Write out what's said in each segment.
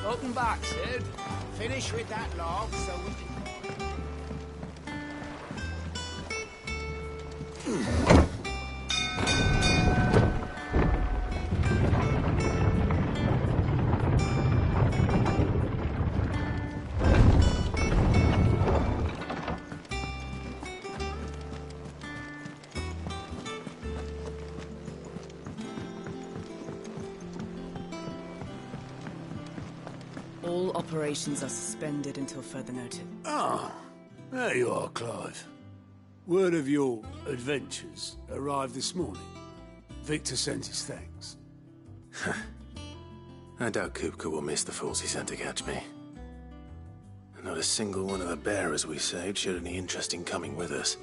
Welcome back, Sid. Finish with that log so we can... All operations are suspended until further notice. Ah, there you are, Clive. Word of your adventures arrived this morning. Victor sent his thanks. I doubt Kupka will miss the fools he sent to catch me. Not a single one of the bearers we saved showed any interest in coming with us.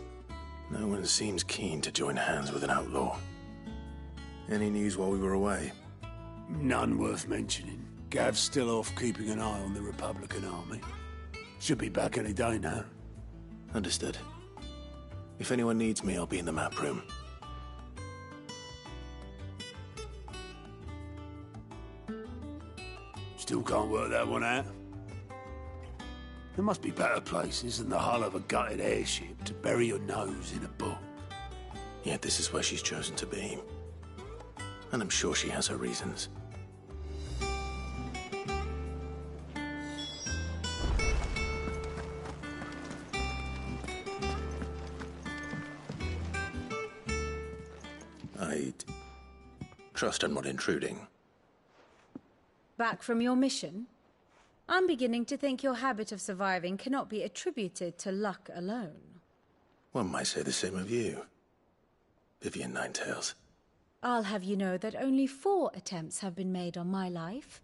No one seems keen to join hands with an outlaw. Any news while we were away? None worth mentioning. Gav's still off keeping an eye on the Republican army. Should be back any day now. Understood. If anyone needs me, I'll be in the map room. Still can't work that one out. There must be better places than the hull of a gutted airship to bury your nose in a book. Yet this is where she's chosen to be. And I'm sure she has her reasons. I trust I'm not intruding. Back from your mission? I'm beginning to think your habit of surviving cannot be attributed to luck alone. One might say the same of you, Vivian Ninetails. I'll have you know that only 4 attempts have been made on my life,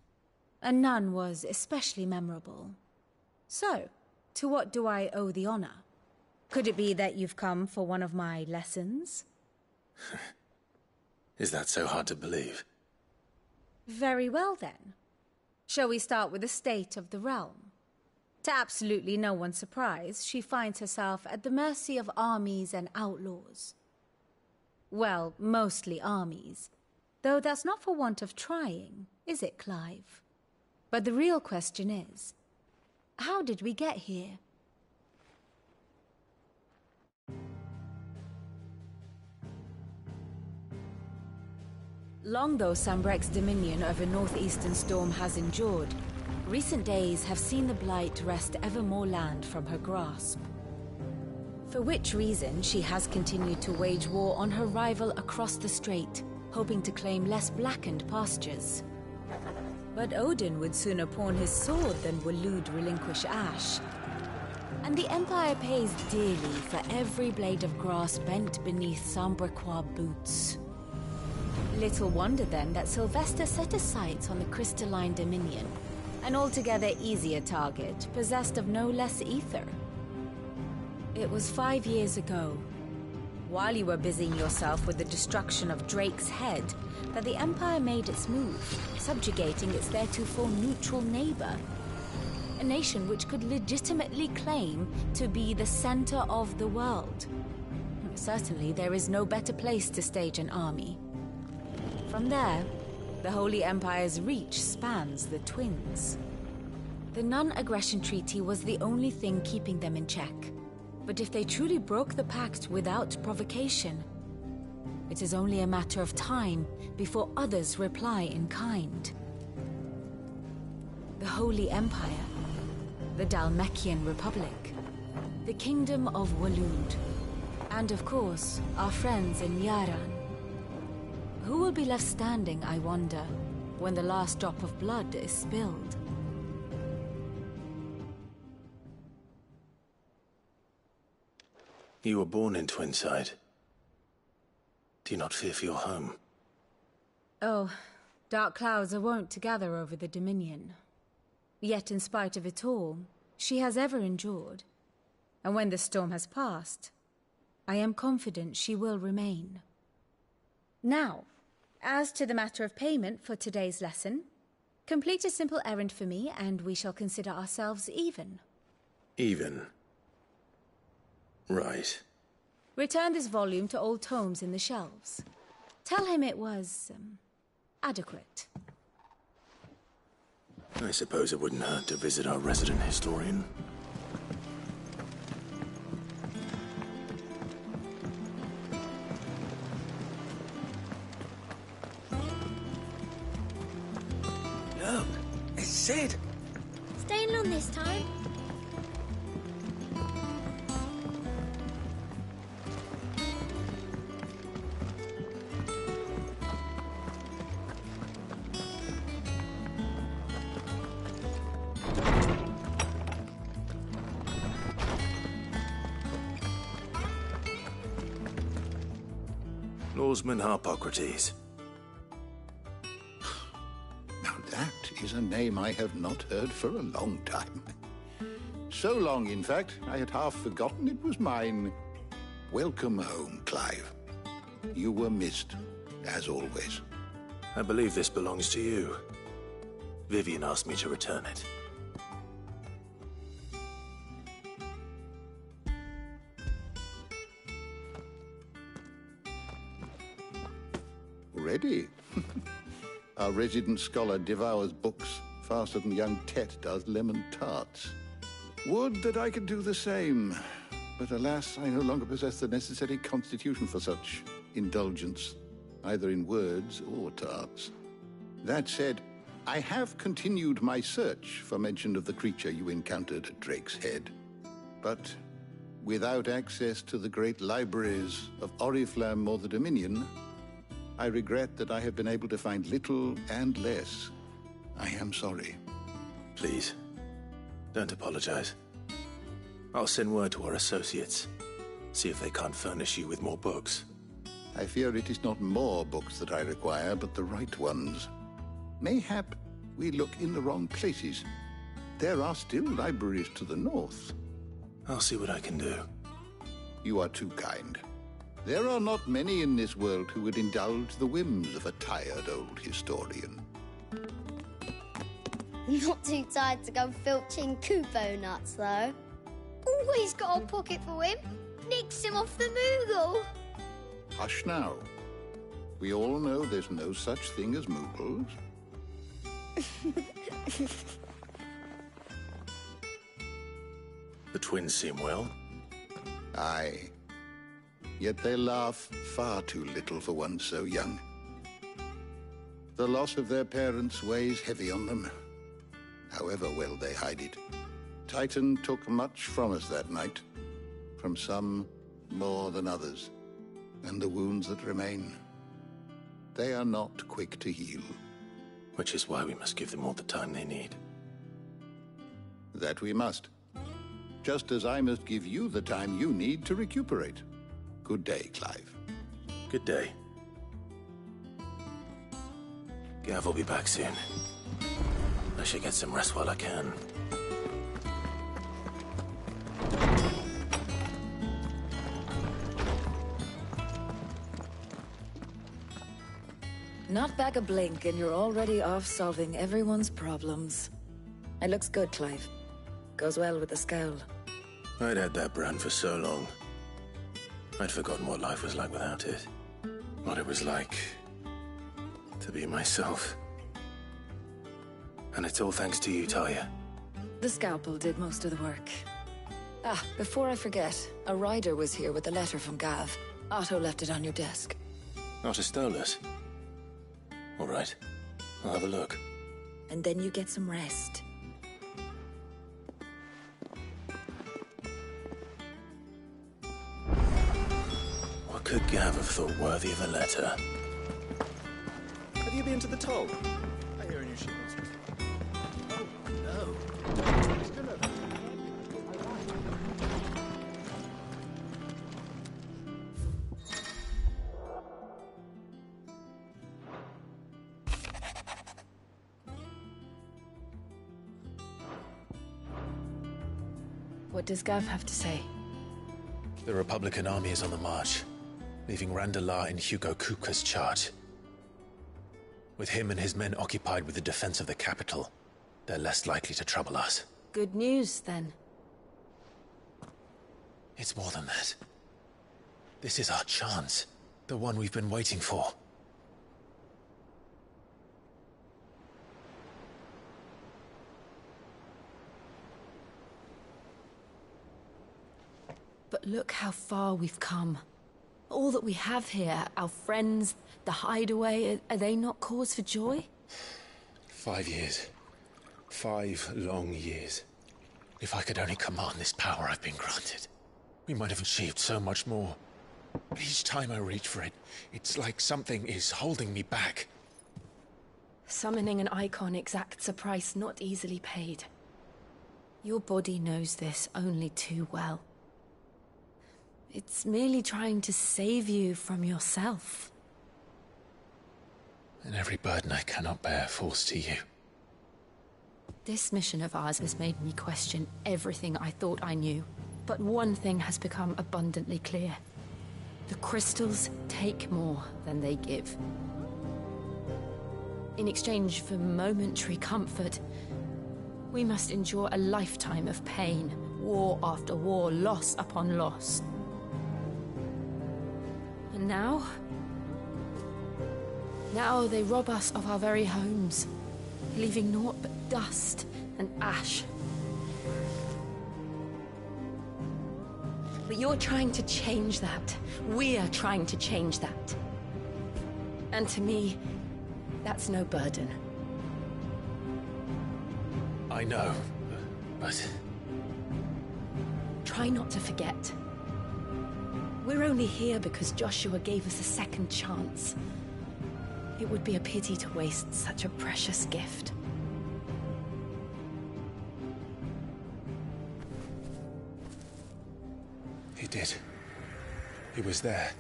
and none was especially memorable. So, to what do I owe the honor? Could it be that you've come for one of my lessons? Is that so hard to believe? Very well, then. Shall we start with the state of the realm? To absolutely no one's surprise, she finds herself at the mercy of armies and outlaws. Well, mostly armies. Though that's not for want of trying, is it, Clive? But the real question is, how did we get here? Long though Sambrek's dominion over northeastern storm has endured, recent days have seen the Blight wrest ever more land from her grasp. For which reason she has continued to wage war on her rival across the strait, hoping to claim less blackened pastures. But Odin would sooner pawn his sword than Waloed relinquish Ash. And the Empire pays dearly for every blade of grass bent beneath Sambrequois boots. Little wonder then that Sylvester set his sights on the crystalline dominion, an altogether easier target, possessed of no less ether. It was 5 years ago, while you were busying yourself with the destruction of Drake's head, that the Empire made its move, subjugating its theretofore neutral neighbor. A nation which could legitimately claim to be the center of the world. Certainly there is no better place to stage an army. From there, the Holy Empire's reach spans the Twins. The non-aggression treaty was the only thing keeping them in check. But if they truly broke the pact without provocation, it is only a matter of time before others reply in kind. The Holy Empire, the Dhalmekian Republic, the Kingdom of Waloed, and of course, our friends in Yaran. Who will be left standing, I wonder, when the last drop of blood is spilled? You were born in Twinside. Do you not fear for your home? Oh, dark clouds are wont to gather over the Dominion. Yet in spite of it all, she has ever endured. And when the storm has passed, I am confident she will remain. Now, as to the matter of payment for today's lesson, complete a simple errand for me and we shall consider ourselves even. Even. Right. Return this volume to old tomes in the shelves. Tell him it was, adequate. I suppose it wouldn't hurt to visit our resident historian. Look, it's Sid. Staying long this time? Lawsman Harpocrates. Now that is a name I have not heard for a long time. So long, in fact, I had half forgotten it was mine. Welcome home, Clive. You were missed, as always. I believe this belongs to you. Vivian asked me to return it. Ready? Our resident scholar devours books faster than young Tet does lemon tarts. Would that I could do the same. But alas, I no longer possess the necessary constitution for such indulgence, either in words or tarts. That said, I have continued my search for mention of the creature you encountered at Drake's Head. But without access to the great libraries of Oriflamme or the Dominion, I regret that I have been able to find little and less. I am sorry. Please, don't apologize. I'll send word to our associates. See if they can't furnish you with more books. I fear it is not more books that I require, but the right ones. Mayhap we look in the wrong places. There are still libraries to the north. I'll see what I can do. You are too kind. There are not many in this world who would indulge the whims of a tired old historian. Not too tired to go filching Kupo nuts, though. Always got a pocket for him. Nicks him off the Moogle. Hush now. We all know there's no such thing as Moogles. The twins seem well. Aye. Yet they laugh far too little for one so young. The loss of their parents weighs heavy on them, however well they hide it. Titan took much from us that night, from some more than others, and the wounds that remain, they are not quick to heal. Which is why we must give them all the time they need. That we must. Just as I must give you the time you need to recuperate. Good day, Clive. Good day. Gav will be back soon. I should get some rest while I can. Not back a blink and you're already off solving everyone's problems. It looks good, Clive. Goes well with the scowl. I'd had that brand for so long. I'd forgotten what life was like without it. What it was like to be myself. And it's all thanks to you, Talia. The scalpel did most of the work. Ah, before I forget, a rider was here with a letter from Gav. Otto left it on your desk. Not a Stolas. All right, I'll have a look. And then you get some rest. What could Gav have thought worthy of a letter? Have you been to the toll? I hear a new ship. Oh, no. Still over. What does Gav have to say? The Republican army is on the march, leaving Randalar in Hugo Kuka's charge. With him and his men occupied with the defense of the capital, they're less likely to trouble us. Good news, then. It's more than that. This is our chance. The one we've been waiting for. But look how far we've come. All that we have here, our friends, the hideaway, are they not cause for joy? 5 years. 5 long years. If I could only command this power I've been granted, we might have achieved so much more. But each time I reach for it, it's like something is holding me back. Summoning an icon exacts a price not easily paid. Your body knows this only too well. It's merely trying to save you from yourself. And every burden I cannot bear falls to you. This mission of ours has made me question everything I thought I knew. But one thing has become abundantly clear. The crystals take more than they give. In exchange for momentary comfort, we must endure a lifetime of pain, war after war, loss upon loss. And now they rob us of our very homes, leaving naught but dust and ash. But you're trying to change that. We're trying to change that. And to me, that's no burden. I know, but... Try not to forget. We're only here because Joshua gave us a second chance. It would be a pity to waste such a precious gift. He did. He was there.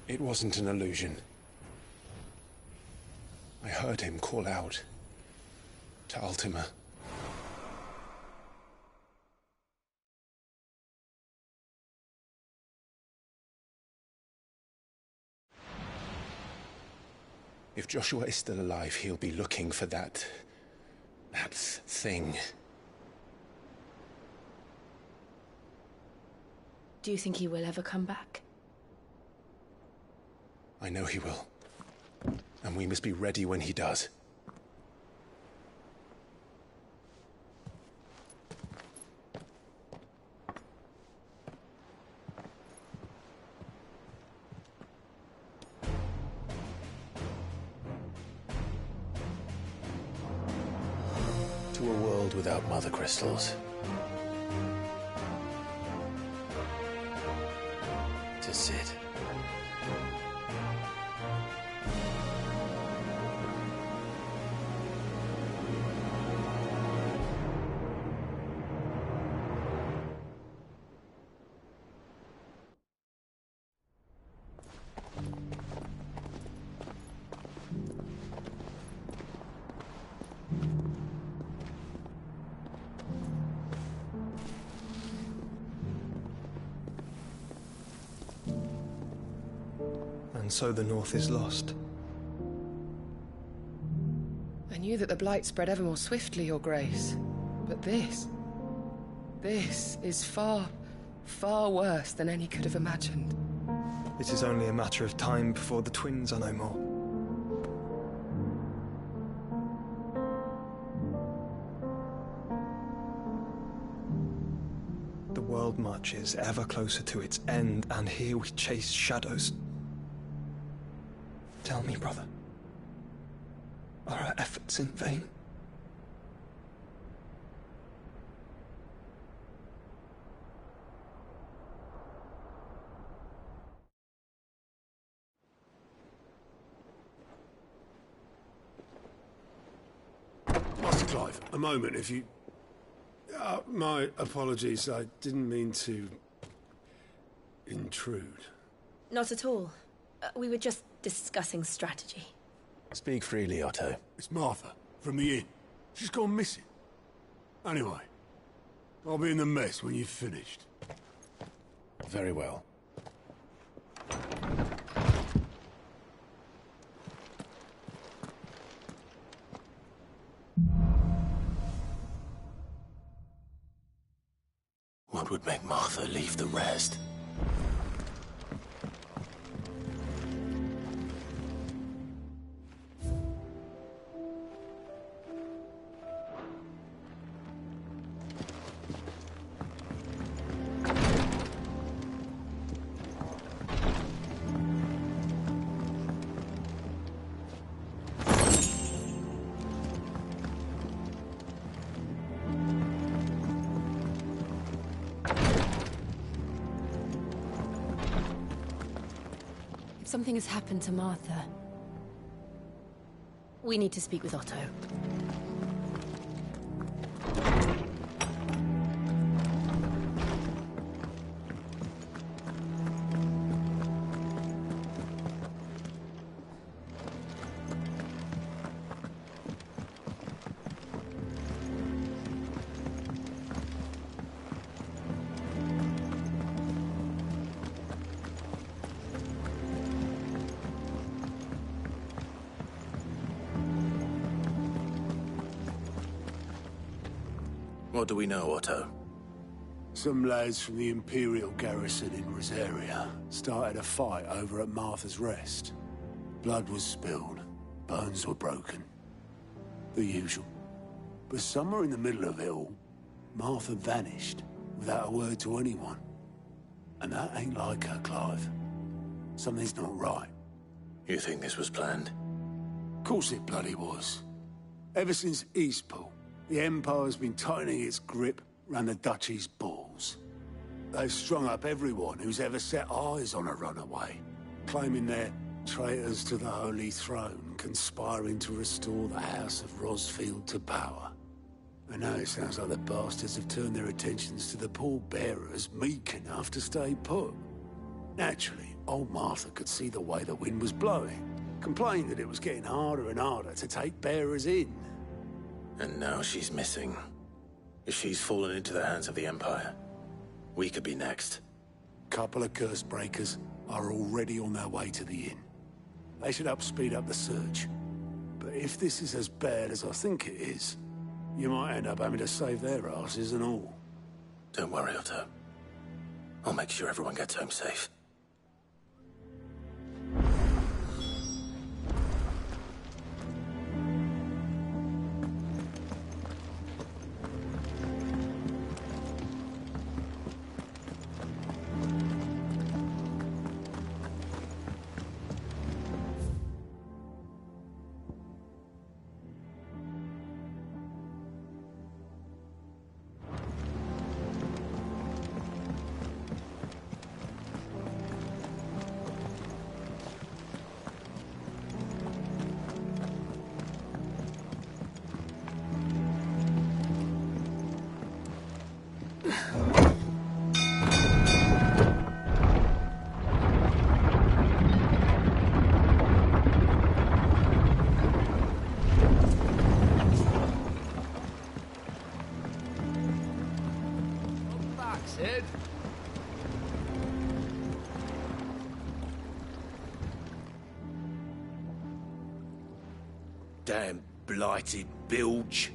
It wasn't an illusion. I heard him call out to Ultima. If Joshua is still alive, he'll be looking for that thing. Do you think he will ever come back? I know he will. And we must be ready when he does. To a world without mother crystals. To Sid. And so the North is lost. I knew that the Blight spread ever more swiftly, Your Grace. But this is far, far worse than any could have imagined. It is only a matter of time before the twins are no more. The world marches ever closer to its end, and here we chase shadows. Tell me, brother, are our efforts in vain? Master Clive, a moment, if you... my apologies, I didn't mean to... intrude. Not at all. We were just discussing strategy. Speak freely, Otto. It's Martha, from the inn. She's gone missing. Anyway, I'll be in the mess when you've finished. Very well. What What would make Martha leave the rest? Something has happened to Martha. We need to speak with Otto. What do we know, Otto? Some lads from the Imperial garrison in Rosaria started a fight over at Martha's Rest. Blood was spilled, bones were broken. The usual. But somewhere in the middle of it all, Martha vanished without a word to anyone. And that ain't like her, Clive. Something's not right. You think this was planned? Of course it bloody was. Ever since Eastpool, the Empire's been tightening its grip round the Duchy's balls. They've strung up everyone who's ever set eyes on a runaway, claiming they're traitors to the Holy Throne, conspiring to restore the House of Rosfield to power. And now it sounds like the bastards have turned their attentions to the pallbearers meek enough to stay put. Naturally, old Martha could see the way the wind was blowing, complained that it was getting harder and harder to take bearers in. And now she's missing. If she's fallen into the hands of the Empire, we could be next. Couple of curse breakers are already on their way to the inn. They should speed up the search. But if this is as bad as I think it is, you might end up having to save their asses and all. Don't worry, Otto. I'll make sure everyone gets home safe. Damn blighted bilge.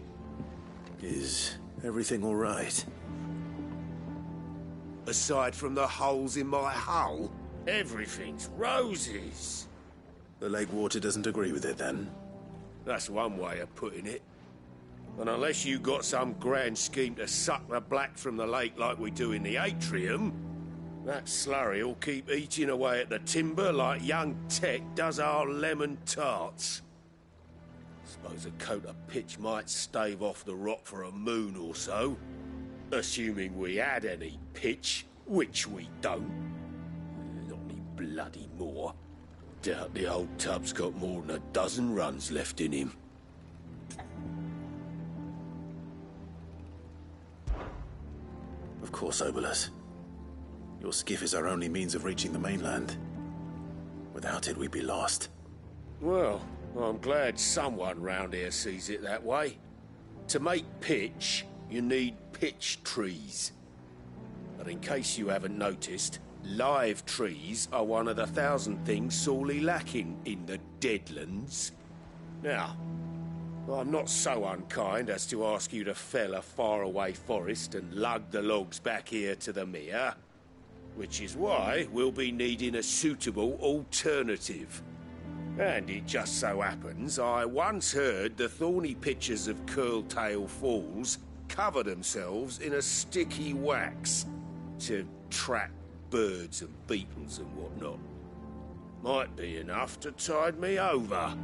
Is everything all right? Aside from the holes in my hull, everything's roses. The lake water doesn't agree with it, then? That's one way of putting it. And unless you got some grand scheme to suck the black from the lake like we do in the atrium, that slurry will keep eating away at the timber like young Tech does our lemon tarts. Suppose a coat of pitch might stave off the rot for a moon or so. Assuming we had any pitch, which we don't. Not any bloody more. Doubt the old tub's got more than a dozen runs left in him. Of course, Obolus. Your skiff is our only means of reaching the mainland. Without it, we'd be lost. Well, I'm glad someone round here sees it that way. To make pitch, you need pitch trees. But in case you haven't noticed, live trees are one of the 1,000 things sorely lacking in the Deadlands. Now, I'm not so unkind as to ask you to fell a faraway forest and lug the logs back here to the mere, which is why we'll be needing a suitable alternative. And it just so happens I once heard the thorny pitchers of Curltail Falls cover themselves in a sticky wax to trap birds and beetles and whatnot. Might be enough to tide me over.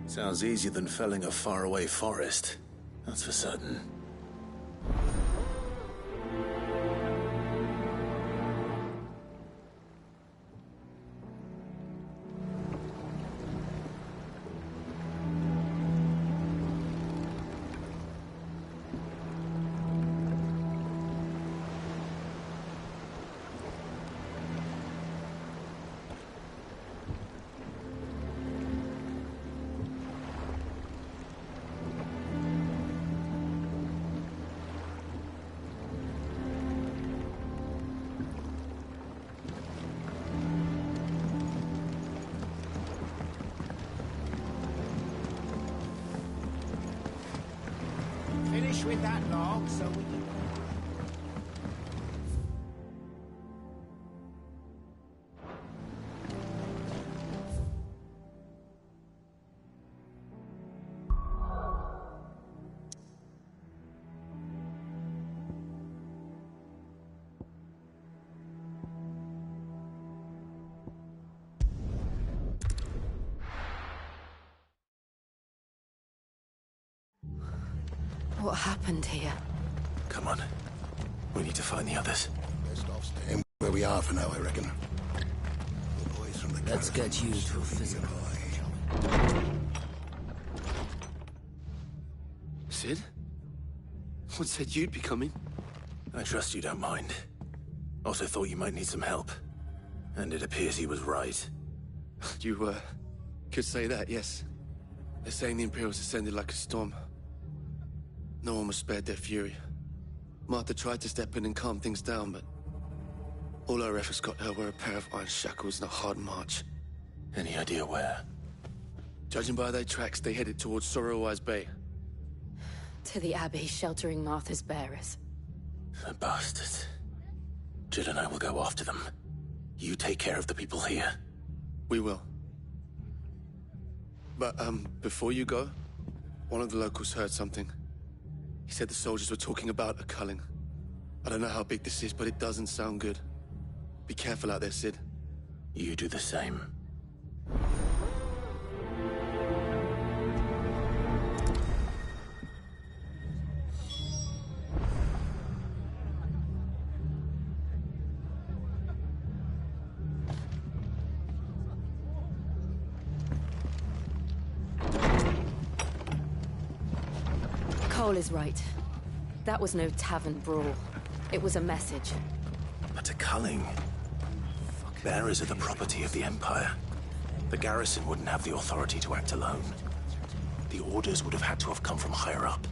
Sounds easier than felling a faraway forest. That's for certain. Finish with that log so we can... What happened here? Come on. We need to find the others. Best off staying where we are for now, I reckon. The boys from the Let's get you to a physical. Sid? What said you'd be coming? I trust you don't mind. Also thought you might need some help. And it appears he was right. You, could say that, yes. They're saying the Imperials descended like a storm. No one was spared their fury. Martha tried to step in and calm things down, but all our efforts got her were a pair of iron shackles and a hard march. Any idea where? Judging by their tracks, they headed towards Sorrowwise Bay. To the Abbey, sheltering Martha's bearers. The bastards. Jill and I will go after them. You take care of the people here. We will. But, before you go, one of the locals heard something. He said the soldiers were talking about a culling. I don't know how big this is, but it doesn't sound good. Be careful out there, Sid. You do the same. Cole is right. That was no tavern brawl. It was a message. But a culling? Bearers are the property of the Empire. The garrison wouldn't have the authority to act alone. The orders would have had to have come from higher up.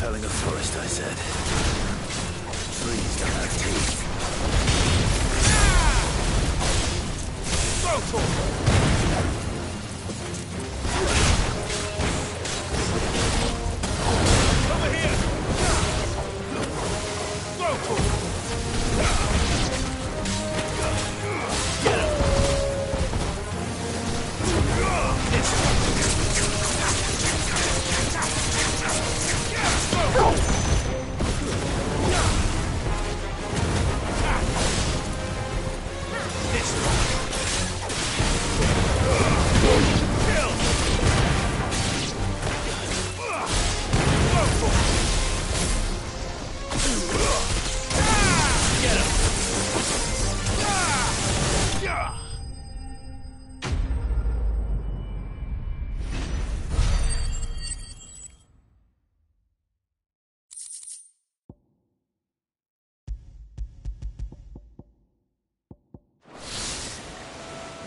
felling a forest, I said. Trees don't have teeth. Go for it! Over here! Go for it!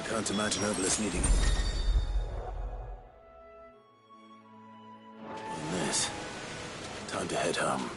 Can't imagine Obelisk needing it. On this, time to head home.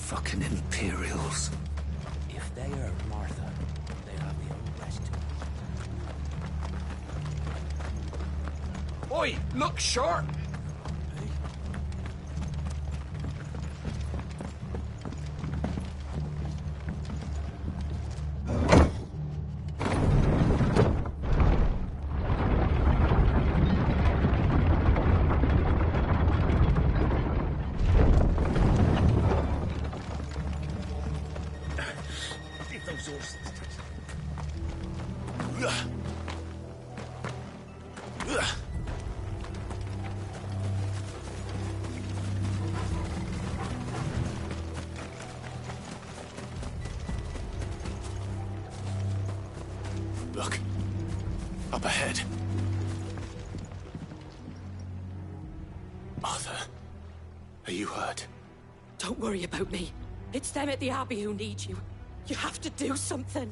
Fucking Imperials. If they hurt Martha, they'll have the old west. Oi, look sharp! Look. Up ahead. Arthur, are you hurt? Don't worry about me. It's them at the Abbey who need you. You have to do something.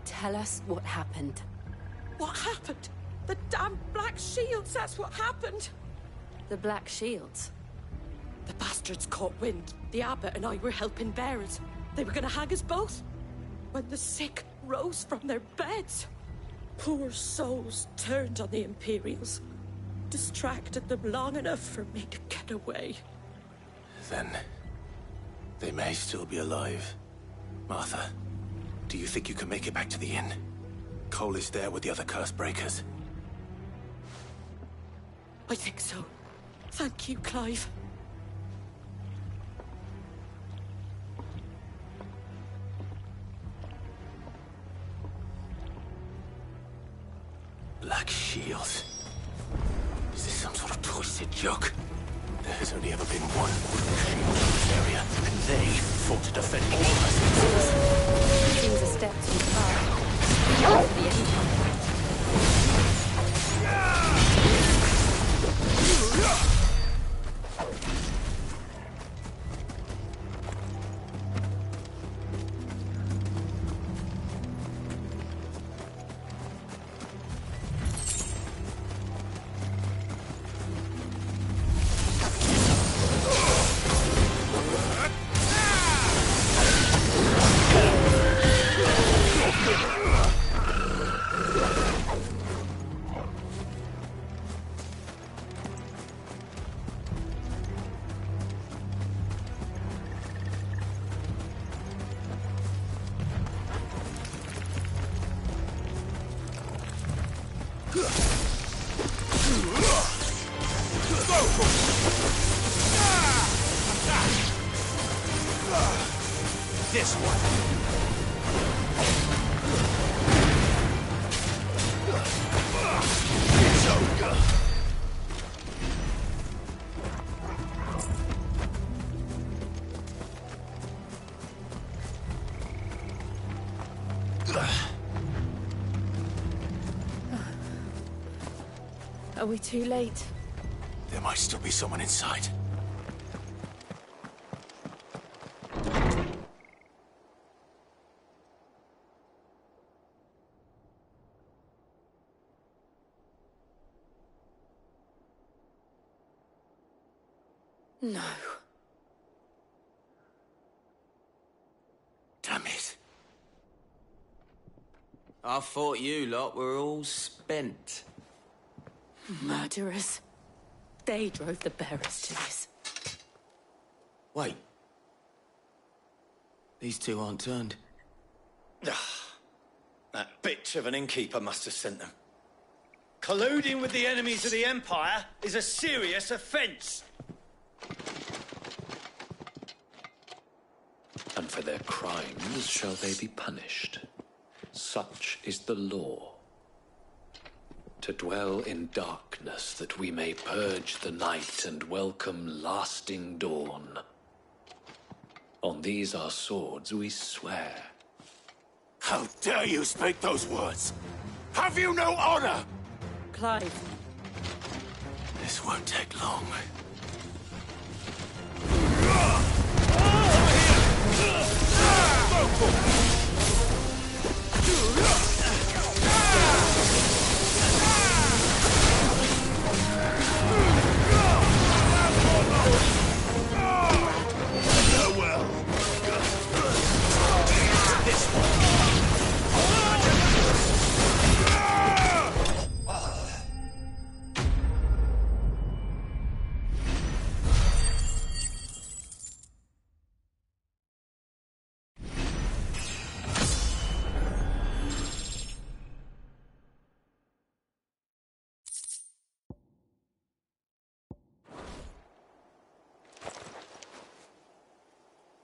Tell us what happened. What happened? The damn Black Shields, that's what happened. The Black Shields? The bastards caught wind. The abbot and I were helping bearers. They were gonna hang us both. When the sick rose from their beds, poor souls turned on the Imperials. Distracted them long enough for me to get away. Then they may still be alive. Martha, do you think you can make it back to the inn? Cole is there with the other curse breakers. I think so. Thank you, Clive. Black Shields. Is this some sort of twisted joke? There has only ever been one wooden shield in this area, and they fought to defend all of us. Seems a step too far. The Empire. This one. It's over. Are we too late? There might still be someone inside. No. Damn it. I thought you lot were all spent. Murderers. They drove the bearers to this. Wait. These two aren't turned. That bitch of an innkeeper must have sent them. Colluding with the enemies of the Empire is a serious offence. And for their crimes shall they be punished. Such is the law. To dwell in darkness that we may purge the night and welcome lasting dawn. On these our swords we swear. How dare you speak those words? Have you no honor? Clive. This won't take long.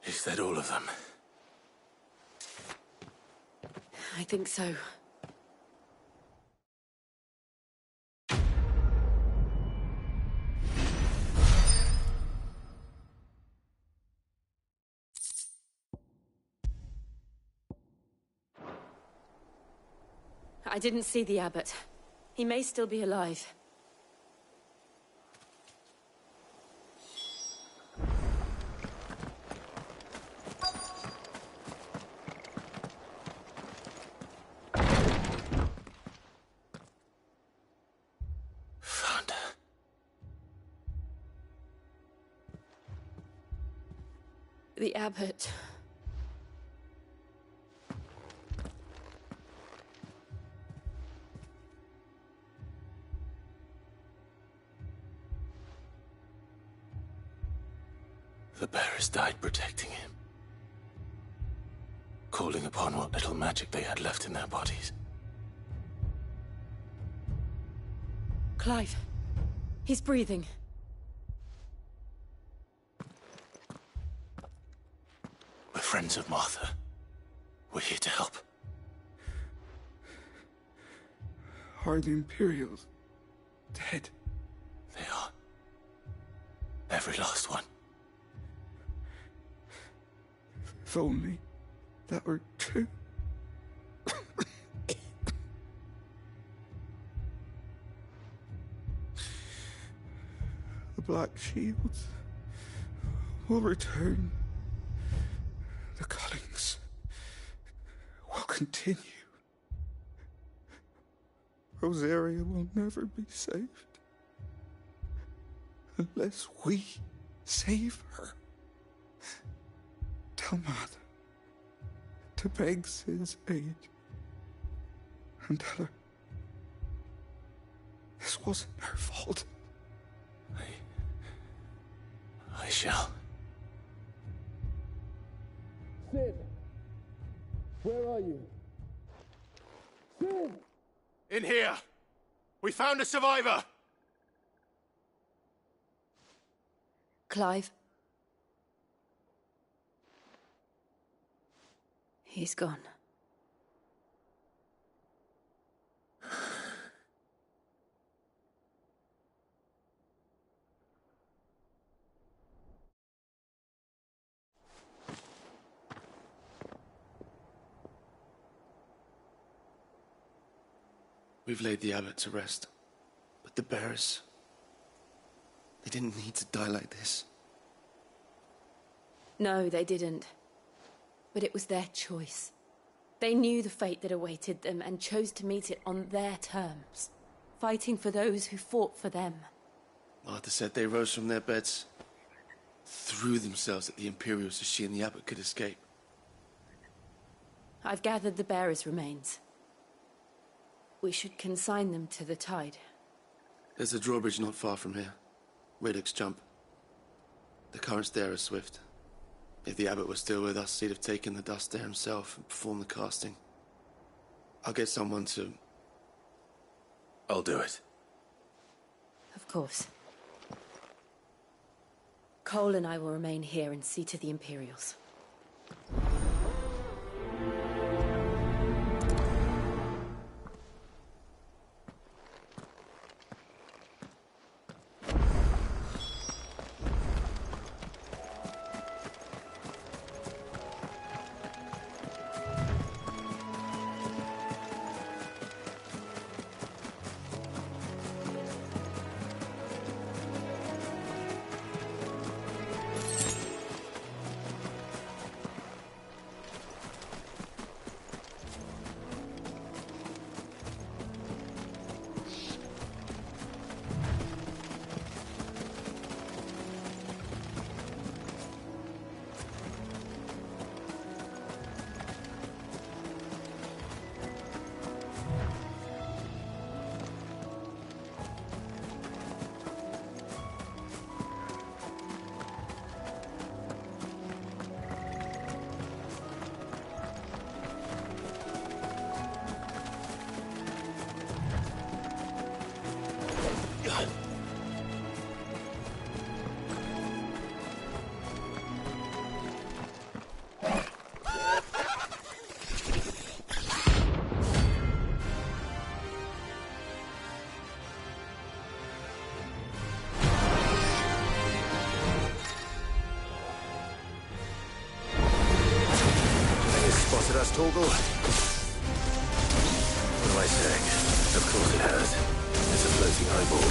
Is that all of them? I think so. I didn't see the abbot. He may still be alive. The abbot. The bearers died protecting him, calling upon what little magic they had left in their bodies. Clive. He's breathing. We're friends of Martha. We're here to help. Are the Imperials dead? They are. Every last one. If only that were true. The Black Shields will return. The cuttings will continue. Rosaria will never be saved unless we save her. Tell Mother to beg Sid's aid and tell her this wasn't her fault. I shall. Sid! Where are you? Sid! In here! We found a survivor! Clive. He's gone. We've laid the abbot to rest. But the bearers... they didn't need to die like this. No, they didn't. But it was their choice. They knew the fate that awaited them and chose to meet it on their terms, fighting for those who fought for them. Martha said they rose from their beds, threw themselves at the Imperials so she and the abbot could escape. I've gathered the bearers' remains. We should consign them to the tide. There's a drawbridge not far from here. Radix jump. The currents there are swift. If the abbot was still with us, he'd have taken the dust there himself and performed the casting. I'll get someone to... I'll do it. Of course. Cole and I will remain here and see to the Imperials. Spotted us, Torgal? What am I saying? Of course it has. It's a floating eyeball.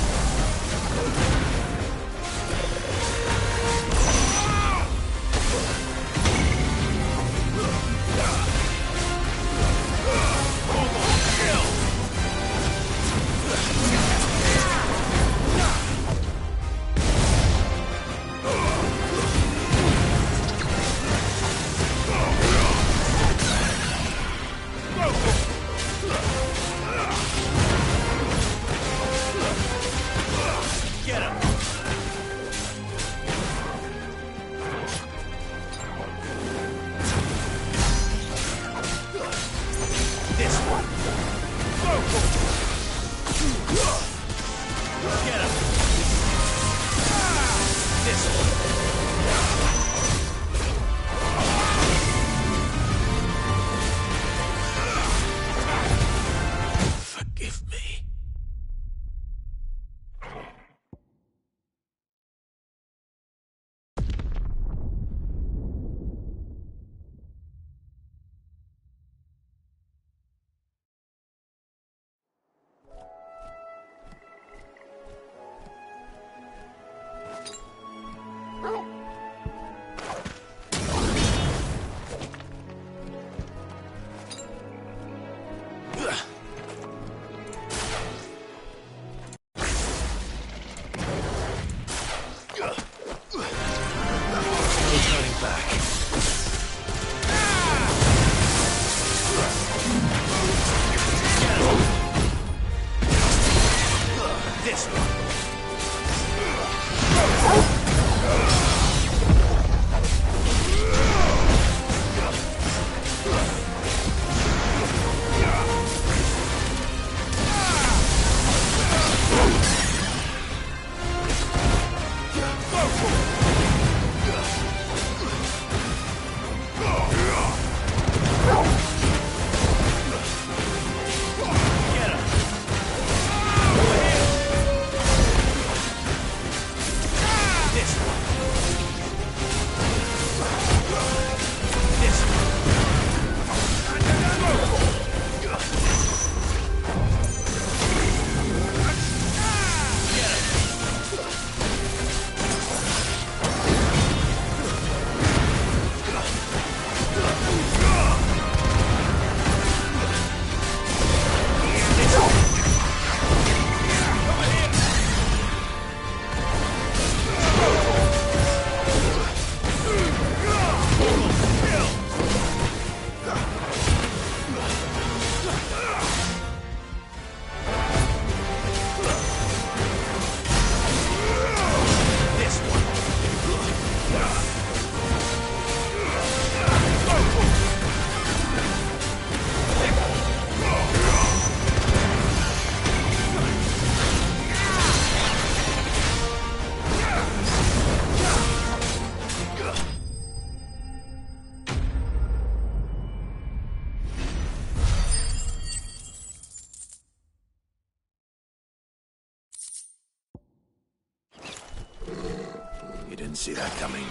Didn't see that coming.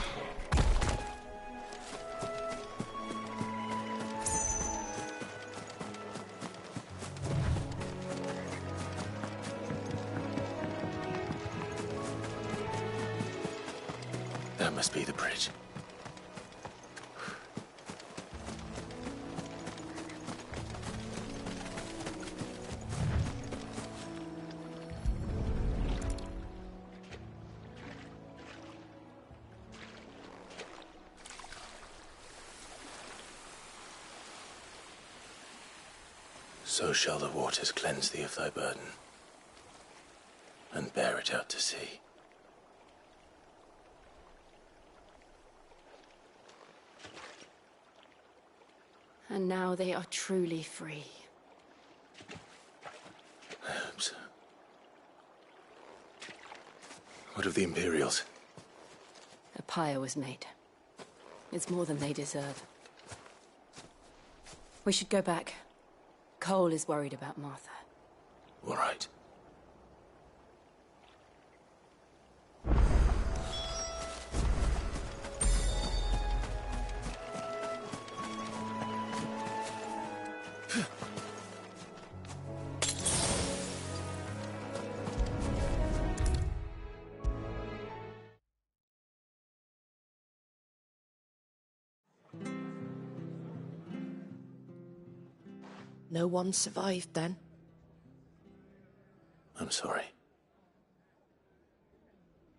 That must be the bridge. So shall the waters cleanse thee of thy burden, and bear it out to sea. And now they are truly free. I hope so. What of the Imperials? A pyre was made. It's more than they deserve. We should go back. Cole is worried about Martha. All right. No one survived then? I'm sorry.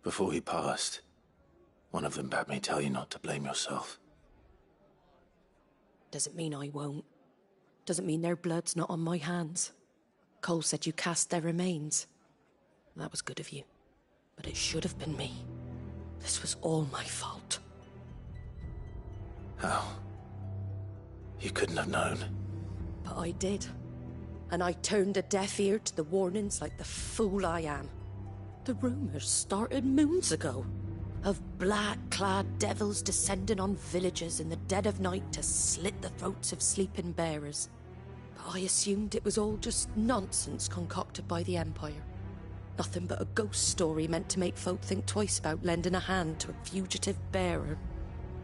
Before he passed, one of them bade me tell you not to blame yourself. Doesn't mean I won't. Doesn't mean their blood's not on my hands. Cole said you cast their remains. That was good of you. But it should have been me. This was all my fault. How? You couldn't have known. But I did. And I turned a deaf ear to the warnings like the fool I am. The rumours started moons ago. Of black-clad devils descending on villages in the dead of night to slit the throats of sleeping bearers. But I assumed it was all just nonsense concocted by the Empire. Nothing but a ghost story meant to make folk think twice about lending a hand to a fugitive bearer.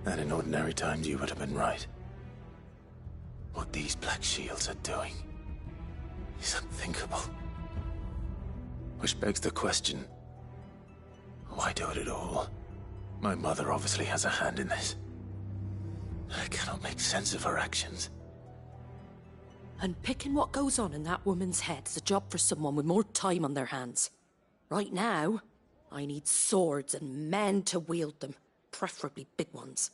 And in ordinary times you would have been right. What these Black Shields are doing is unthinkable. Which begs the question, why do it at all? My mother obviously has a hand in this. I cannot make sense of her actions. And picking what goes on in that woman's head is a job for someone with more time on their hands. Right now, I need swords and men to wield them, preferably big ones.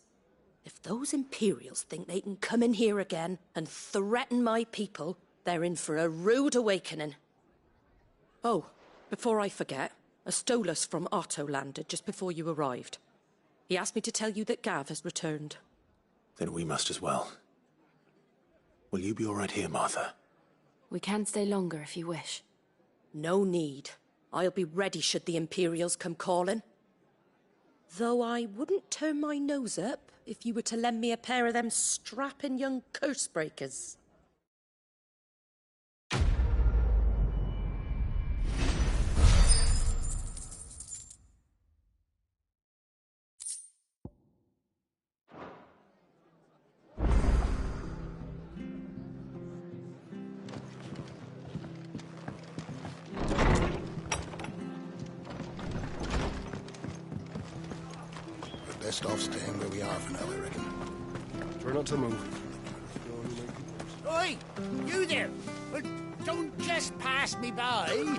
If those Imperials think they can come in here again and threaten my people, they're in for a rude awakening. Oh, before I forget, a Stolas from Otto landed just before you arrived. He asked me to tell you that Gav has returned. Then we must as well. Will you be all right here, Martha? We can stay longer if you wish. No need. I'll be ready should the Imperials come calling. Though I wouldn't turn my nose up if you were to lend me a pair of them strapping young curse breakers. Best off staying where we are for now, I reckon. Try not to move. Oi! You there! Don't just pass me by!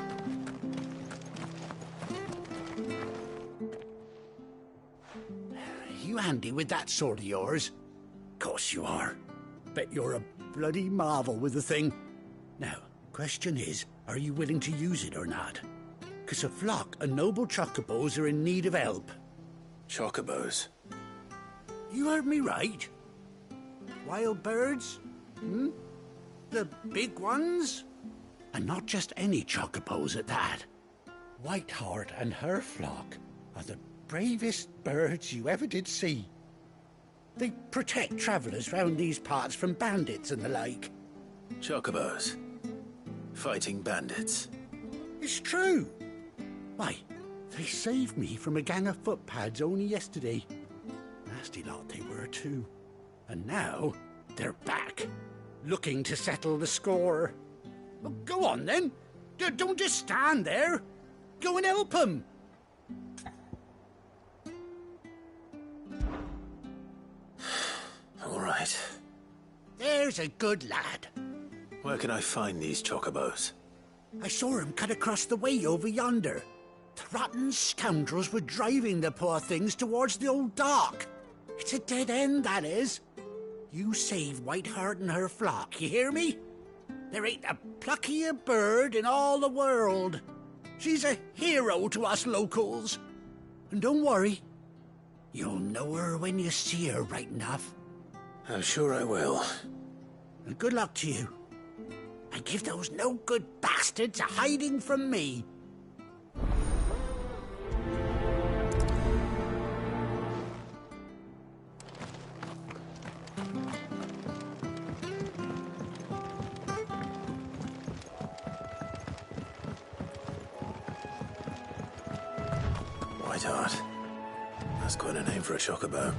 You handy with that sword of yours? Course you are. Bet you're a bloody marvel with the thing. Now, question is, are you willing to use it or not? 'Cause a flock of noble chocobos are in need of help. Chocobos? You heard me right. Wild birds? Hmm? The big ones? And not just any chocobos at that. Whiteheart and her flock are the bravest birds you ever did see. They protect travellers round these parts from bandits and the like. Chocobos? Fighting bandits? It's true. Why, they saved me from a gang of footpads only yesterday. Nasty lot they were, too. And now, they're back, looking to settle the score. Well, go on, then. Don't just stand there. Go and help them. All right. There's a good lad. Where can I find these chocobos? I saw him cut across the way over yonder. The rotten scoundrels were driving the poor things towards the old dock. It's a dead end, that is. You save Whiteheart and her flock, you hear me? There ain't a pluckier bird in all the world. She's a hero to us locals. And don't worry, you'll know her when you see her right enough. I'm sure I will. And good luck to you. And give those no-good bastards a hiding from me. Whiteheart. That's quite a name for a chocobo.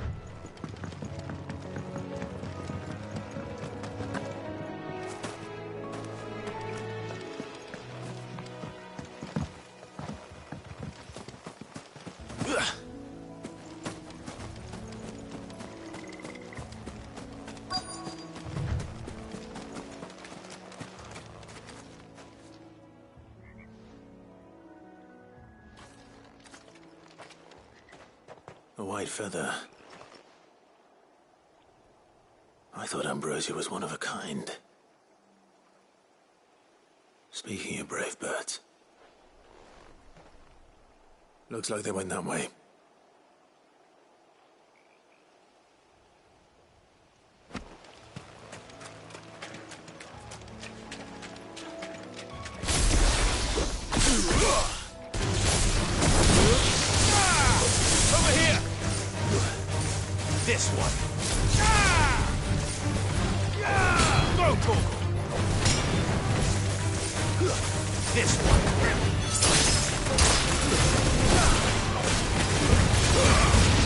A white feather. I thought Ambrosia was one of a kind. Speaking of brave birds, looks like they went that way. This one. Go, go. This one.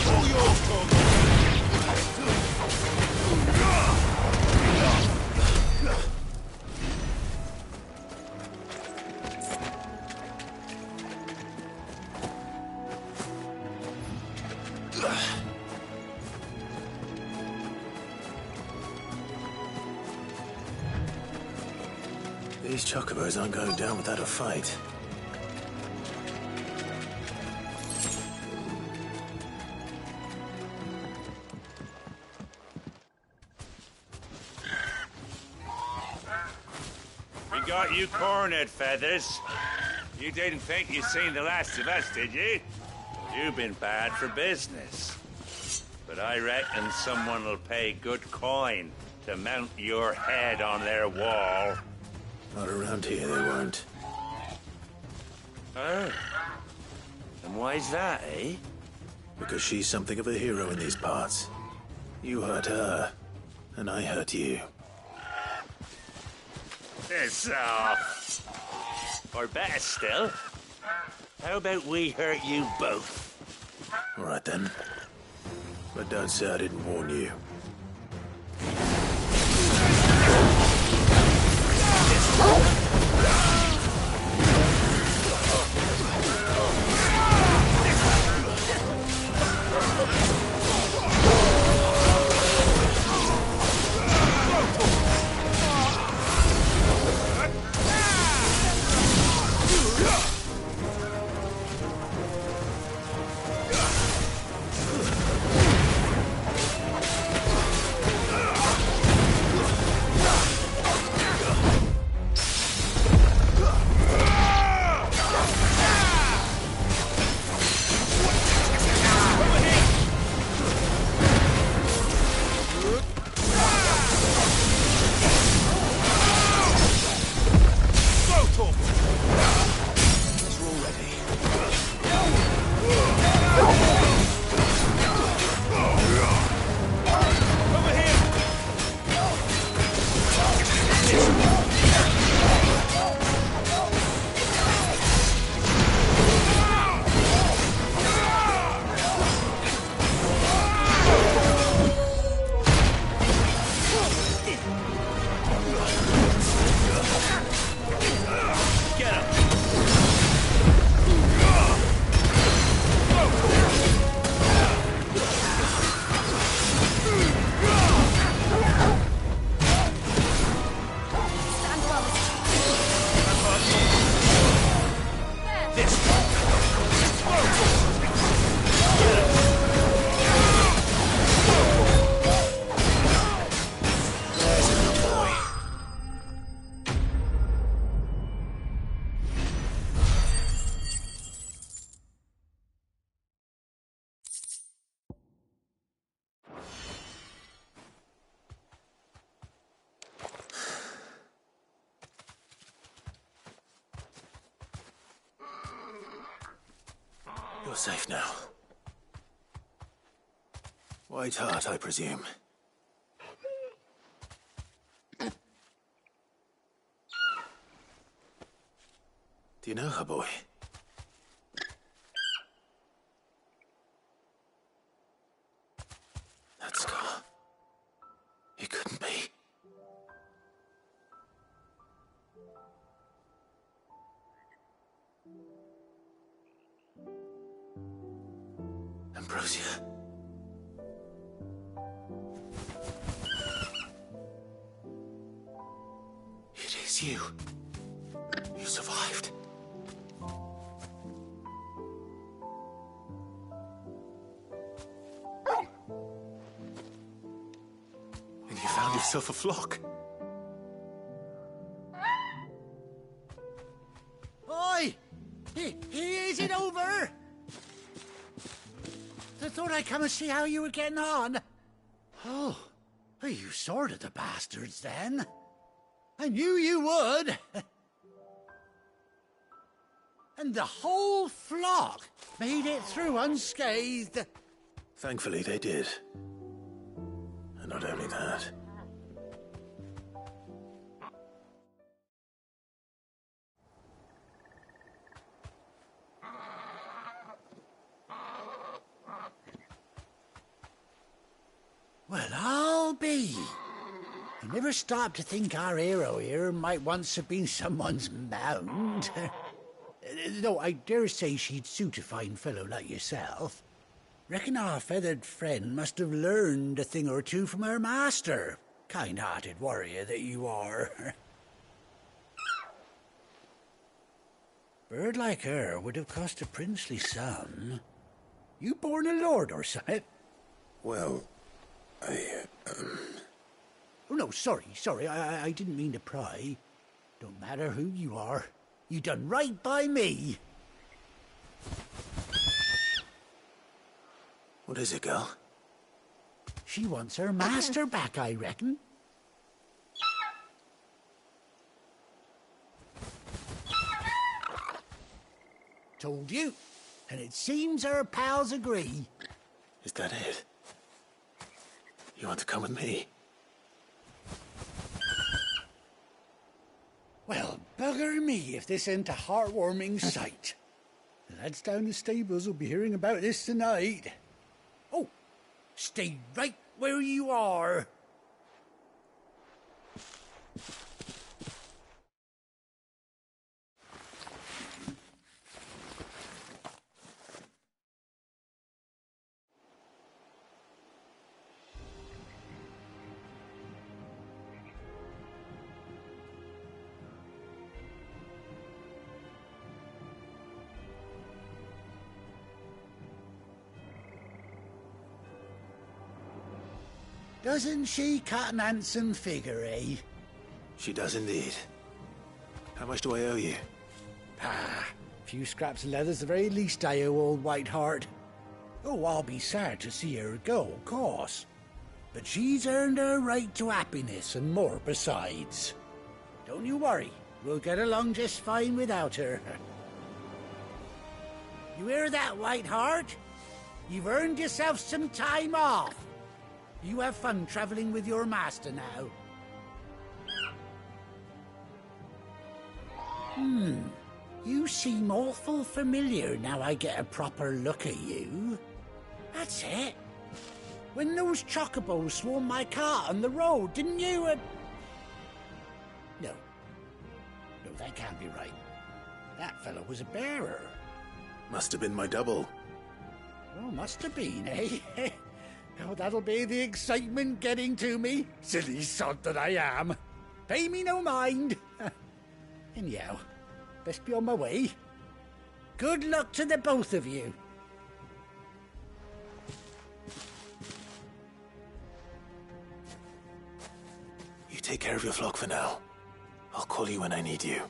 All yours, Togo. These chocobos aren't going down without a fight. We got you cornered, Feathers. You didn't think you'd seen the last of us, did you? You've been bad for business. But I reckon someone will pay good coin to mount your head on their wall. Not around here, they won't. Oh. And why's that, eh? Because she's something of a hero in these parts. You hurt her, and I hurt you. Piss off. Or better still, how about we hurt you both? All right then. But don't say I didn't warn you. You're safe now. White Heart, I presume. Do you know her, boy? That scar. It couldn't be. Ambrosia. It is you. You survived. And you found yourself a flock. Oi! Is it over? I thought I'd come and see how you were getting on. Oh, you sorted the bastards then. I knew you would. And the whole flock made it through unscathed. Thankfully, they did. And not only that. Well, I'll be. I never stopped to think our hero here might once have been someone's mount. Though I dare say she'd suit a fine fellow like yourself. Reckon our feathered friend must have learned a thing or two from her master. Kind-hearted warrior that you are. Bird like her would have cost a princely sum. You born a lord or something? Well, Oh, no, sorry. I didn't mean to pry. Don't matter who you are. You done right by me. What is it, girl? She wants her master back, I reckon. Told you. And it seems her pals agree. Is that it? You want to come with me? Well, bugger me if this ain't a heartwarming sight. The lads down the stables will be hearing about this tonight. Oh, stay right where you are. Doesn't she cut an handsome figure, eh? She does indeed. How much do I owe you? Ah, a few scraps of leather's the very least I owe old Whiteheart. Oh, I'll be sad to see her go, of course. But she's earned her right to happiness and more besides. Don't you worry, we'll get along just fine without her. You hear that, Whiteheart? You've earned yourself some time off. You have fun traveling with your master now. You seem awful familiar now I get a proper look at you. That's it. When those chocobos swarmed my cart on the road, didn't you? No, that can't be right. That fellow was a bearer. Must have been my double. Oh, must have been, eh? Oh, that'll be the excitement getting to me. Silly sod that I am. Pay me no mind. Anyhow, best be on my way. Good luck to the both of you. You take care of your flock for now. I'll call you when I need you.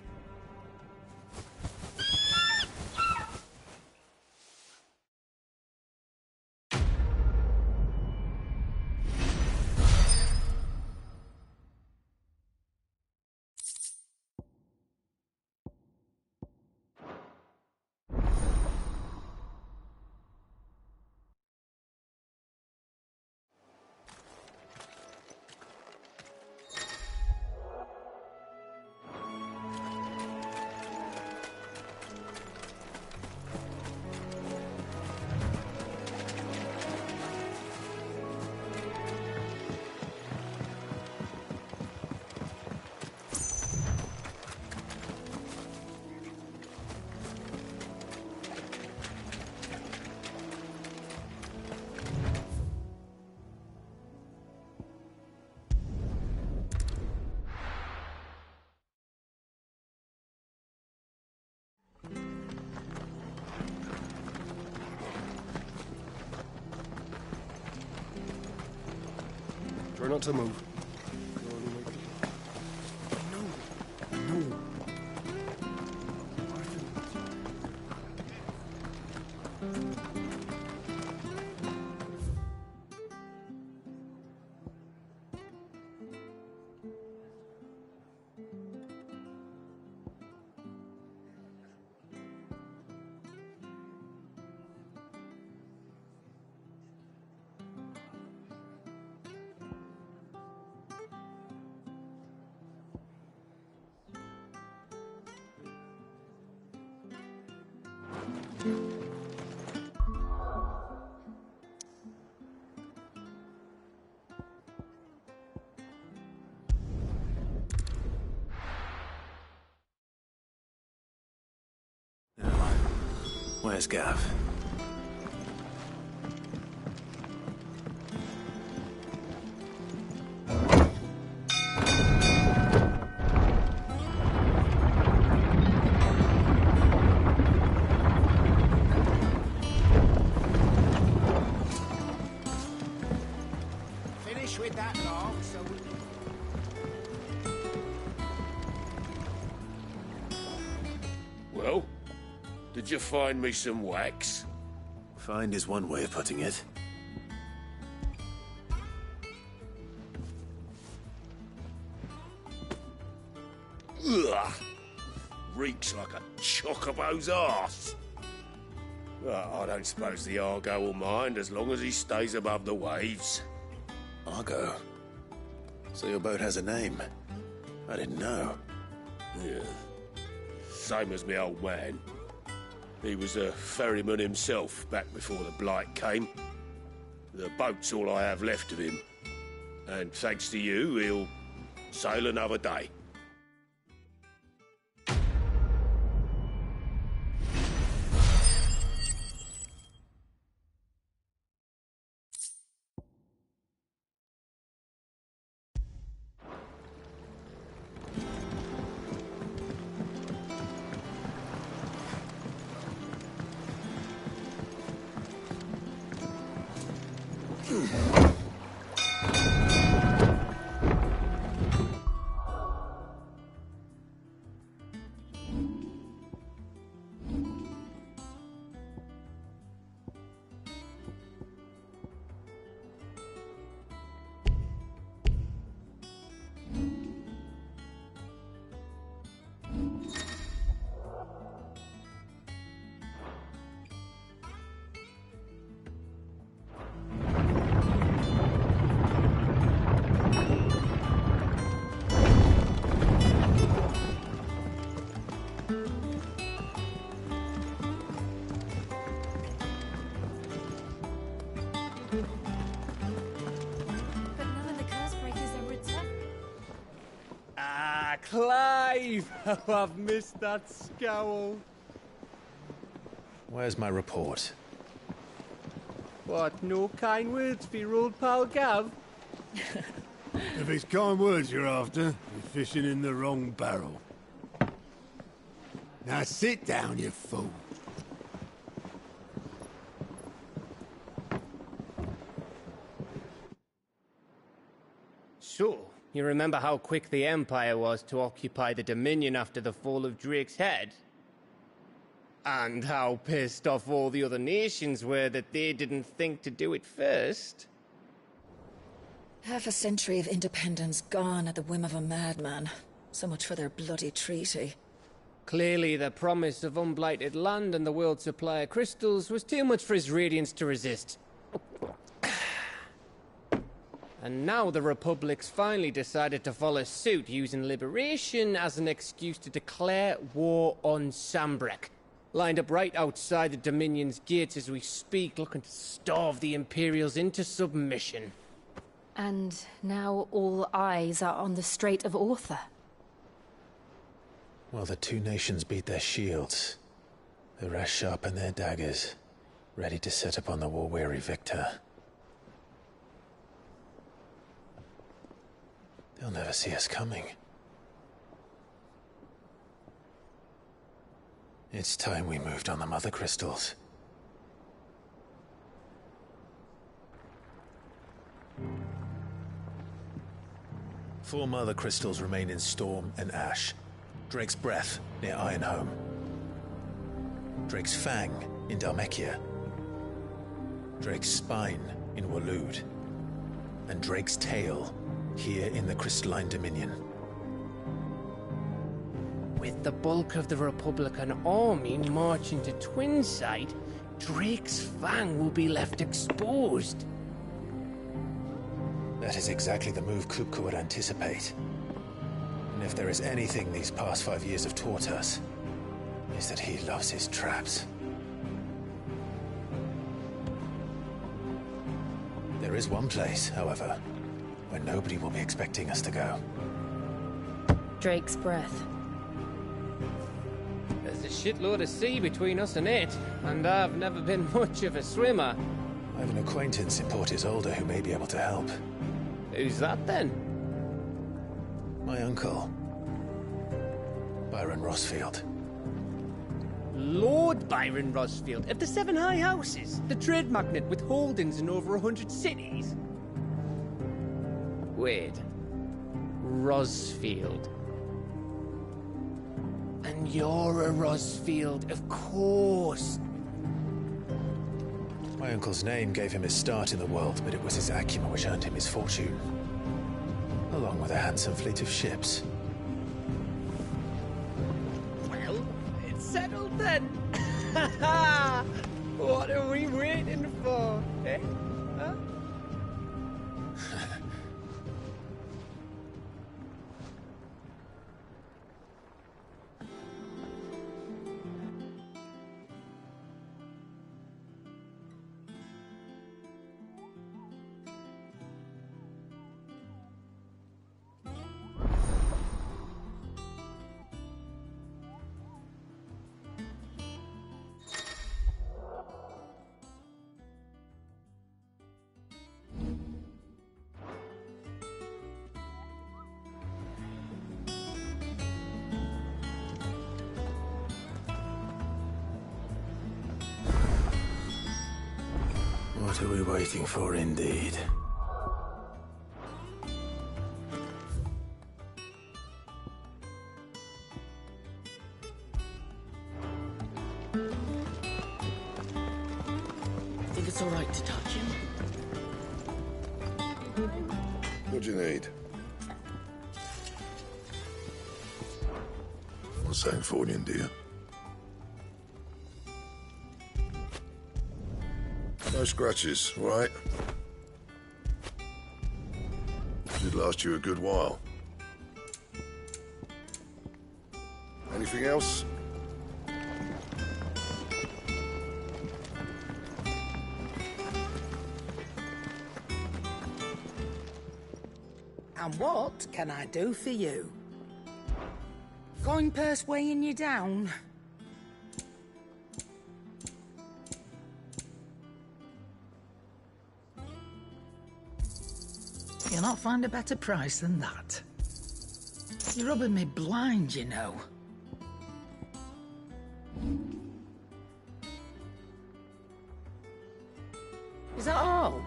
Try not to move. No. Where's Gav? Finish with that log, so we can... Well, did you find me some wax? Find is one way of putting it. Ugh! Reeks like a chocobo's arse. Well, I don't suppose the Argo will mind as long as he stays above the waves. Argo? So your boat has a name? I didn't know. Yeah. Same as my old man. He was a ferryman himself back before the Blight came. The boat's all I have left of him. And thanks to you, he'll sail another day. Clive! Oh, I've missed that scowl. Where's my report? What, no kind words for your old pal Gav? If it's kind words you're after, you're fishing in the wrong barrel. Now sit down, you fool. So, you remember how quick the Empire was to occupy the Dominion after the fall of Drake's head? And how pissed off all the other nations were that they didn't think to do it first? Half a century of independence gone at the whim of a madman. So much for their bloody treaty. Clearly, the promise of unblighted land and the world's supply of crystals was too much for his radiance to resist. And now the Republic's finally decided to follow suit, using liberation as an excuse to declare war on Sambrek. Lined up right outside the Dominion's gates as we speak, looking to starve the Imperials into submission. And now all eyes are on the Strait of Author. Well, the two nations beat their shields. The rest sharpen their daggers, ready to set upon the war-weary victor. They'll never see us coming. It's time we moved on the Mother Crystals. Four Mother Crystals remain in Storm and Ash. Drake's Breath near Ironhome. Drake's Fang in Dhalmekia. Drake's Spine in Waloed. And Drake's Tail here in the Crystalline Dominion. With the bulk of the Republican army marching to Twinside, Drake's Fang will be left exposed. That is exactly the move Kupka would anticipate. And if there is anything these past 5 years have taught us, is that he loves his traps. There is one place, however, where nobody will be expecting us to go. Drake's Breath. There's a shitload of sea between us and it, and I've never been much of a swimmer. I have an acquaintance in Port Isolde who may be able to help. Who's that then? My uncle, Byron Rosfield. Lord Byron Rosfield of the Seven High Houses, the trade magnate with holdings in over 100 cities. Wait, Rosfield. And you're a Rosfield, of course. My uncle's name gave him his start in the world, but it was his acumen which earned him his fortune. Along with a handsome fleet of ships. Well, it's settled then. What are we waiting for, eh? Huh? What are we waiting for, indeed? Think it's all right to touch him? What do you need? Not saying fortune, do you? No scratches, right? Should last you a good while. Anything else? And what can I do for you? Coin purse weighing you down? You'll not find a better price than that. You're rubbing me blind, you know. Is that all?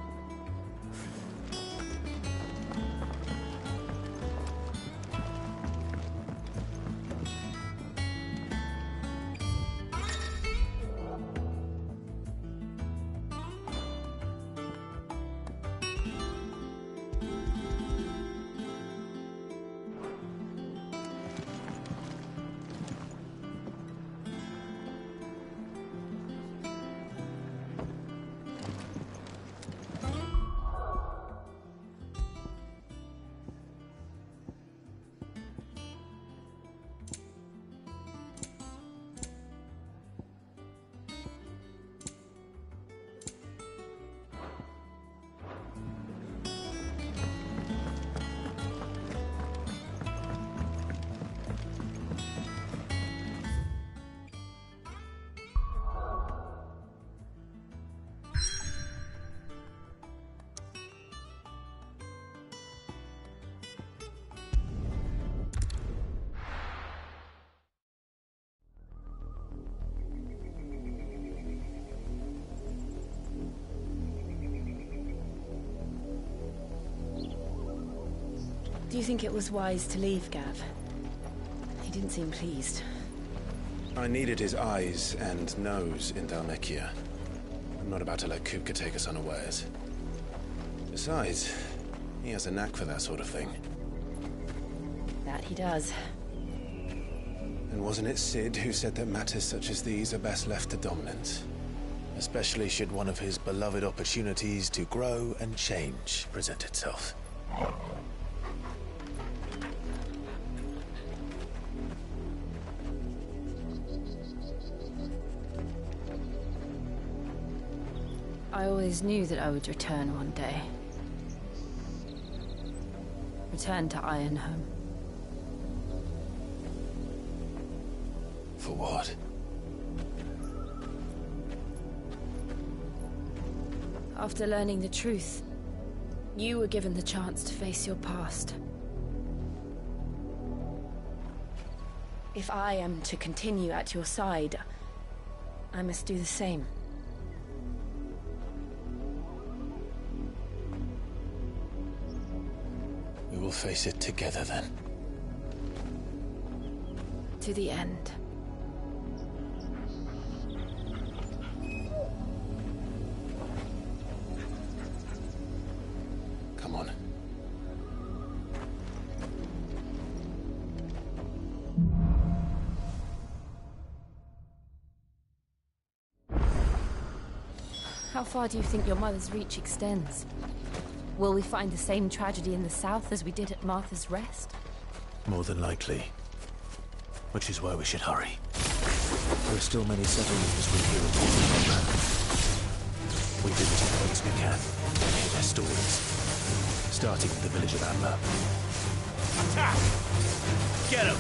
Do you think it was wise to leave, Gav? He didn't seem pleased. I needed his eyes and nose in Dhalmekia. I'm not about to let Kupka take us unawares. Besides, he has a knack for that sort of thing. That he does. And wasn't it Sid who said that matters such as these are best left to dominance? Especially should one of his beloved opportunities to grow and change present itself. I always knew that I would return one day. Return to Ironhome. For what? After learning the truth, you were given the chance to face your past. If I am to continue at your side, I must do the same. We will face it together then. To the end. Come on. How far do you think your mother's reach extends? Will we find the same tragedy in the south as we did at Martha's Rest? More than likely. Which is why we should hurry. There are still many settlements between here and Portland. We visit as close as we can, and hear their stories. Starting with the village of Adler. Attack! Get him!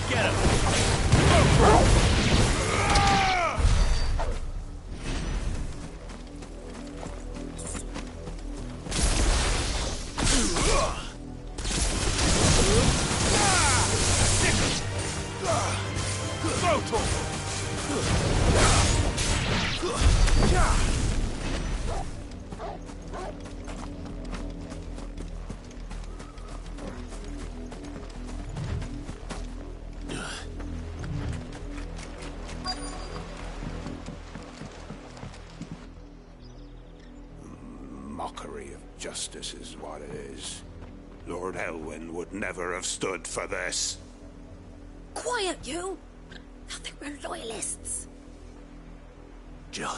Get him! Mockery of justice is what it is. Lord Elwyn would never have stood for this. Quiet, you! I think we're loyalists. Jill,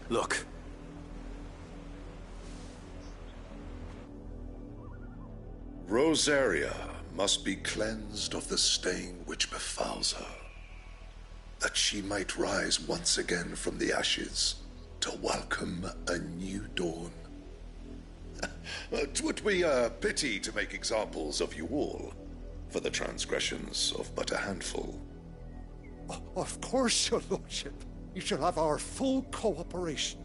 look. Rosaria must be cleansed of the stain which befouls her, that she might rise once again from the ashes to welcome a new dawn. 'Twould be a pity to make examples of you all, for the transgressions of but a handful. Of course, your lordship. You shall have our full cooperation.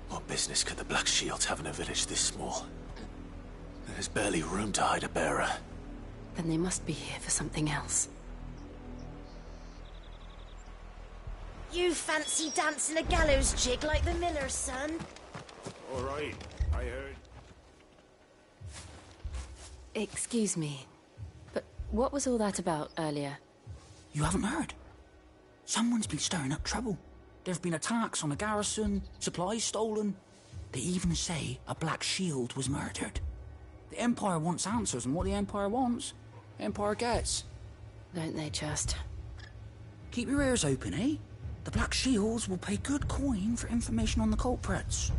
What business could the Black Shields have in a village this small? There's barely room to hide a bearer. Then they must be here for something else. You fancy dancing a gallows jig like the miller's son? All right, I heard. Excuse me, but what was all that about earlier? You haven't heard? Someone's been stirring up trouble. There have been attacks on the garrison, supplies stolen. They even say a Black Shield was murdered. The Empire wants answers, and what the Empire wants, the Empire gets. Don't they just? Keep your ears open, eh? The Black Shields will pay good coin for information on the culprits.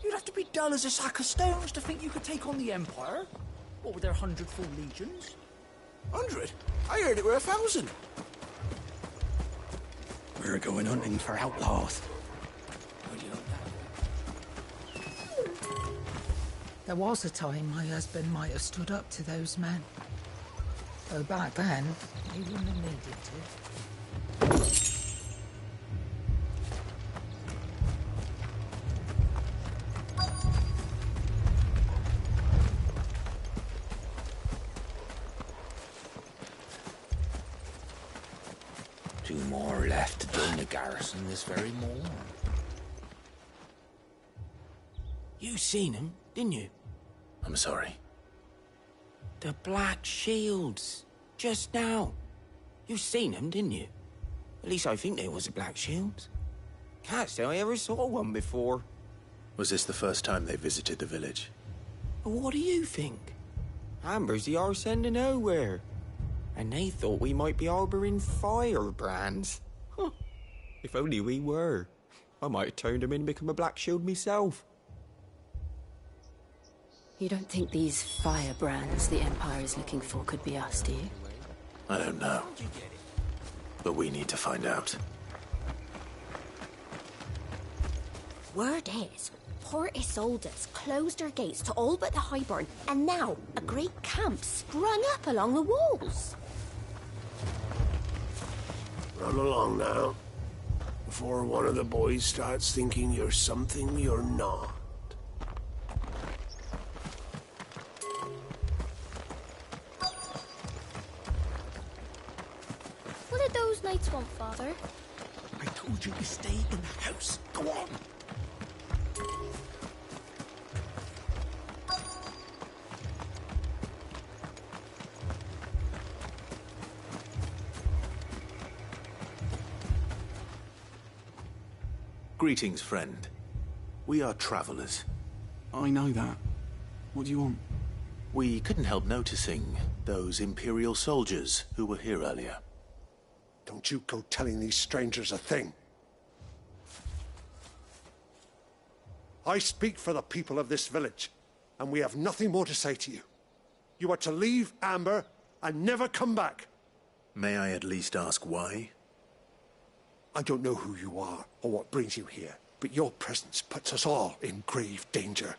You'd have to be dull as a sack of stones to think you could take on the Empire. What with their 100-full legions? 100? I heard it were 1,000. We're going hunting for outlaws. There was a time my husband might have stood up to those men. Though back then, he wouldn't have needed to. Two more left to join the garrison this very morning. You seen him, didn't you? I'm sorry. The Black Shields. Just now. You seen them, didn't you? At least I think there was a Black Shields. Can't say I ever saw one before. Was this the first time they visited the village? But what do you think? Amber's the arse end of nowhere. And they thought we might be harbouring firebrands. Huh. If only we were. I might have turned them in and become a Black Shield myself. You don't think these firebrands the Empire is looking for could be us, do you? I don't know. But we need to find out. Word is, Port Isolde's closed their gates to all but the Highborn, and now a great camp sprung up along the walls. Run along now, before one of the boys starts thinking you're something you're not. What did those knights want, Father? I told you to stay in the house. Go on. Greetings, friend. We are travelers. I know that. What do you want? We couldn't help noticing those Imperial soldiers who were here earlier. Don't you go telling these strangers a thing. I speak for the people of this village, and we have nothing more to say to you. You are to leave Amber and never come back. May I at least ask why? I don't know who you are or what brings you here, but your presence puts us all in grave danger.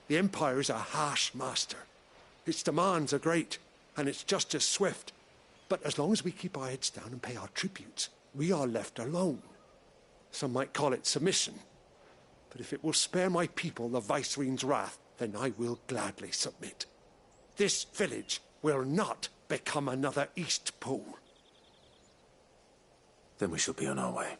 The Empire is a harsh master. Its demands are great, and its justice swift. But as long as we keep our heads down and pay our tributes, we are left alone. Some might call it submission. But if it will spare my people the Viceroy's wrath, then I will gladly submit. This village will not become another Eastpool. Then we shall be on our way.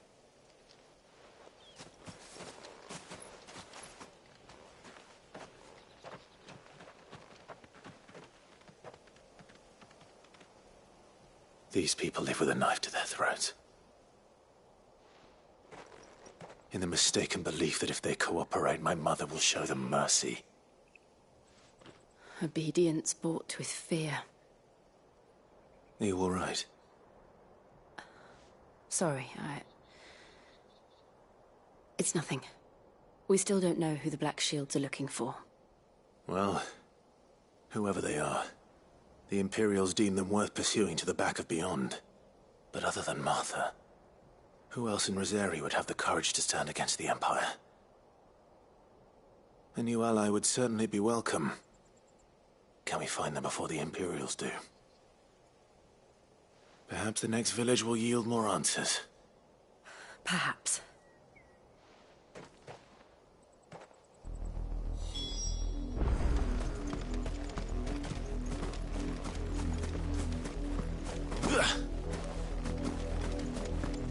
These people live with a knife to their throats. In the mistaken belief that if they cooperate, my mother will show them mercy. Obedience bought with fear. Are you all right? Sorry, It's nothing. We still don't know who the Black Shields are looking for. Well, whoever they are, the Imperials deem them worth pursuing to the back of beyond. But other than Martha, who else in Rosari would have the courage to stand against the Empire? A new ally would certainly be welcome. Can we find them before the Imperials do? Perhaps the next village will yield more answers. Perhaps.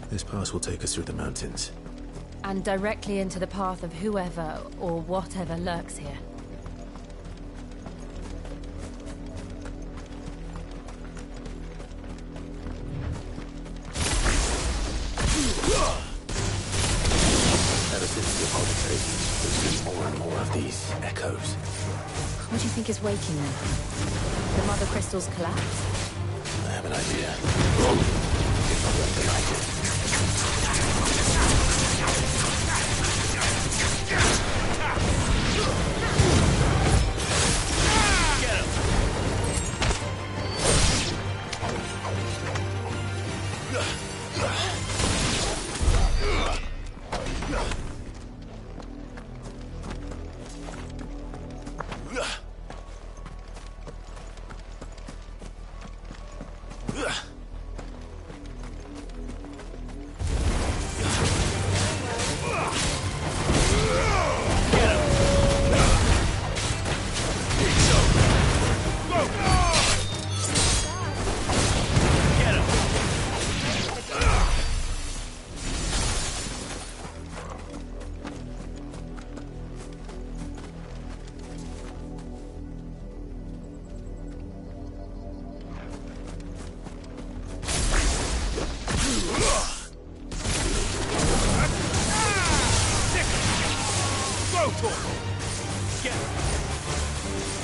This pass will take us through the mountains. And directly into the path of whoever or whatever lurks here. Ever since the apothecary, there's been more and more of these echoes. What do you think is waking them? The mother crystals collapse? I have an idea. If I don't behind it.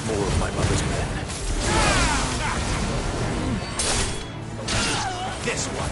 More of my mother's men. This one.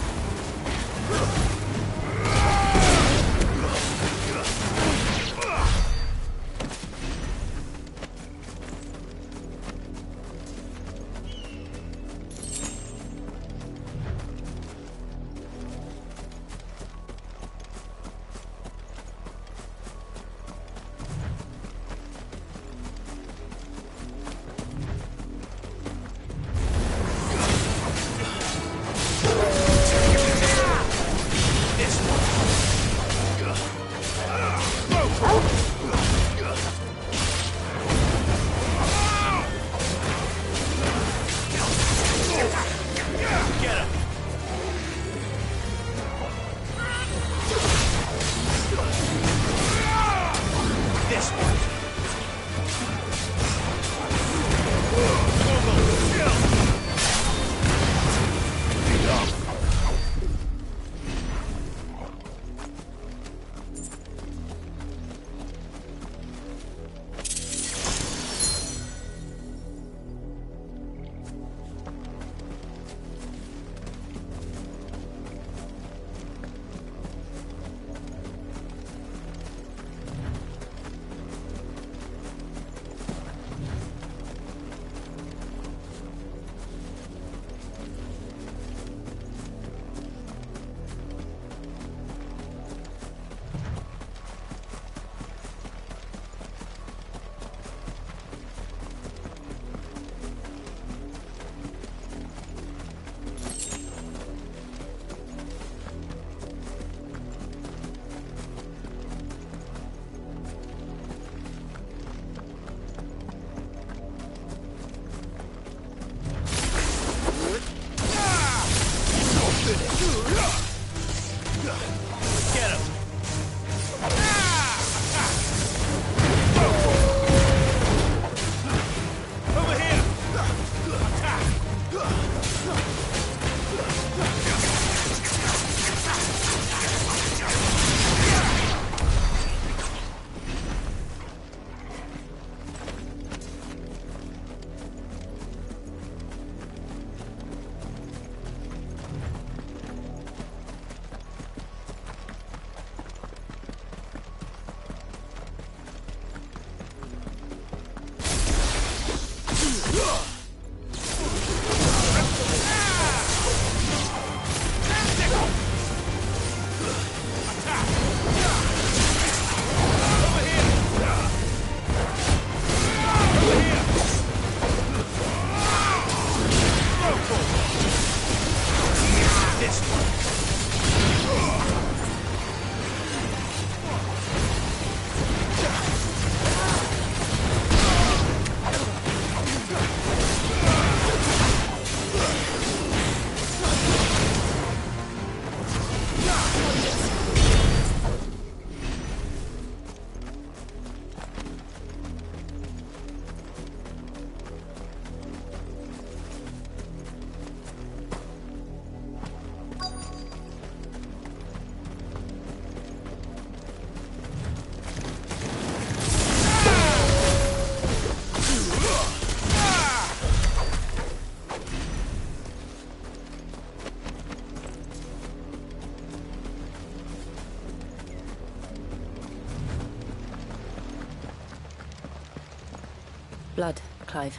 Blood, Clive.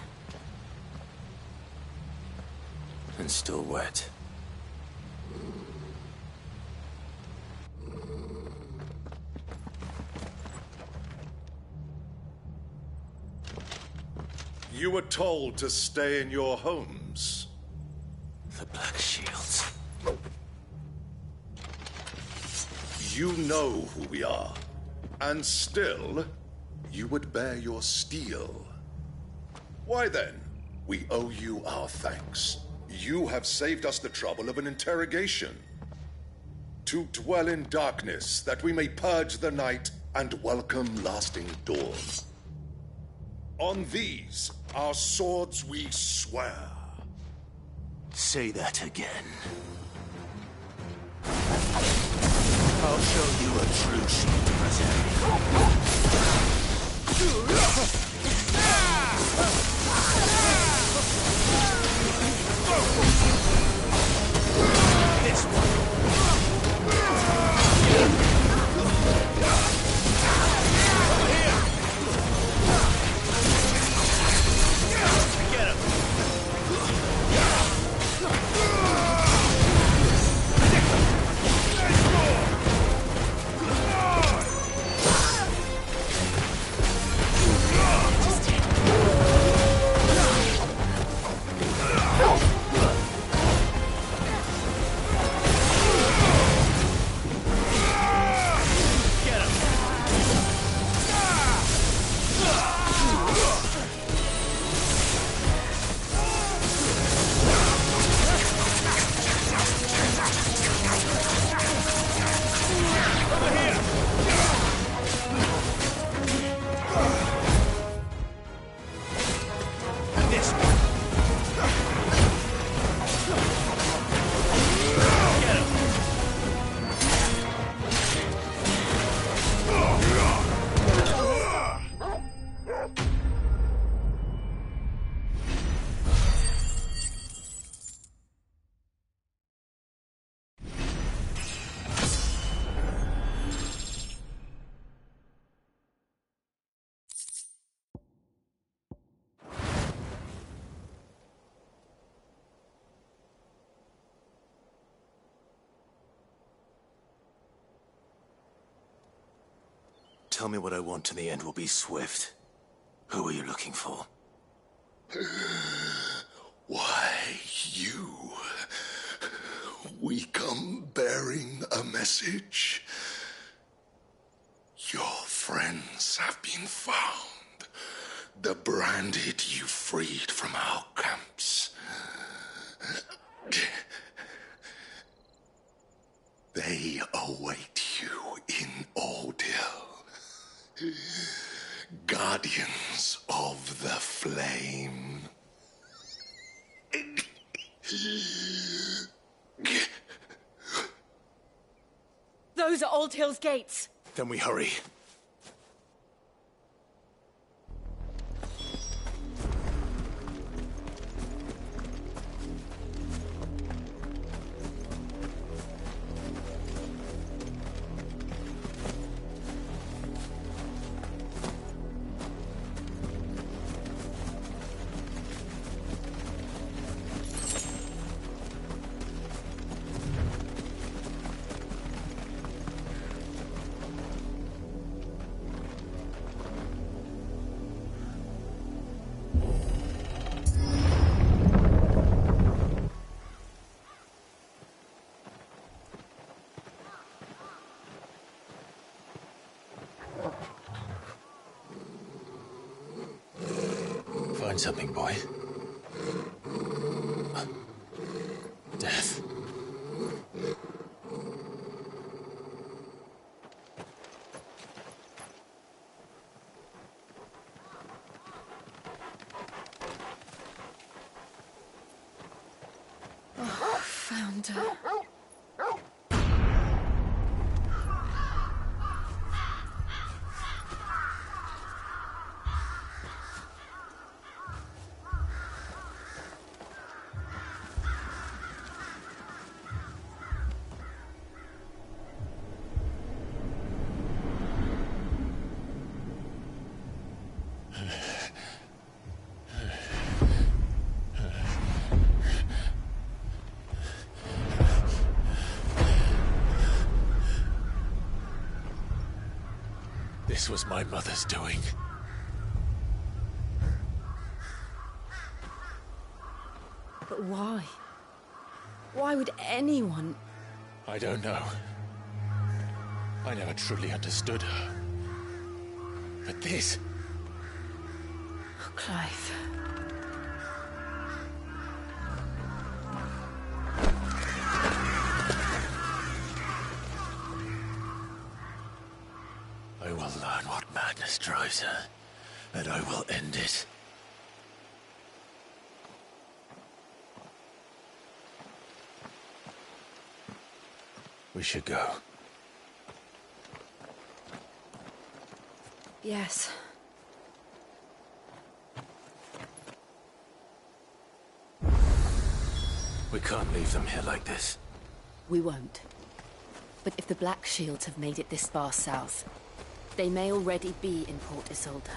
And still wet. You were told to stay in your homes. The Black Shields. You know who we are. And still, you would bear your steel. Why then? We owe you our thanks. You have saved us the trouble of an interrogation. To dwell in darkness, that we may purge the night and welcome lasting dawn. On these, our swords we swear. Say that again. I'll show you a true shield This one. Tell me what I want and the end will be swift. Who are you looking for? Why, you. We come bearing a message. Your friends have been found. The branded you freed from our camps. They await you in Ordeal. Guardians of the Flame. Those are Old Hill's gates. Then we hurry. Find something, boy. Death. Oh, found her. This was my mother's doing. But why? Why would anyone... I don't know. I never truly understood her. But this... Oh, Clive. I will learn what madness drives her, and I will end it. We should go. Yes. We can't leave them here like this. We won't. But if the Black Shields have made it this far south, they may already be in Port Isolde.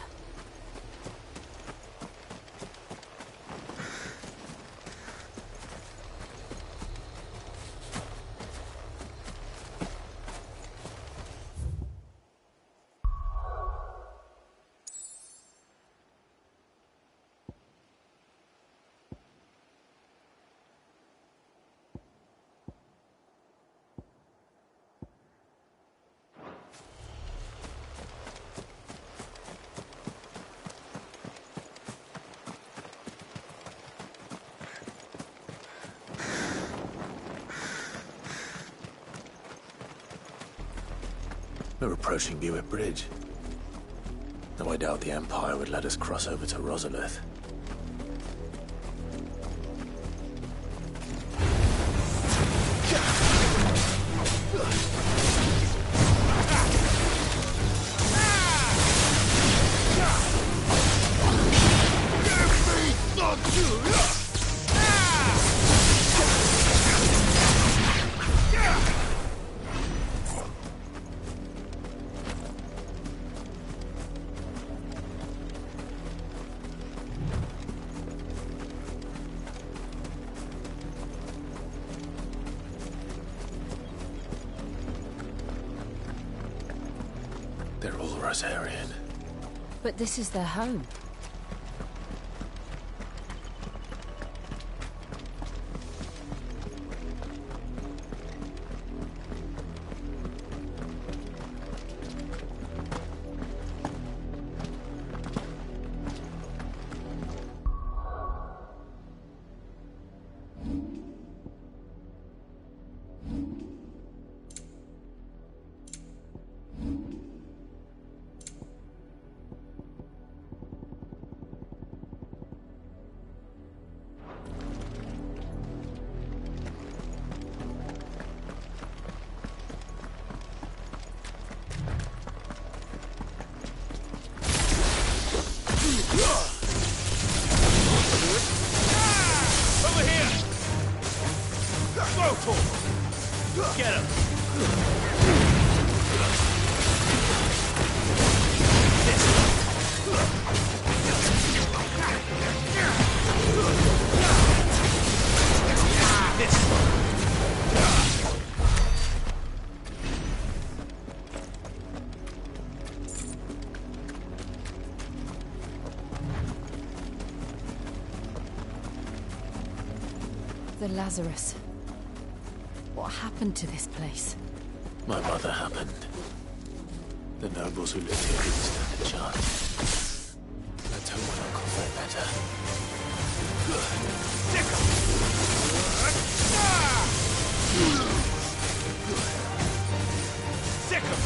We're approaching Buick Bridge. Though I doubt the Empire would let us cross over to Rosalith. They're all Rosarian. But this is their home. Over here! Go! Get him! The Lazarus. What happened to this place? My mother happened. The nobles who lived here didn't stand a chance. Let's hope my uncle fare better. Sick him!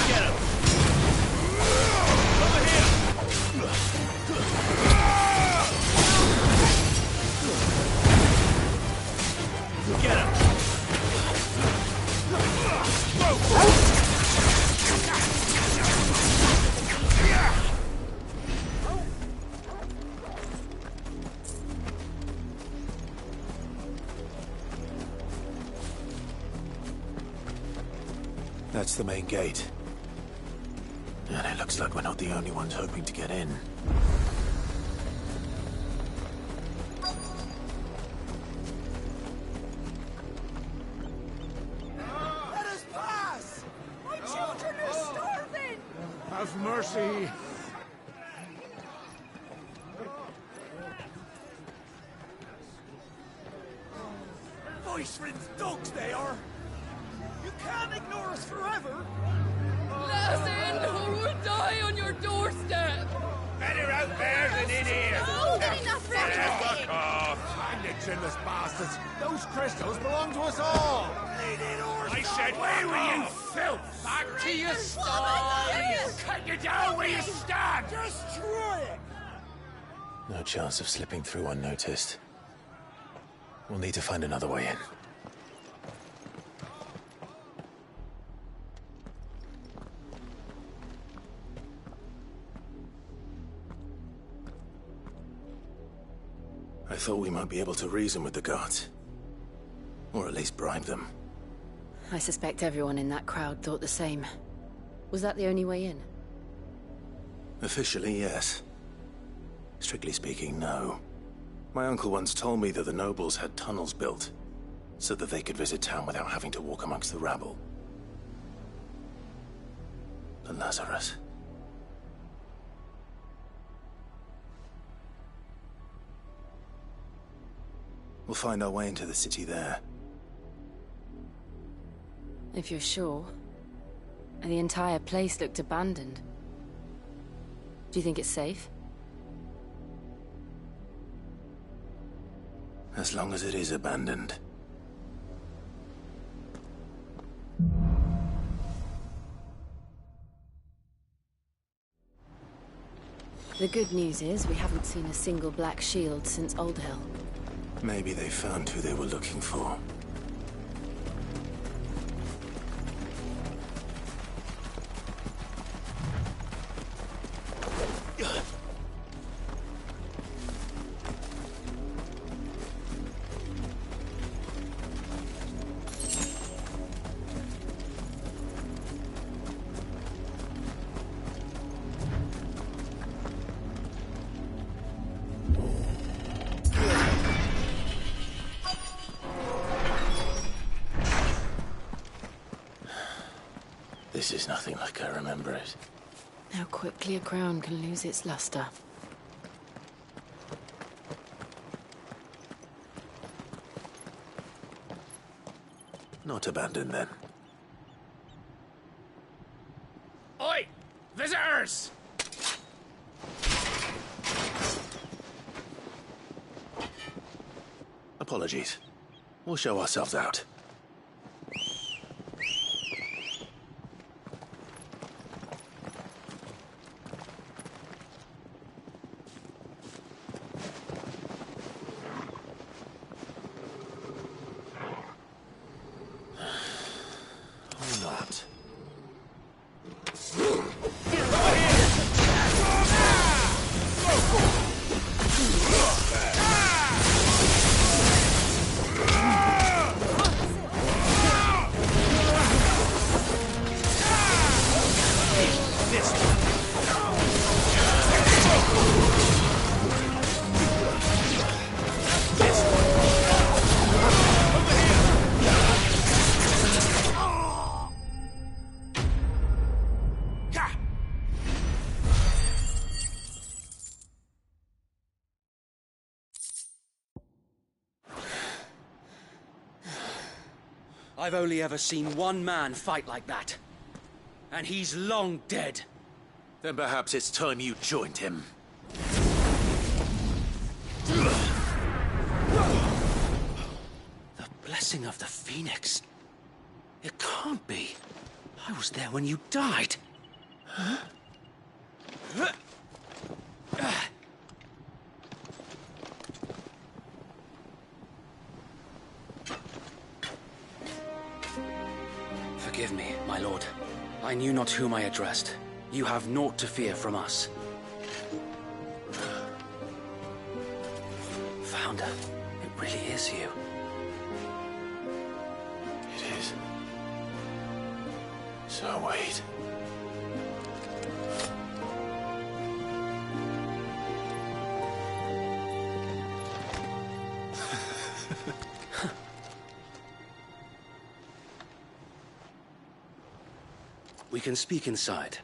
Get him! Over here! Get him! That's the main gate. And it looks like we're not the only ones hoping to get in. Let us pass! Have mercy! Viceland's dogs, they are! You can't ignore us forever! Let us in, or we'll die on your doorstep! Better out there than in here! Oh, good enough, Fuck off! And the chinless bastards! Those crystals belong to us all! I said, away with you, filth! Back to your stall! Cut you down where you stand! Destroy it! No chance of slipping through unnoticed. We'll need to find another way in. I thought we might be able to reason with the guards. Or at least bribe them. I suspect everyone in that crowd thought the same. Was that the only way in? Officially, yes. Strictly speaking, no. My uncle once told me that the nobles had tunnels built, so that they could visit town without having to walk amongst the rabble. But Lazarus... We'll find our way into the city there. If you're sure. The entire place looked abandoned. Do you think it's safe? As long as it is abandoned. The good news is we haven't seen a single black shield since Old Hill. Maybe they found who they were looking for. This is nothing like I remember it. How quickly a crown can lose its luster. Not abandoned, then. Oi! Visitors! Apologies. We'll show ourselves out. I've only ever seen one man fight like that. And he's long dead. Then perhaps it's time you joined him. The blessing of the Phoenix. It can't be. I was there when you died. Huh? Forgive me, my lord. I knew not whom I addressed. You have naught to fear from us. Founder, it really is you. It is. So wait. We can speak inside.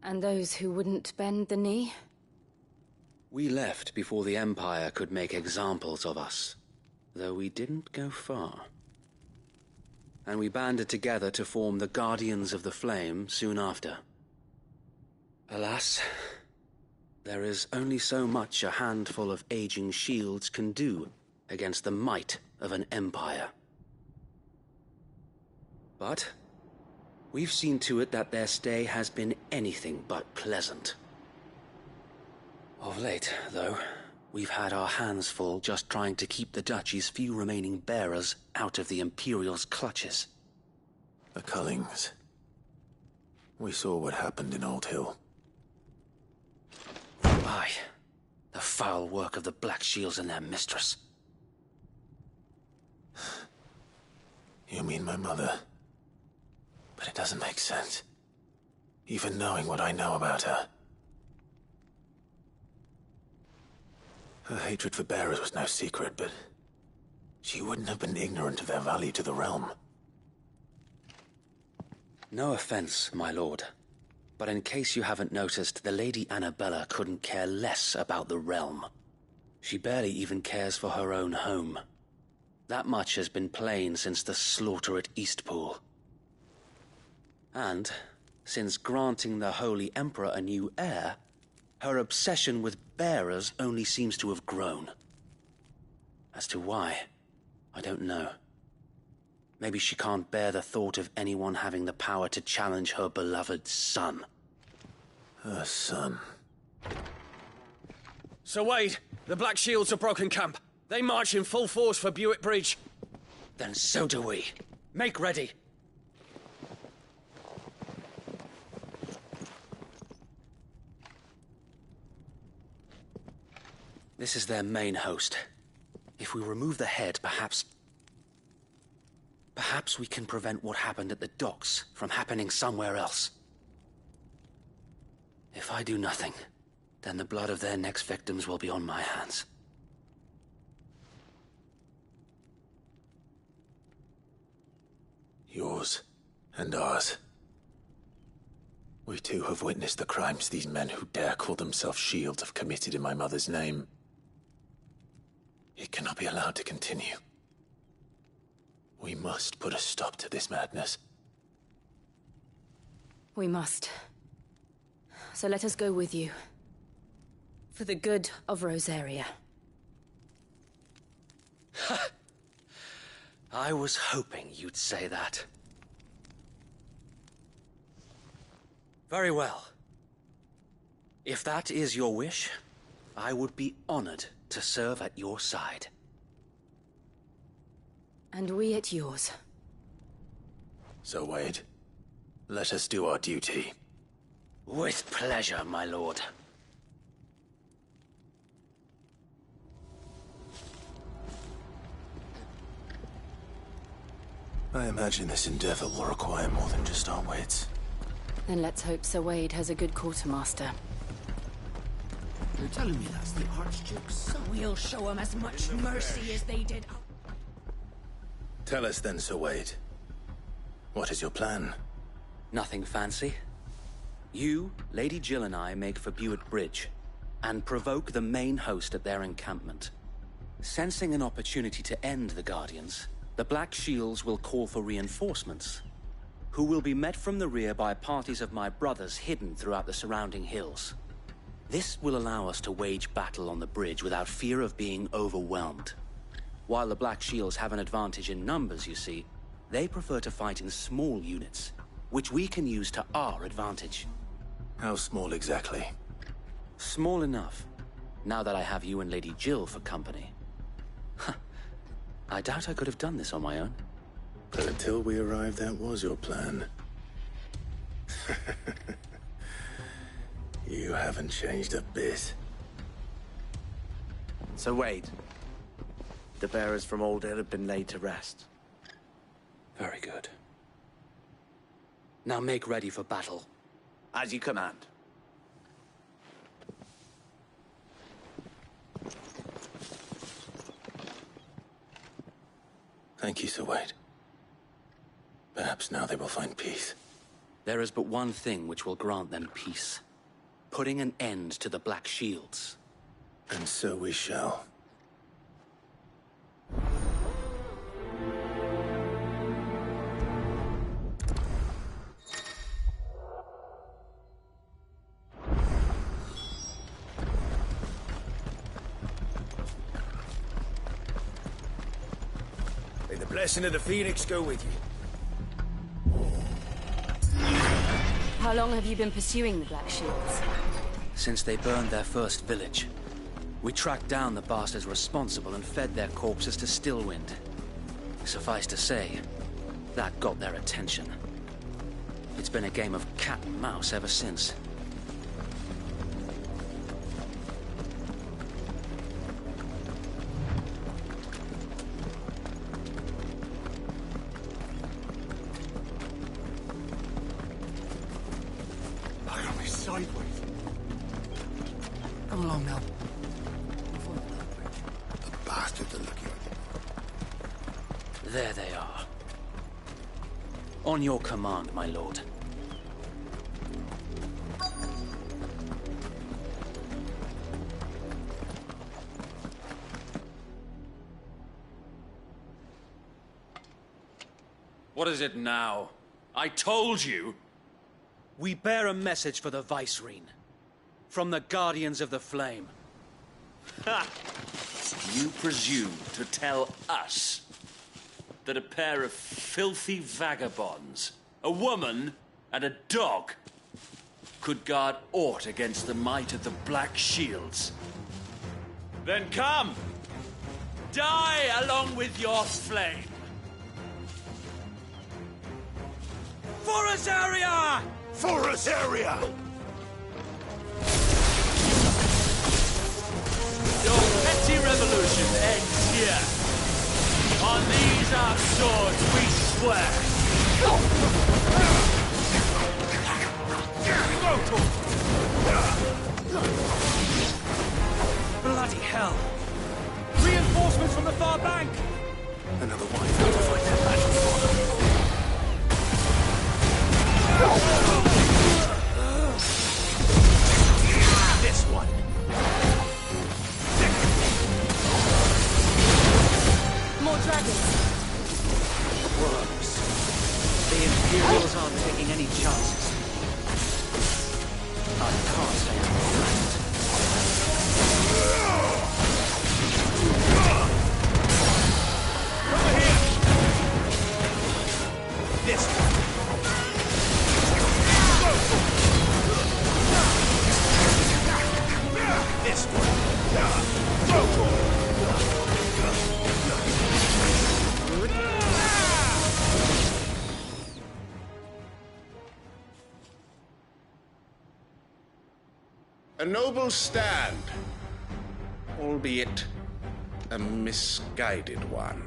And those who wouldn't bend the knee? We left before the Empire could make examples of us, though we didn't go far. And we banded together to form the Guardians of the Flame soon after. Alas, there is only so much a handful of aging shields can do against the might of an empire. But we've seen to it that their stay has been anything but pleasant. Of late, though, we've had our hands full just trying to keep the Duchy's few remaining bearers out of the Imperial's clutches. The Cullings. We saw what happened in Old Hill. Aye, the foul work of the Black Shields and their mistress. You mean my mother? But it doesn't make sense. Even knowing what I know about her. Her hatred for bearers was no secret, but she wouldn't have been ignorant of their value to the realm. No offense, my lord, but in case you haven't noticed, the Lady Annabella couldn't care less about the realm. She barely even cares for her own home. That much has been plain since the slaughter at Eastpool. And, since granting the Holy Emperor a new heir, her obsession with bearers only seems to have grown. As to why, I don't know. Maybe she can't bear the thought of anyone having the power to challenge her beloved son. Her son. Sir Wade, the Black Shields have broken camp. They march in full force for Buick Bridge. Then so do we. Make ready. This is their main host. If we remove the head, perhaps we can prevent what happened at the docks from happening somewhere else. If I do nothing, then the blood of their next victims will be on my hands. Yours and ours. We too have witnessed the crimes these men who dare call themselves shields have committed in my mother's name. It cannot be allowed to continue. We must put a stop to this madness. We must. So let us go with you. For the good of Rosaria. I was hoping you'd say that. Very well. If that is your wish, I would be honored to serve at your side. And we at yours. So, Wade, let us do our duty. With pleasure, my lord. I imagine this endeavor will require more than just our wits. Then let's hope Sir Wade has a good quartermaster. You're telling me that's the Archduke's son? We'll show him as much mercy as they did. Tell us then, Sir Wade. What is your plan? Nothing fancy. You, Lady Jill and I make for Buick Bridge, and provoke the main host at their encampment. Sensing an opportunity to end the Guardians, the Black Shields will call for reinforcements, who will be met from the rear by parties of my brothers hidden throughout the surrounding hills. This will allow us to wage battle on the bridge without fear of being overwhelmed. While the Black Shields have an advantage in numbers, you see, they prefer to fight in small units, which we can use to our advantage. How small exactly? Small enough, now that I have you and Lady Jill for company. I doubt I could have done this on my own. But until we arrived, that was your plan. You haven't changed a bit. So Wade, the bearers from Old Hill have been laid to rest. Very good. Now make ready for battle. As you command. Thank you, Sir Wade. Perhaps now they will find peace. There is but one thing which will grant them peace. Putting an end to the Black Shields. And so we shall. May the blessing of the Phoenix go with you. How long have you been pursuing the Black Shields? Since they burned their first village. We tracked down the bastards responsible and fed their corpses to Stillwind. Suffice to say, that got their attention. It's been a game of cat and mouse ever since. Look at me sideways. Come along now. The bastards are looking at you. There they are. On your command, my lord. What is it now? I told you! We bear a message for the Vicereine. From the Guardians of the Flame. Ha! You presume to tell us that a pair of filthy vagabonds, a woman and a dog, could guard aught against the might of the Black Shields? Then come! Die along with your flame! For us area! For us area! Your petty revolution ends here. On these our swords we swear. Bloody hell! Reinforcements from the far bank! Another wife to fight that battle for them. This one. More dragons! Worms. The Imperials aren't taking any chances. I can't stay out of Over here. This one. This one. A noble stand, albeit a misguided one.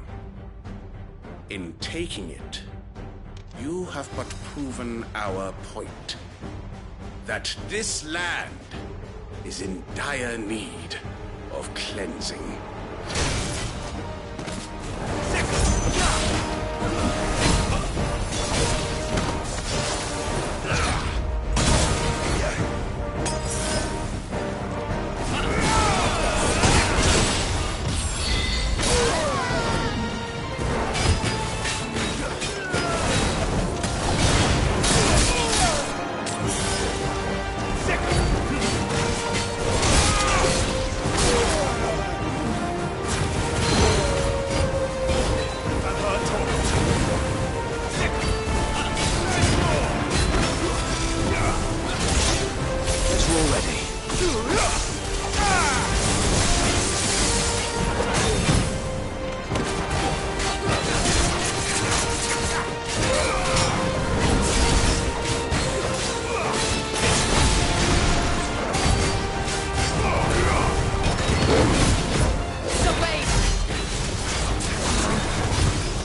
In taking it, you have but proven our point. That this land is in dire need of cleansing.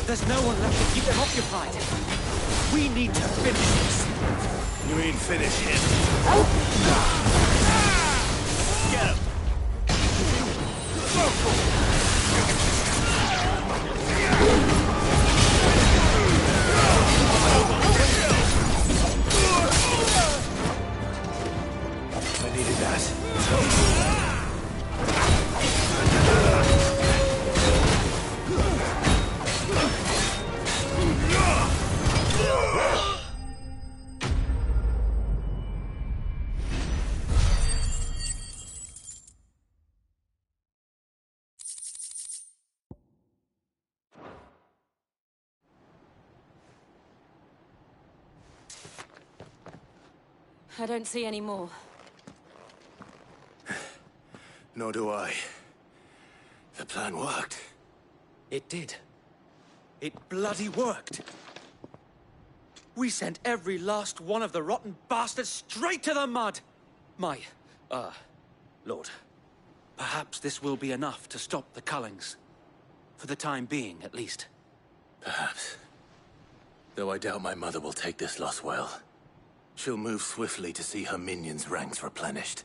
There's no one left to keep them occupied. We need to finish this. You mean finish him? Get him! I don't see any more. Nor do I. The plan worked. It did. It bloody worked. We sent every last one of the rotten bastards straight to the mud! Lord, perhaps this will be enough to stop the Cullings. For the time being, at least. Perhaps. Though I doubt my mother will take this loss well. She'll move swiftly to see her minions' ranks replenished.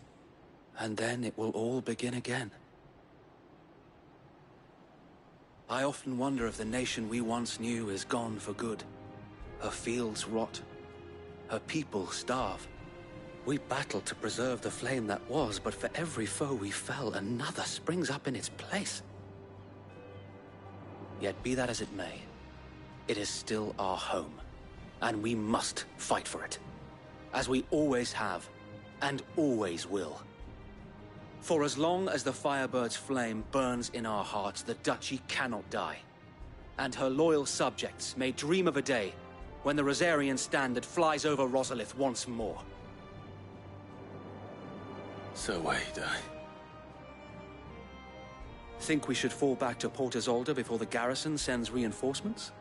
And then it will all begin again. I often wonder if the nation we once knew is gone for good. Her fields rot. Her people starve. We battled to preserve the flame that was, but for every foe we fell, another springs up in its place. Yet be that as it may, it is still our home, and we must fight for it. As we always have, and always will. For as long as the Firebird's flame burns in our hearts, the Duchy cannot die. And her loyal subjects may dream of a day when the Rosarian standard flies over Rosalith once more. So wait, Think we should fall back to Port Isolde before the garrison sends reinforcements?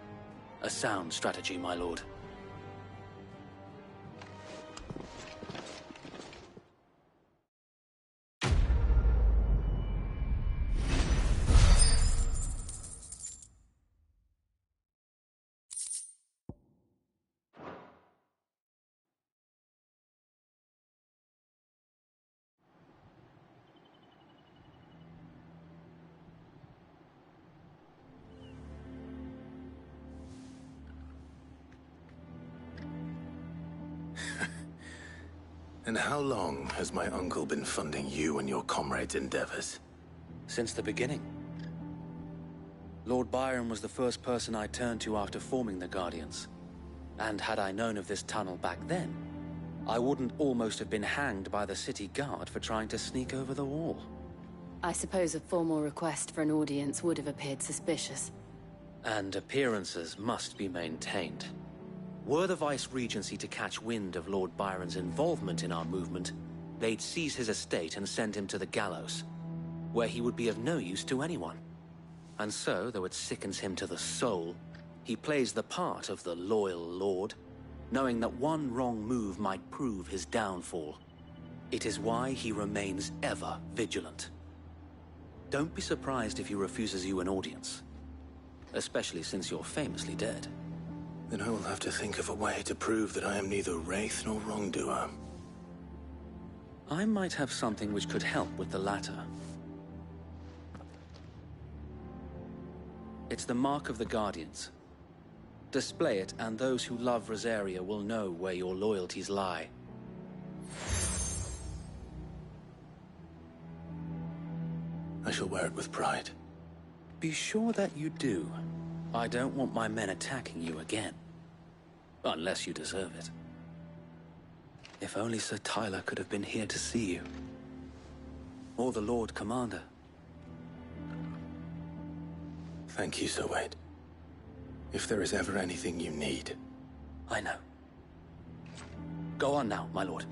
A sound strategy, my lord. And how long has my uncle been funding you and your comrades' endeavors? Since the beginning. Lord Byron was the first person I turned to after forming the Guardians. And had I known of this tunnel back then, I wouldn't almost have been hanged by the city guard for trying to sneak over the wall. I suppose a formal request for an audience would have appeared suspicious. And appearances must be maintained. Were the Vice-Regency to catch wind of Lord Byron's involvement in our movement, they'd seize his estate and send him to the gallows, where he would be of no use to anyone. And so, though it sickens him to the soul, he plays the part of the loyal lord, knowing that one wrong move might prove his downfall. It is why he remains ever vigilant. Don't be surprised if he refuses you an audience, especially since you're famously dead. Then I will have to think of a way to prove that I am neither wraith nor wrongdoer. I might have something which could help with the latter. It's the mark of the Guardians. Display it, and those who love Rosaria will know where your loyalties lie. I shall wear it with pride. Be sure that you do. I don't want my men attacking you again. Unless you deserve it. If only Sir Tyler could have been here to see you. Or the Lord Commander. Thank you, Sir Wade. If there is ever anything you need... I know. Go on now, my lord.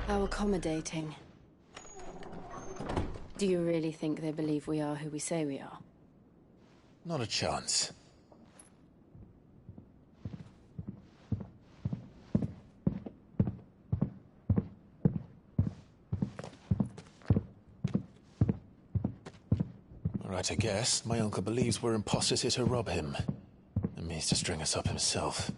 How accommodating. Do you really think they believe we are who we say we are? Not a chance. Right, I guess. My uncle believes we're imposters here to rob him. And means to string us up himself.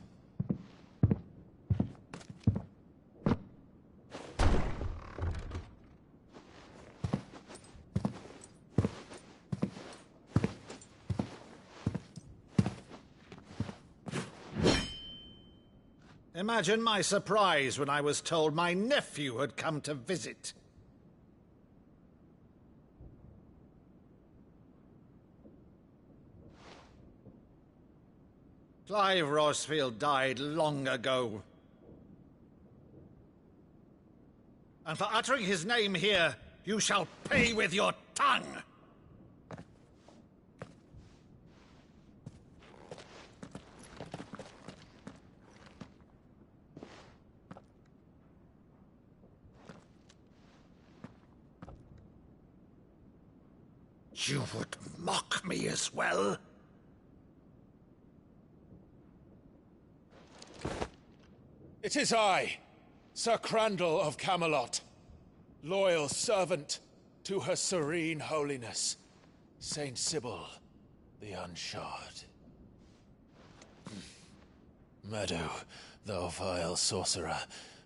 Imagine my surprise when I was told my nephew had come to visit. Clive Rosfield died long ago. And for uttering his name here, you shall pay with your tongue! You would mock me as well? It is I, Sir Crandall of Camelot, loyal servant to her serene holiness, Saint Sybil the Unshod. Meadow, thou vile sorcerer,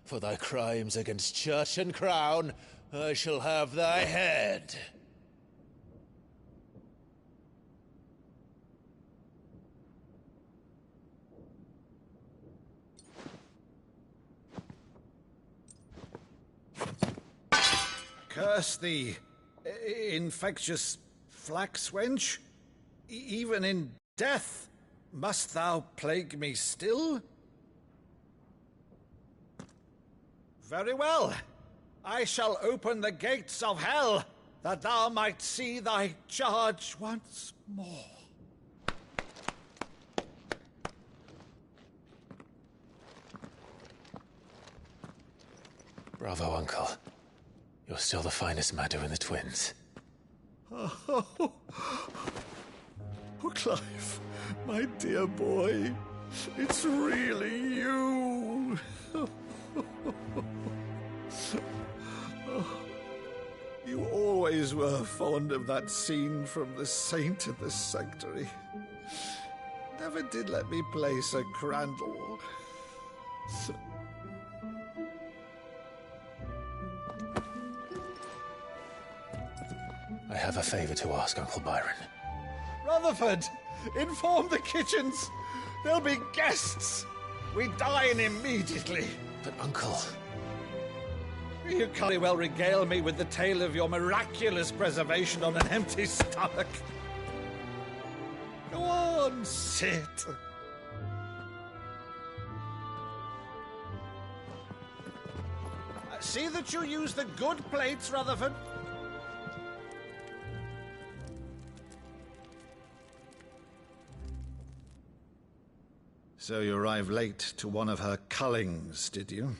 for thy crimes against church and crown, I shall have thy head. Curse thee, infectious flax wench. Even in death, must thou plague me still? Very well. I shall open the gates of hell, that thou might see thy charge once more. Bravo, Uncle. You're still the finest Maddo in the twins. Oh, Clive, my dear boy, it's really you. You always were fond of that scene from The Saint in the Sanctuary. Never did let me play Sir Crandall. I have a favor to ask, Uncle Byron. Rutherford, inform the kitchens. There'll be guests. We dine immediately. But, Uncle... You can't very well regale me with the tale of your miraculous preservation on an empty stomach. Go on, sit. See that you use the good plates, Rutherford. So you arrived late to one of her cullings, did you?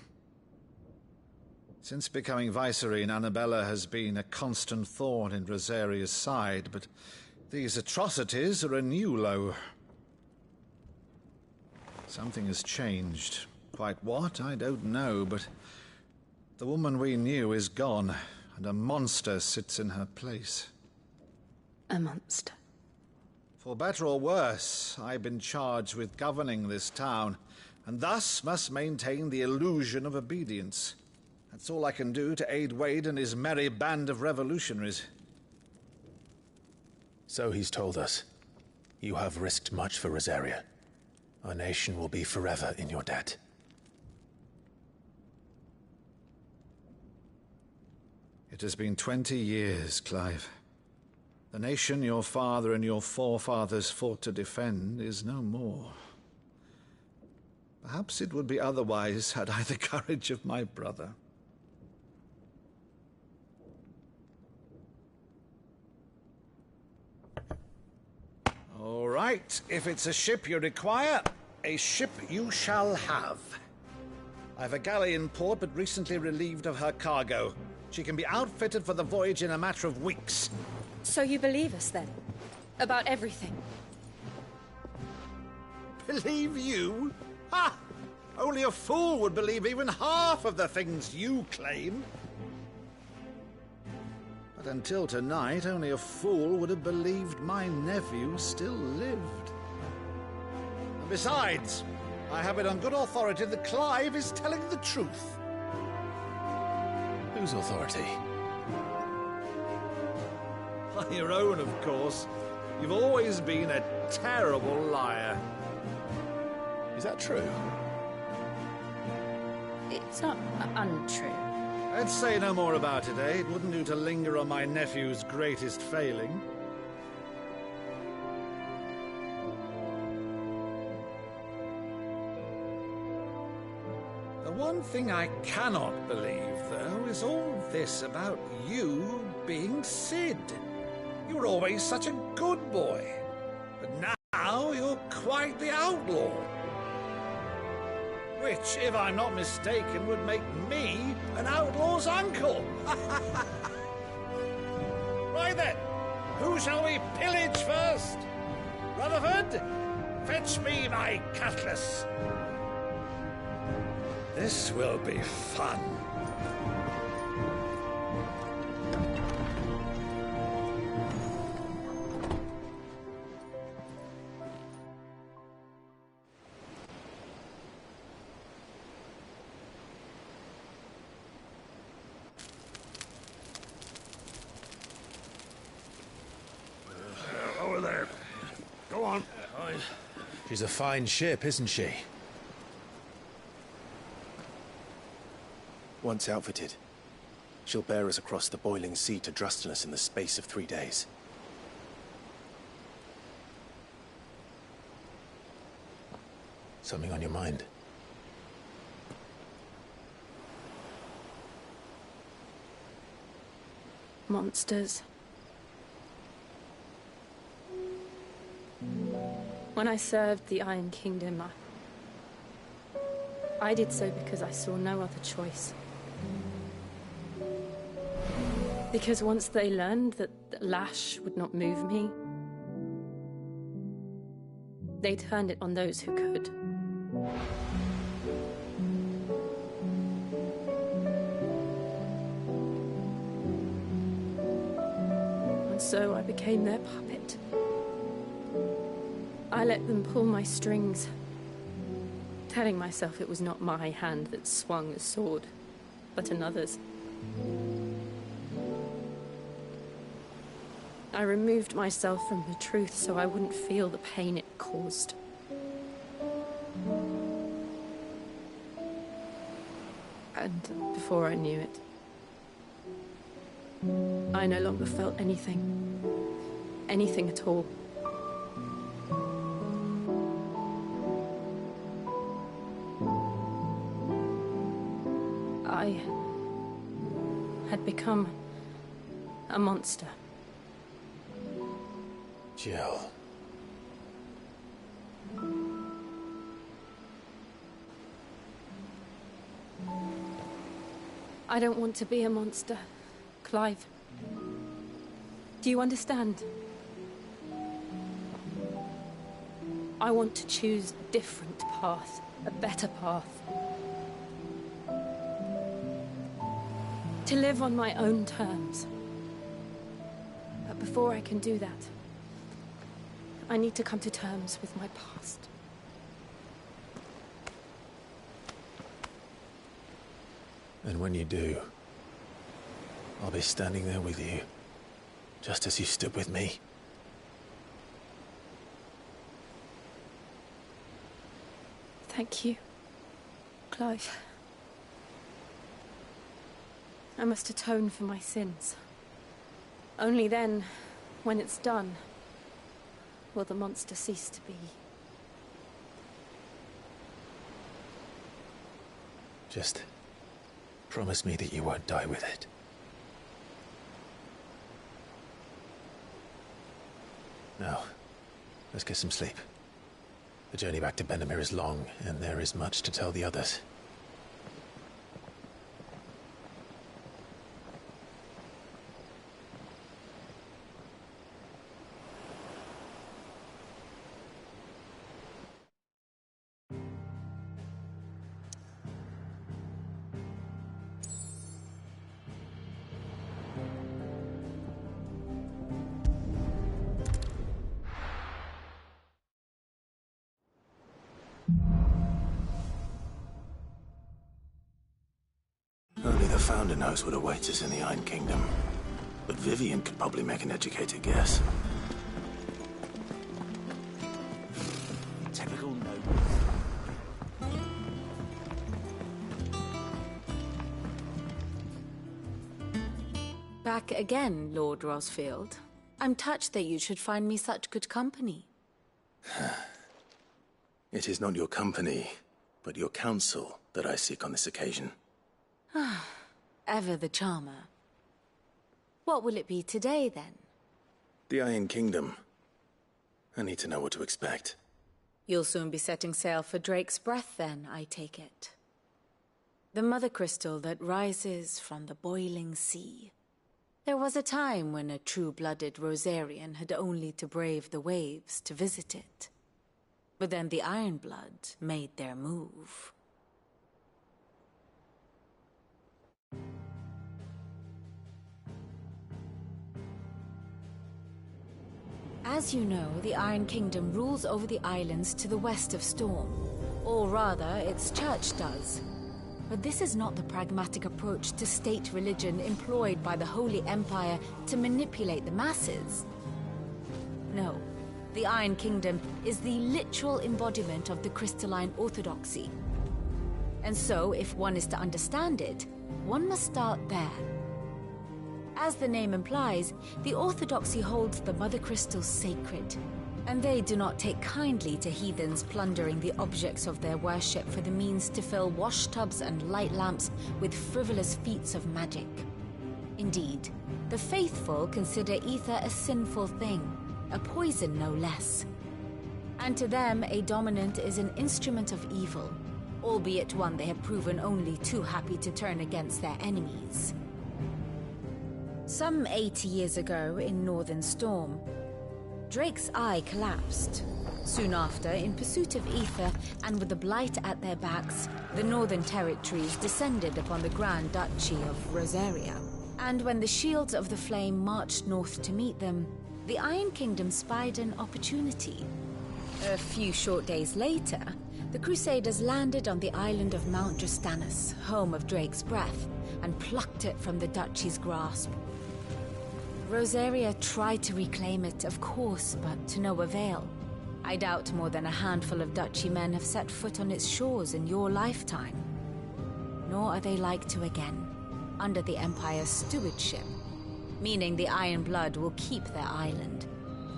Since becoming Vicereine, Annabella has been a constant thorn in Rosaria's side, but these atrocities are a new low. Something has changed. Quite what, I don't know, but the woman we knew is gone, and a monster sits in her place. A monster? For better or worse, I've been charged with governing this town, and thus must maintain the illusion of obedience. That's all I can do to aid Wade and his merry band of revolutionaries. So he's told us. You have risked much for Rosaria. Our nation will be forever in your debt. It has been 20 years, Clive. The nation your father and your forefathers fought to defend is no more. Perhaps it would be otherwise had I the courage of my brother. All right, if it's a ship you require, a ship you shall have. I've a galley in port, but recently relieved of her cargo. She can be outfitted for the voyage in a matter of weeks. So you believe us, then? About everything? Believe you? Ha! Only a fool would believe even half of the things you claim. But until tonight, only a fool would have believed my nephew still lived. And besides, I have it on good authority that Clive is telling the truth. Whose authority? On your own, of course. You've always been a terrible liar. Is that true? It's not untrue. Let's say no more about it, eh? It wouldn't do to linger on my nephew's greatest failing. The one thing I cannot believe, though, is all this about you being Sid. You were always such a good boy, but now you're quite the outlaw. Which, if I'm not mistaken, would make me an outlaw's uncle. Right then, who shall we pillage first? Rutherford, fetch me my cutlass. This will be fun. Over there. Go on. She's a fine ship, isn't she? Once outfitted, she'll bear us across the boiling sea to Drustinus in the space of 3 days. Something on your mind? Monsters. When I served the Iron Kingdom, I did so because I saw no other choice. Because once they learned that the lash would not move me, they turned it on those who could. And so I became their puppet. I let them pull my strings, telling myself it was not my hand that swung a sword, but another's. I removed myself from the truth so I wouldn't feel the pain it caused. And before I knew it, I no longer felt anything. Anything at all. I had become a monster. Jill. I don't want to be a monster, Clive. Do you understand? I want to choose a different path, a better path. To live on my own terms. But before I can do that, I need to come to terms with my past. And when you do, I'll be standing there with you, just as you stood with me. Thank you, Clive. I must atone for my sins. Only then, when it's done, will the monster cease to be. Just promise me that you won't die with it. Now, let's get some sleep. The journey back to Benamir is long, and there is much to tell the others. Only the Founder knows what awaits us in the Iron Kingdom. But Vivian could probably make an educated guess. Typical noble. Back again, Lord Rosfield. I'm touched that you should find me such good company. It is not your company, but your counsel that I seek on this occasion. Ever the charmer. What will it be today, then? The Iron Kingdom. I need to know what to expect. You'll soon be setting sail for Drake's Breath, then, I take it. The mother crystal that rises from the boiling sea. There was a time when a true-blooded Rosarian had only to brave the waves to visit it. But then the Ironblood made their move. As you know, the Iron Kingdom rules over the islands to the west of Storm. Or rather, its church does. But this is not the pragmatic approach to state religion employed by the Holy Empire to manipulate the masses. No, the Iron Kingdom is the literal embodiment of the crystalline orthodoxy. And so, if one is to understand it, one must start there. As the name implies, the orthodoxy holds the mother crystals sacred, and they do not take kindly to heathens plundering the objects of their worship for the means to fill washtubs and light lamps with frivolous feats of magic. Indeed, the faithful consider ether a sinful thing, a poison no less. And to them, a dominant is an instrument of evil, albeit one they have proven only too happy to turn against their enemies. Some 80 years ago, in Northern Storm, Drake's Eye collapsed. Soon after, in pursuit of ether, and with the Blight at their backs, the Northern Territories descended upon the Grand Duchy of Rosaria. And when the Shields of the Flame marched north to meet them, the Iron Kingdom spied an opportunity. A few short days later, the Crusaders landed on the island of Mount Justanus, home of Drake's Breath, and plucked it from the Duchy's grasp. Rosaria tried to reclaim it, of course, but to no avail. I doubt more than a handful of Duchy men have set foot on its shores in your lifetime. Nor are they like to again, under the Empire's stewardship, meaning the Iron Blood will keep their island,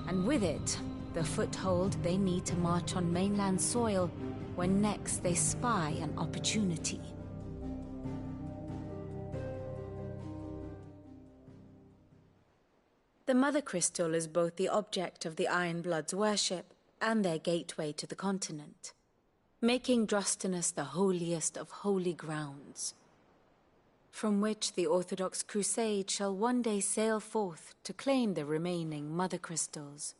and with it, the foothold they need to march on mainland soil when next they spy an opportunity. The Mother Crystal is both the object of the Iron Blood's worship and their gateway to the continent, making Drostanus the holiest of holy grounds, from which the Orthodox Crusade shall one day sail forth to claim the remaining Mother Crystals,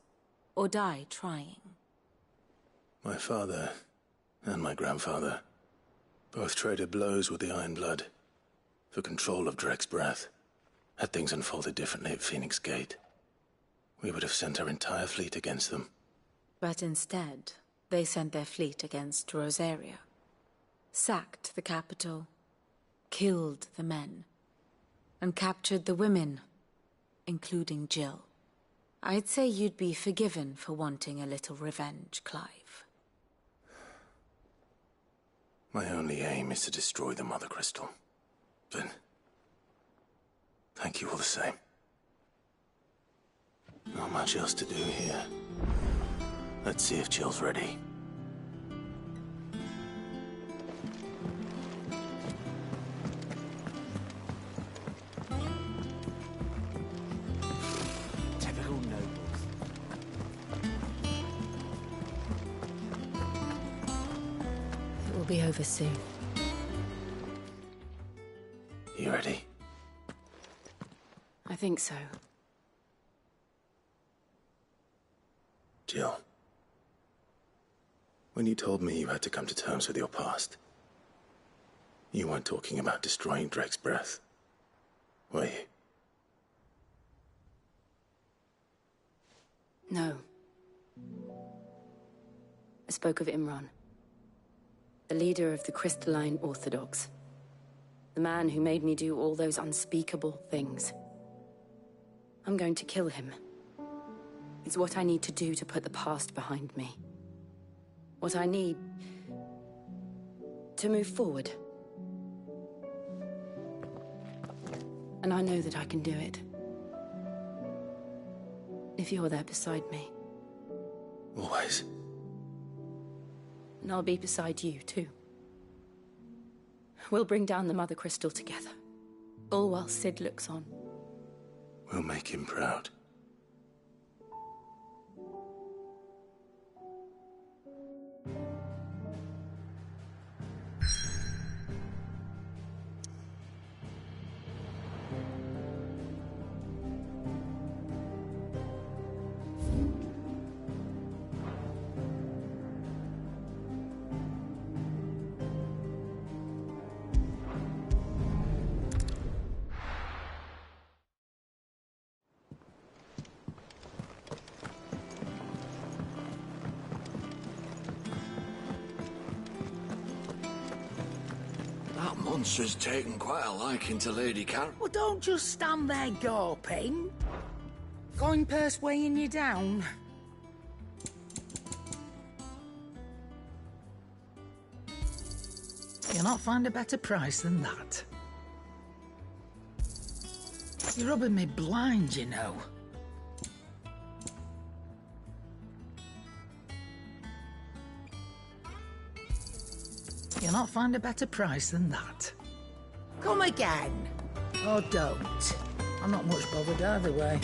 or die trying. My father and my grandfather both traded blows with the Iron Blood for control of Drake's Breath. Had things unfolded differently at Phoenix Gate, we would have sent our entire fleet against them. But instead, they sent their fleet against Rosaria, sacked the capital, killed the men, and captured the women, including Jill. I'd say you'd be forgiven for wanting a little revenge, Clive. My only aim is to destroy the Mother Crystal. But thank you all the same. Not much else to do here. Let's see if Jill's ready. Typical nobles. It will be over soon. You ready? I think so. Jill, when you told me you had to come to terms with your past, you weren't talking about destroying Drake's Breath, were you? No. I spoke of Imran, the leader of the Crystalline Orthodox. The man who made me do all those unspeakable things. I'm going to kill him. It's what I need to do to put the past behind me. What I need to move forward. And I know that I can do it. If you're there beside me. Always. And I'll be beside you, too. We'll bring down the Mother Crystal together. All while Sid looks on. We'll make him proud. That monster's taken quite a liking to Lady Karen. Well, don't just stand there gawping. Going purse weighing you down. You'll not find a better price than that. You're rubbing me blind, you know. You'll not find a better price than that. Come again. Or don't. I'm not much bothered either way.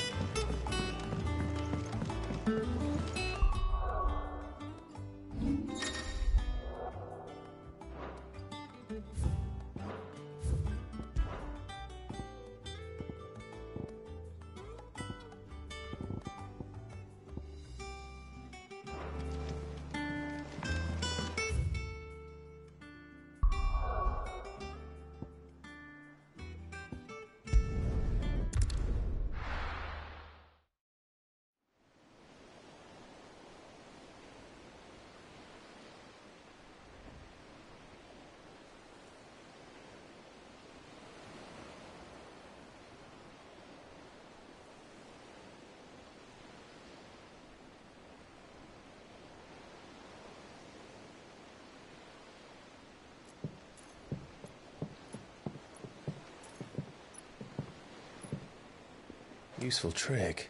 Useful trick.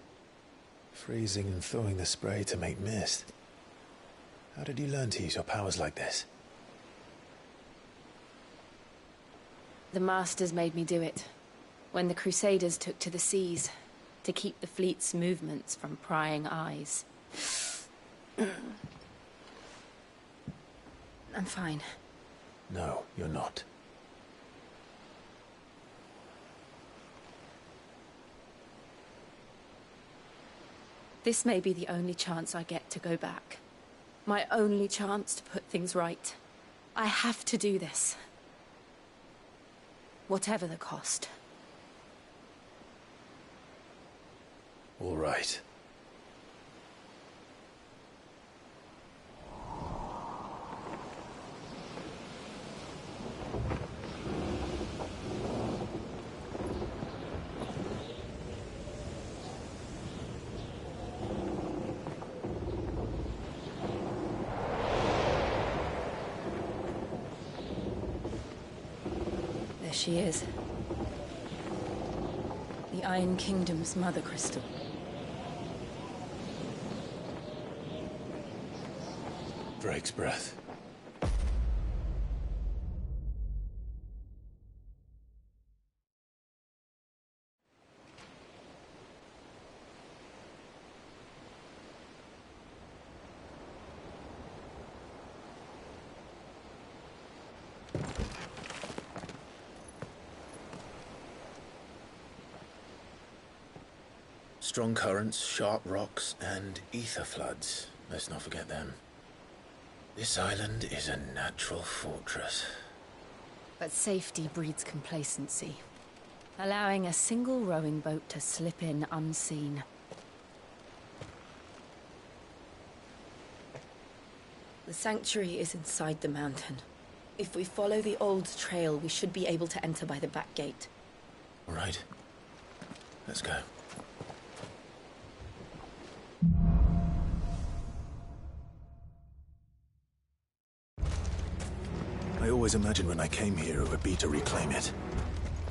Freezing and thawing the spray to make mist. How did you learn to use your powers like this? The Masters made me do it. When the Crusaders took to the seas, to keep the fleet's movements from prying eyes. I'm fine. No, you're not. This may be the only chance I get to go back. My only chance to put things right. I have to do this. Whatever the cost. All right. There she is. The Iron Kingdom's Mother Crystal. Drake's breath. Strong currents, sharp rocks, and ether floods. Let's not forget them. This island is a natural fortress. But safety breeds complacency. Allowing a single rowing boat to slip in unseen. The sanctuary is inside the mountain. If we follow the old trail, we should be able to enter by the back gate. All right. Let's go. I always imagined when I came here it would be to reclaim it.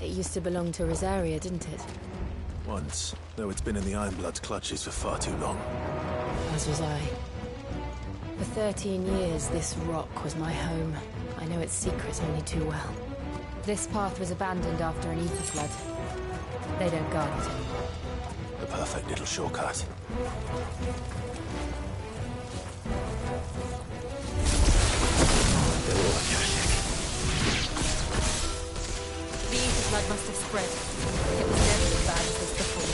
It used to belong to Rosaria, didn't it? Once, though it's been in the Ironblood's clutches for far too long. As was I. For 13 years, this rock was my home. I know its secrets only too well. This path was abandoned after an ether flood. They don't guard it anymore. The perfect little shortcut. The ether flood must have spread. It was never as bad as this before.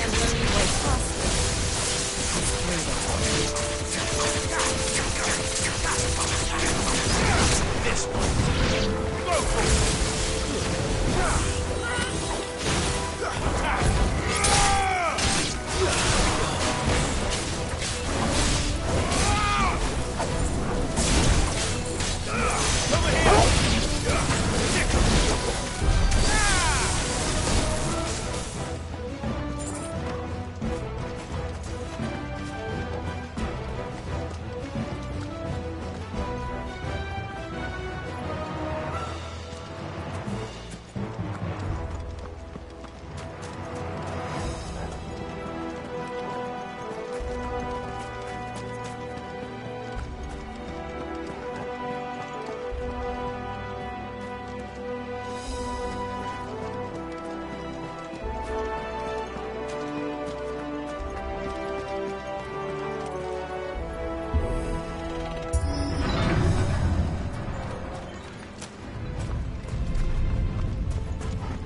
And the only way past it is through it. This one. Go for it.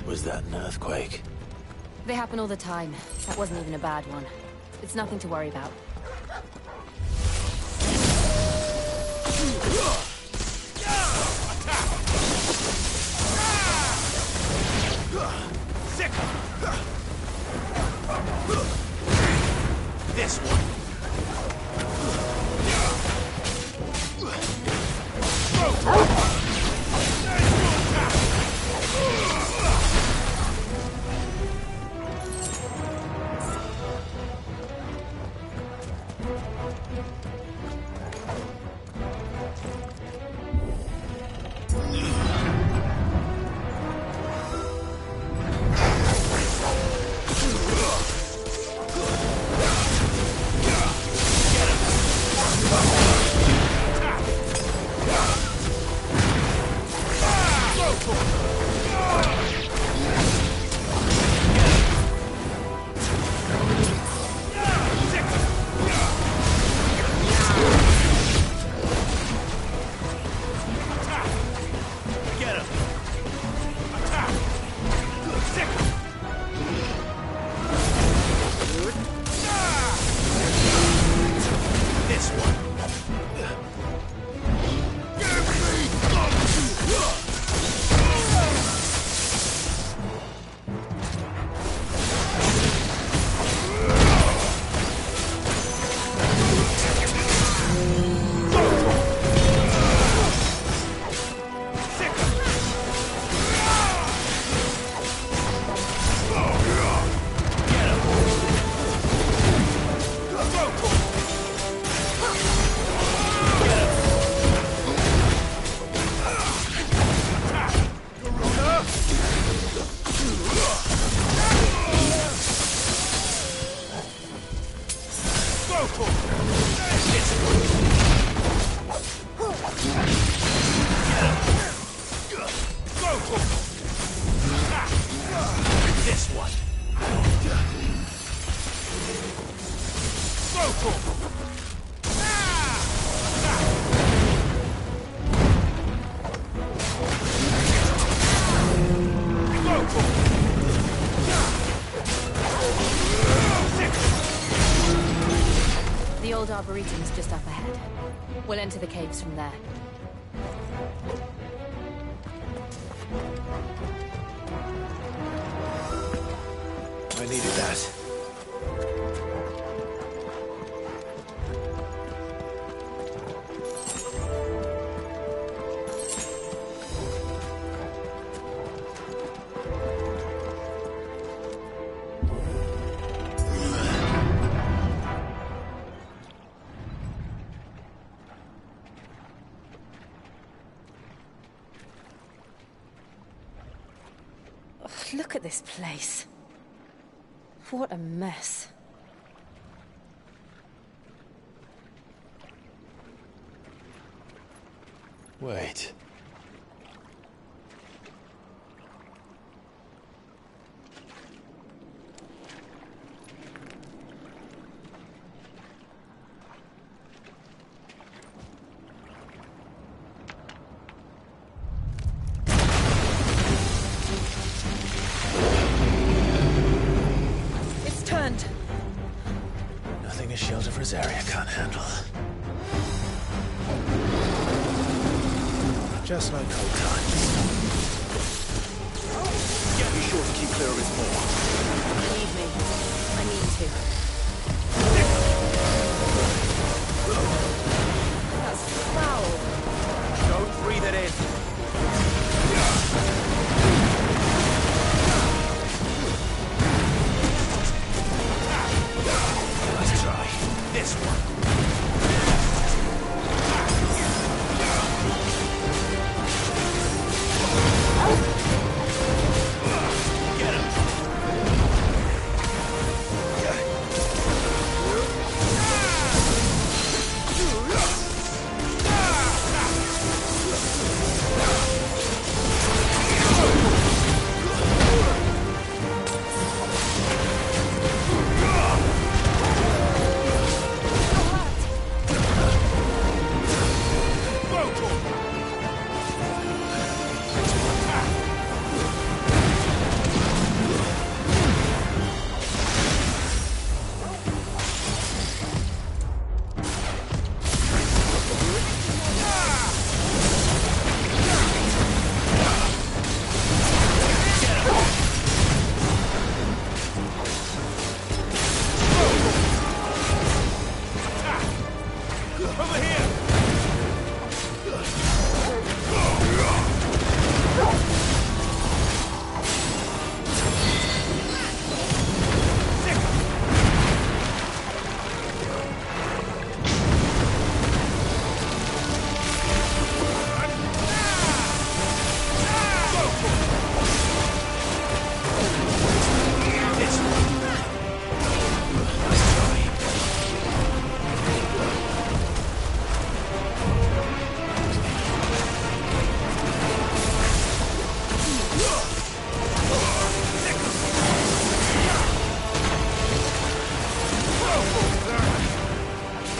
Was that an earthquake? They happen all the time. That wasn't even a bad one. It's nothing to worry about. This one. The old Arboretum's just up ahead. We'll enter the caves from there. I needed that. Look at this place. What a mess. Wait. this area can't handle. Just like old times. Yeah, be sure to keep clear of its maw. Believe me, I need to. That's foul. Don't breathe it in. Let's try this one.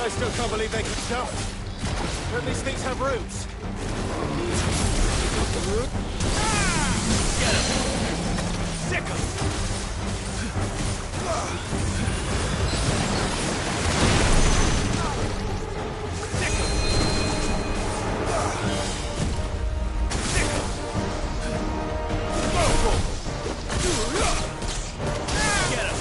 I still can't believe they can jump. Don't these things have roots? Get him! Sick him! Sick him! Sick him! Get him!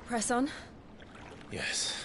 Press on. Yes.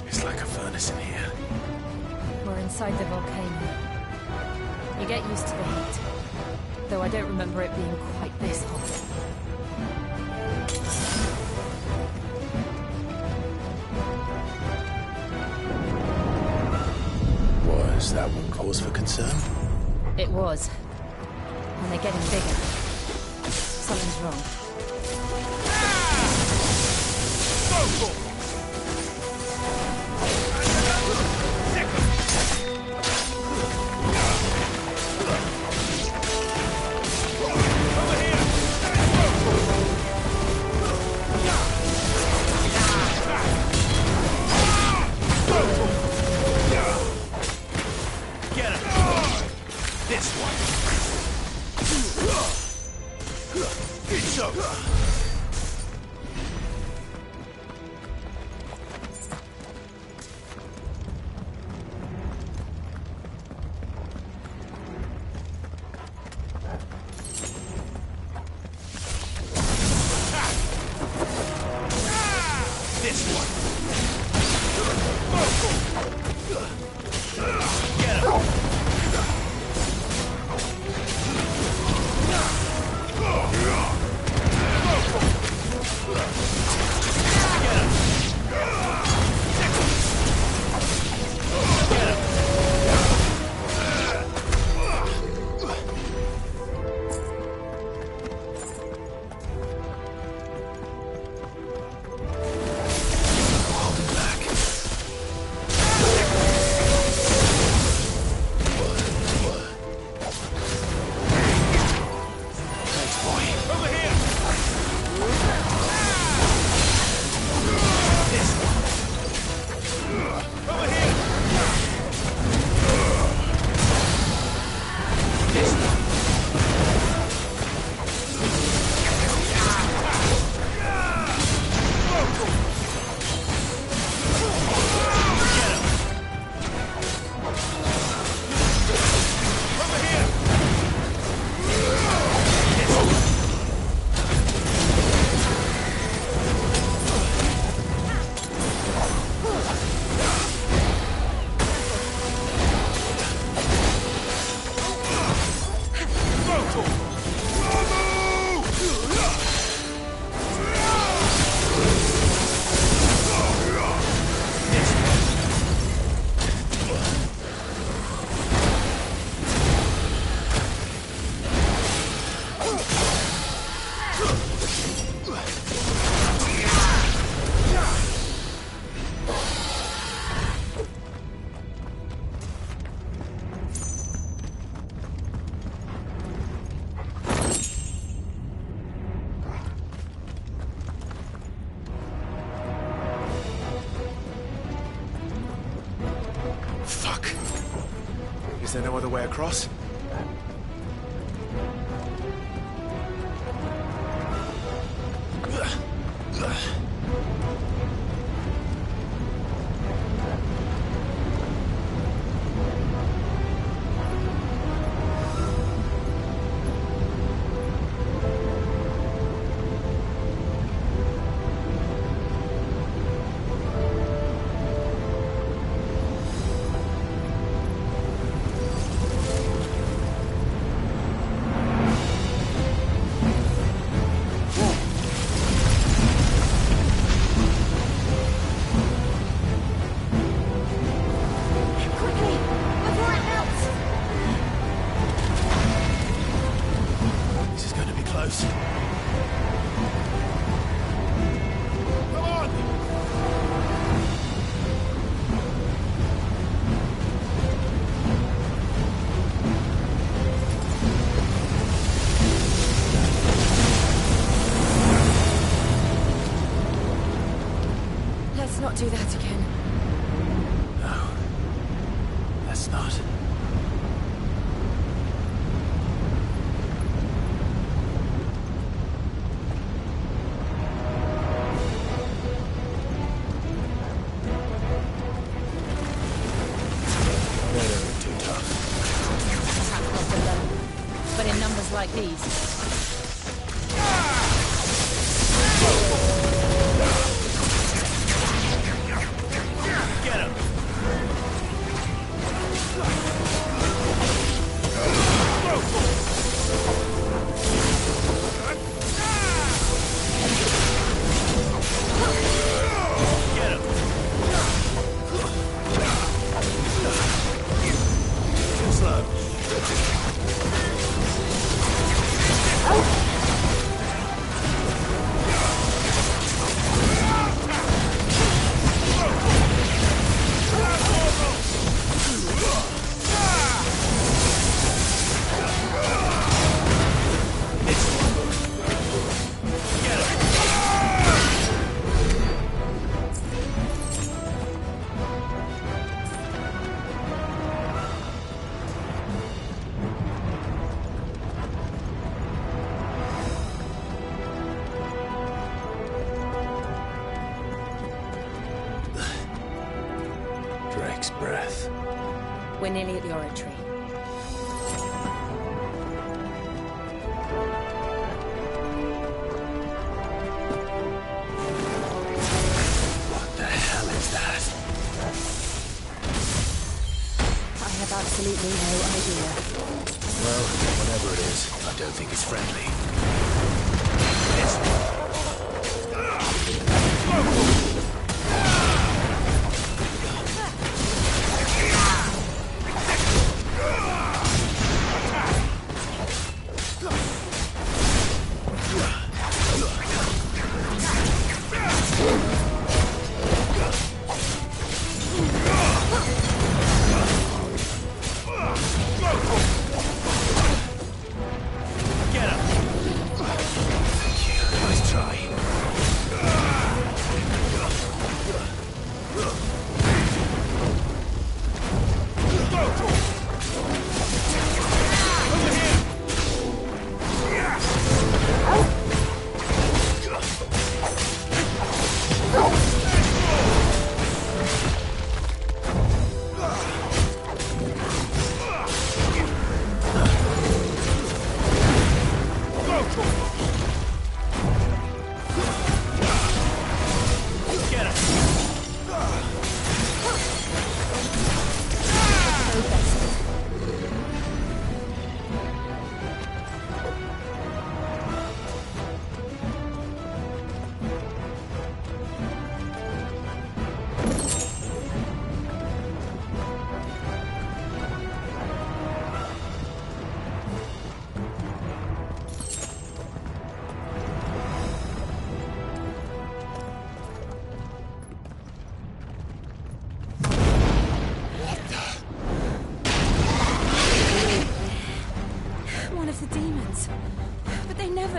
It's like a furnace in here. We're inside the volcano. You get used to the heat. Though I don't remember it being quite this hot. Was that one cause for concern? It was. And they're getting bigger. Something's wrong. Is there no other way across? Not do that again. No. Let's not. They're too tough. Attack not alone, but in numbers like these. We're nearly at the oratory. What the hell is that? I have absolutely no idea. Well, whatever it is, I don't think it's friendly.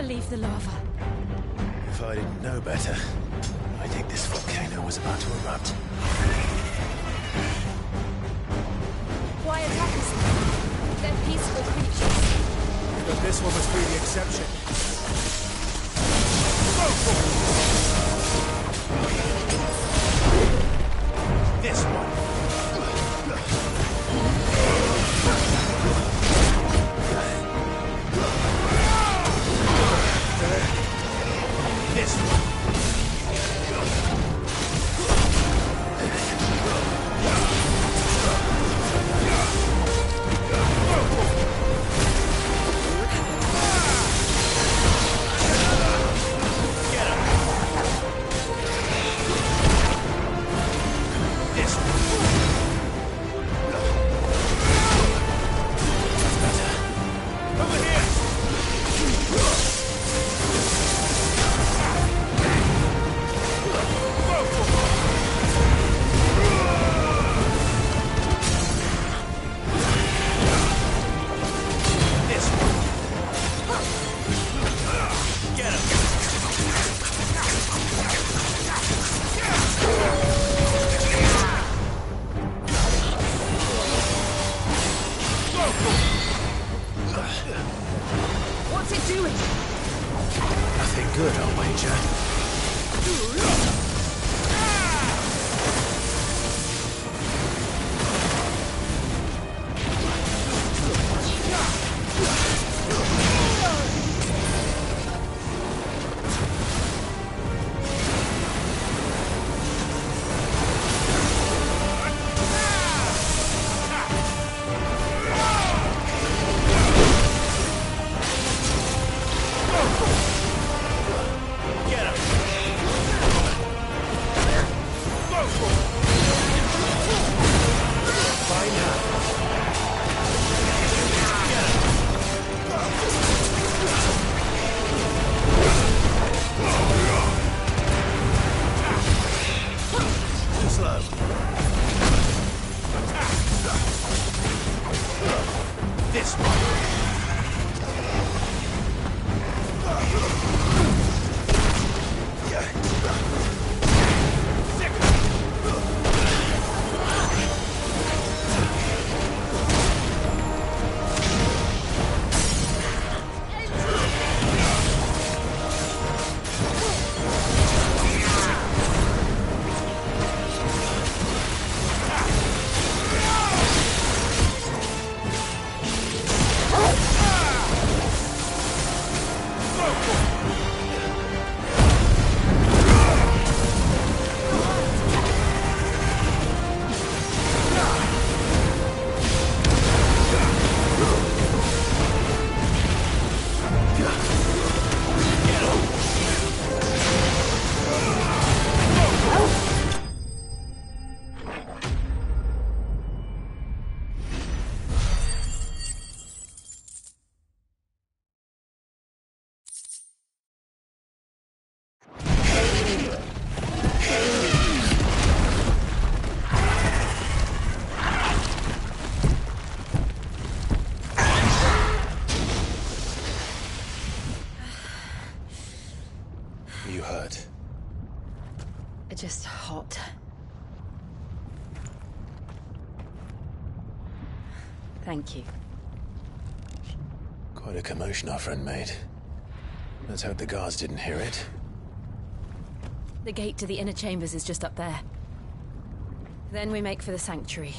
Leave the lava. If I didn't know better, I think this volcano was about to erupt. Why attack us? They're peaceful creatures. But this one must be the exception. This one. This one. What's it doing? Nothing good, I'll wager. hurt? Just hot. Thank you. Quite a commotion our friend made. Let's hope the guards didn't hear it. The gate to the inner chambers is just up there. Then we make for the sanctuary.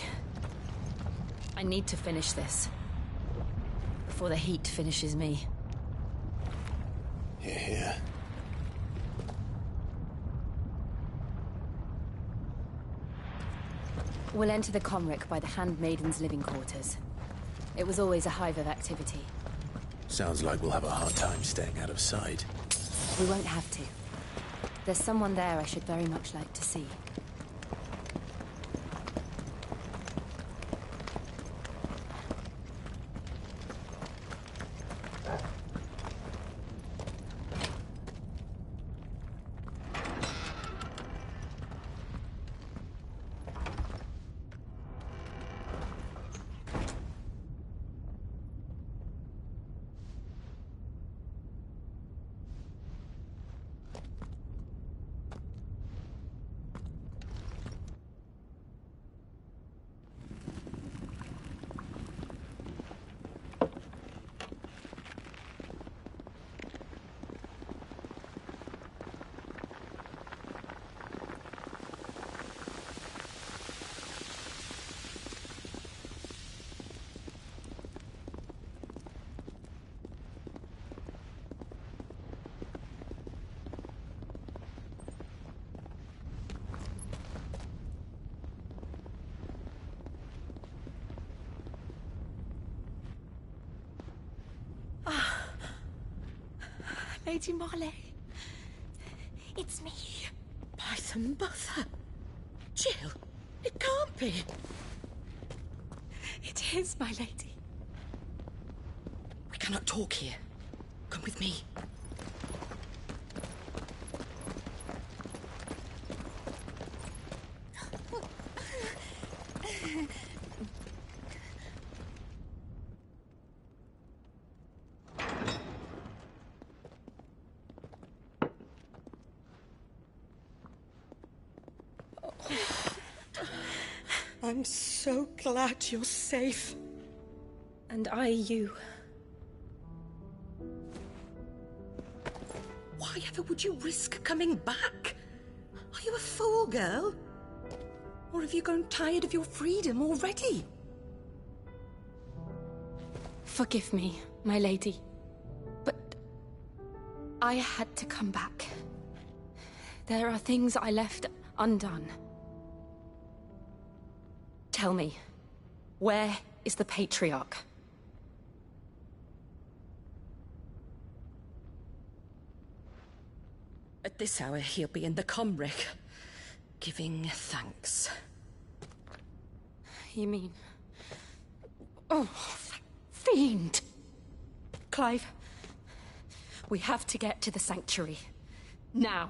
I need to finish this. Before the heat finishes me. Hear, hear. We'll enter the Comric by the Handmaiden's living quarters. It was always a hive of activity. Sounds like we'll have a hard time staying out of sight. We won't have to. There's someone there I should very much like to see. Lady Marley. It's me. By the mother. Jill, it can't be. It is, my lady. We cannot talk here. Come with me. I'm so glad you're safe. And I you. Why ever would you risk coming back? Are you a fool, girl? Or have you grown tired of your freedom already? Forgive me, my lady. But I had to come back. There are things I left undone. Tell me, where is the Patriarch? At this hour, he'll be in the Comric, giving thanks. You mean... Oh, fiend! Clive, we have to get to the sanctuary. Now.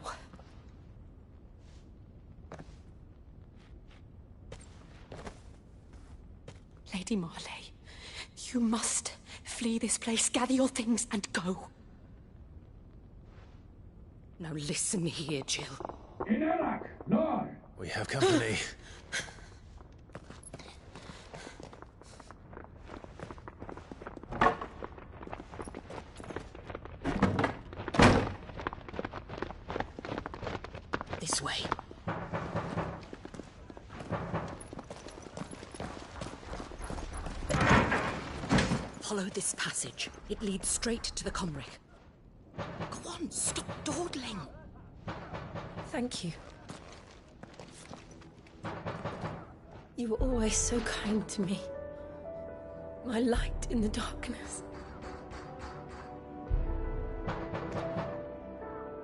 Lady Marley, you must flee this place, gather your things, and go. Now listen here, Jill. We have company. This way. Follow this passage. It leads straight to the Comric. Go on, stop dawdling. Thank you. You were always so kind to me. My light in the darkness.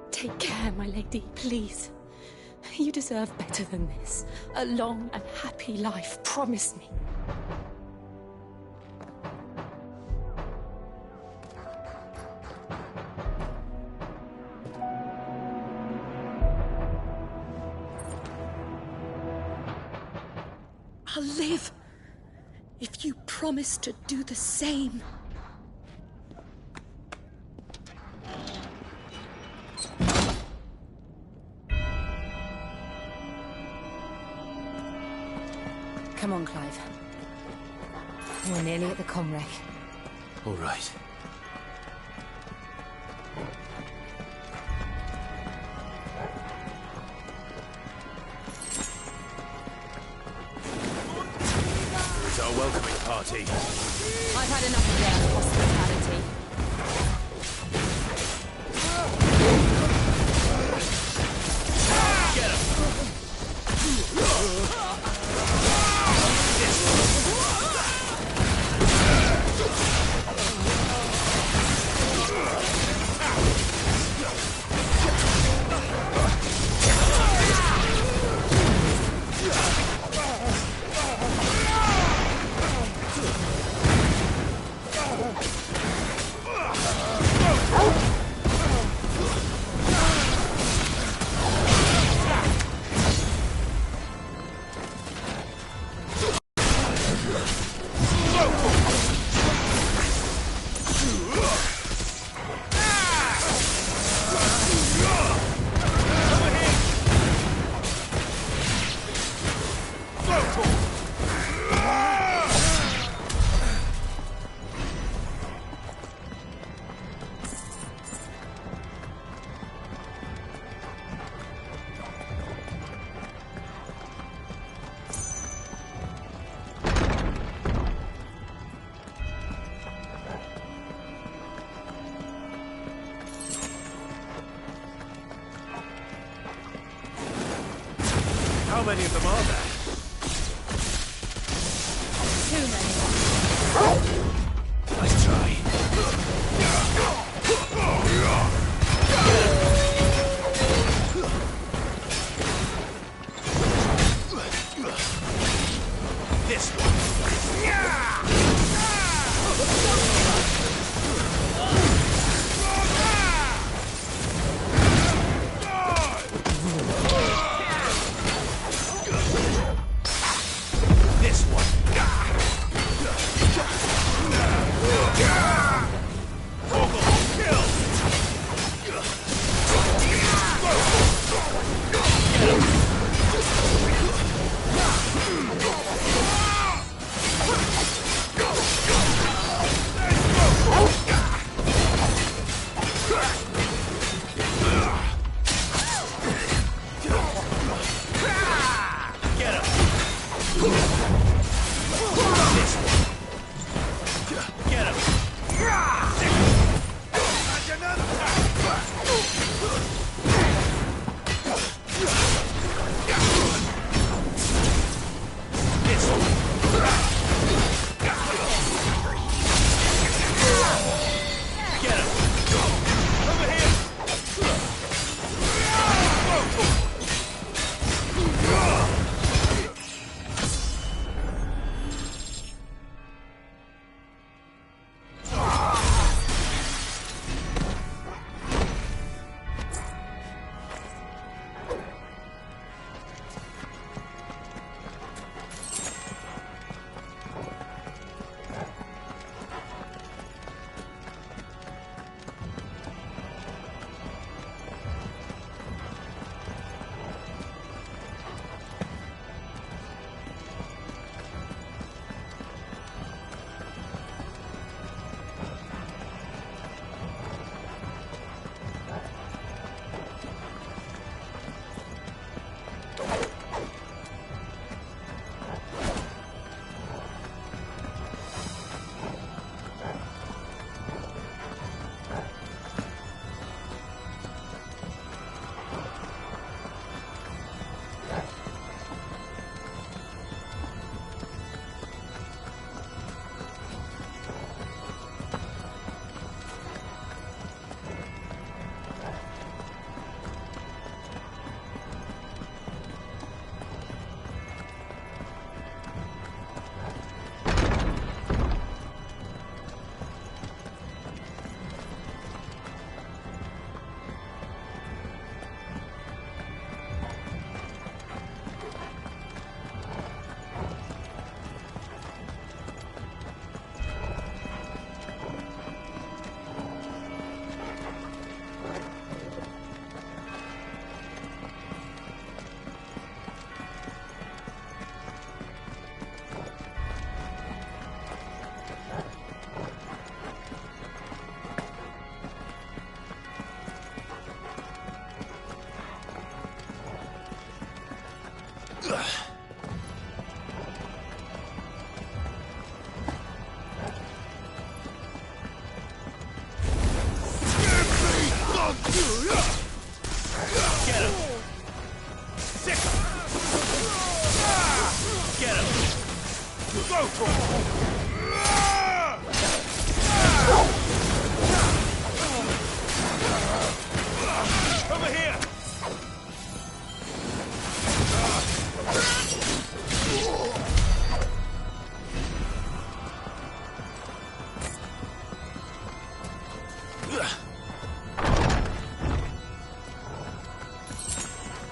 Take care, my lady, please. You deserve better than this. A long and happy life, promise me. I'll live if you promise to do the same. Enclave. We're nearly at the Comrec. All right. It's our welcoming party. I've had enough of their hospitality. Get him! How many of them are there? Too many. Nice try. This one. This one.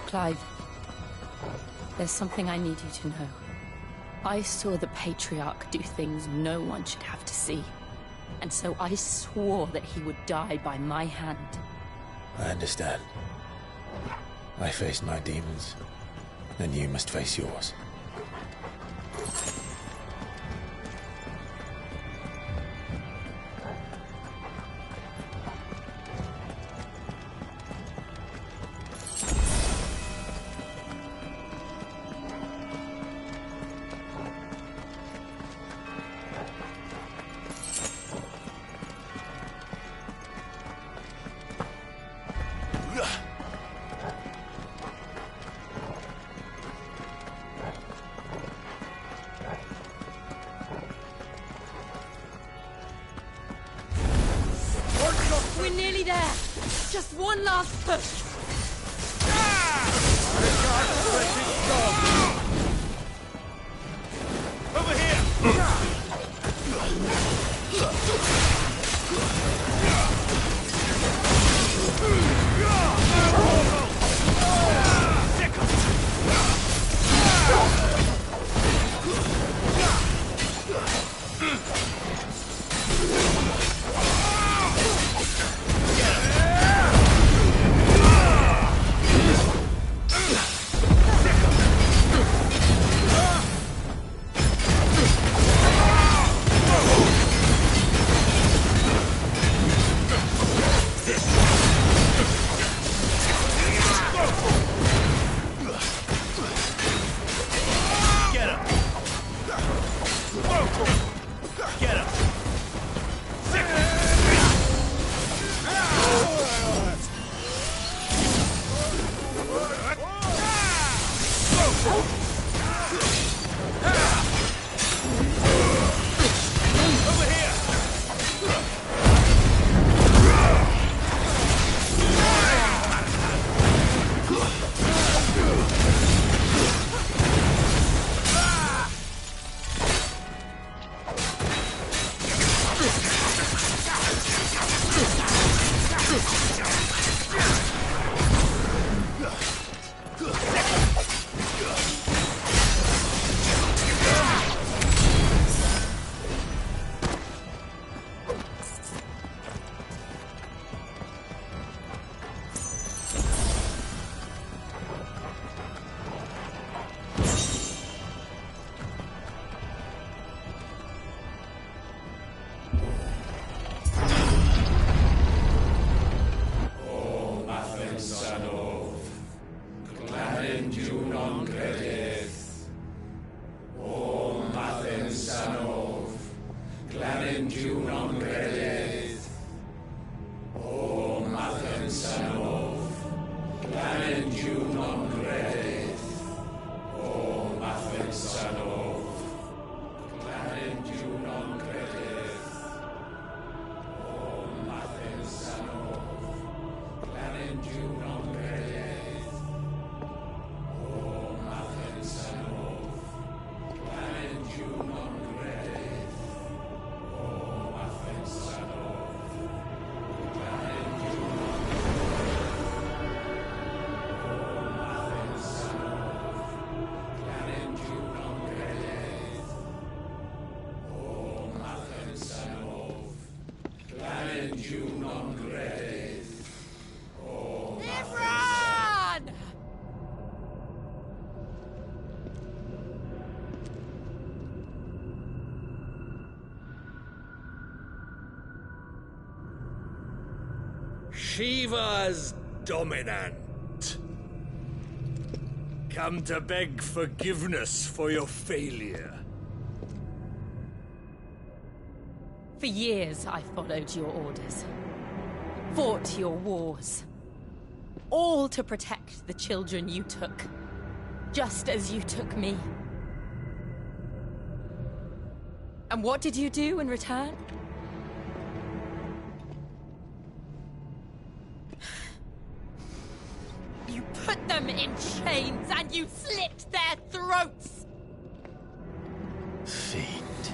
Clive, there's something I need you to know. I saw the Patriarch do things no one should have to see. And so I swore that he would die by my hand. I understand. I faced my demons, and you must face yours. We're nearly there. Just one last push. Over here! Shiva's dominant. Come to beg forgiveness for your failure. For years, I followed your orders. Fought your wars. All to protect the children you took. Just as you took me. And what did you do in return? You put them in chains and you slit their throats! Fiend.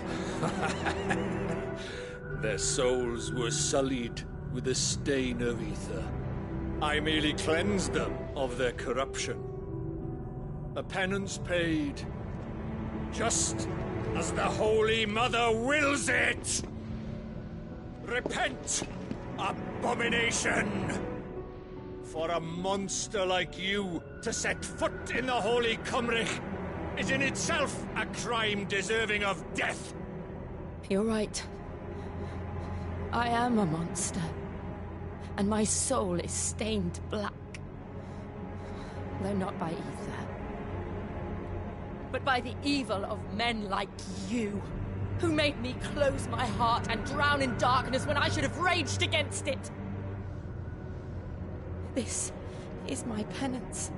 Their souls were sullied with a stain of ether. I merely cleansed them of their corruption. A penance paid, just as the Holy Mother wills it! Repent, abomination! For a monster like you to set foot in the Holy Cymric is in itself a crime deserving of death! You're right. I am a monster. And my soul is stained black. Though not by ether. But by the evil of men like you, who made me close my heart and drown in darkness when I should have raged against it. This is my penance.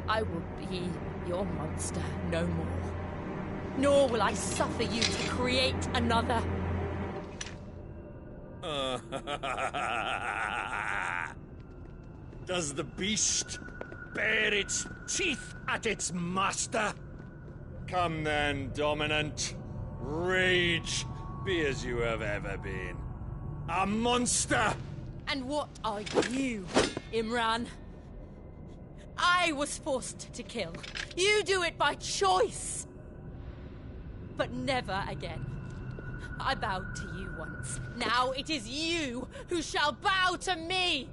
I will be your monster no more. Nor will I suffer you to create another. Does the beast bare its teeth at its master? Come then, Dominant. Rage, be as you have ever been. A monster! And what are you, Imran? I was forced to kill. You do it by choice. But never again. I bowed to you once. Now it is you who shall bow to me!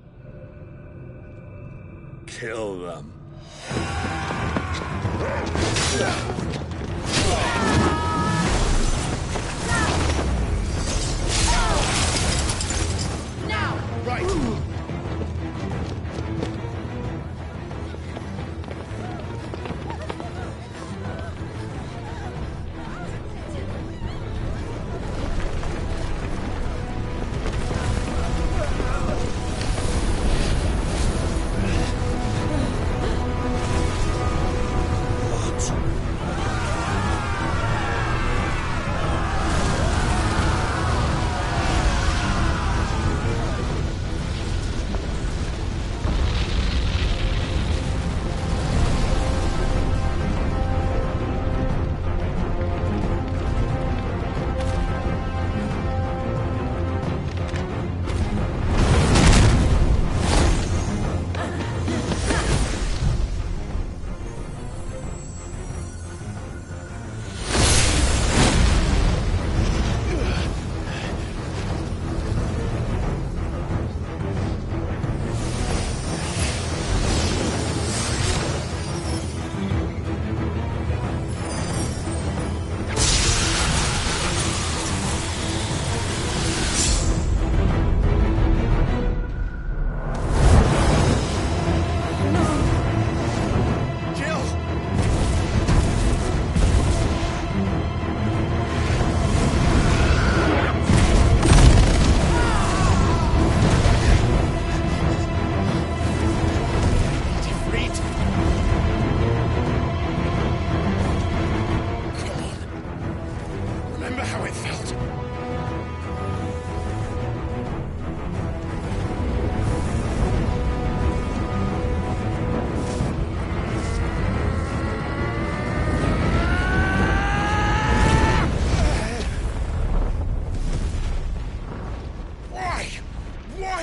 Kill them. Now! Right!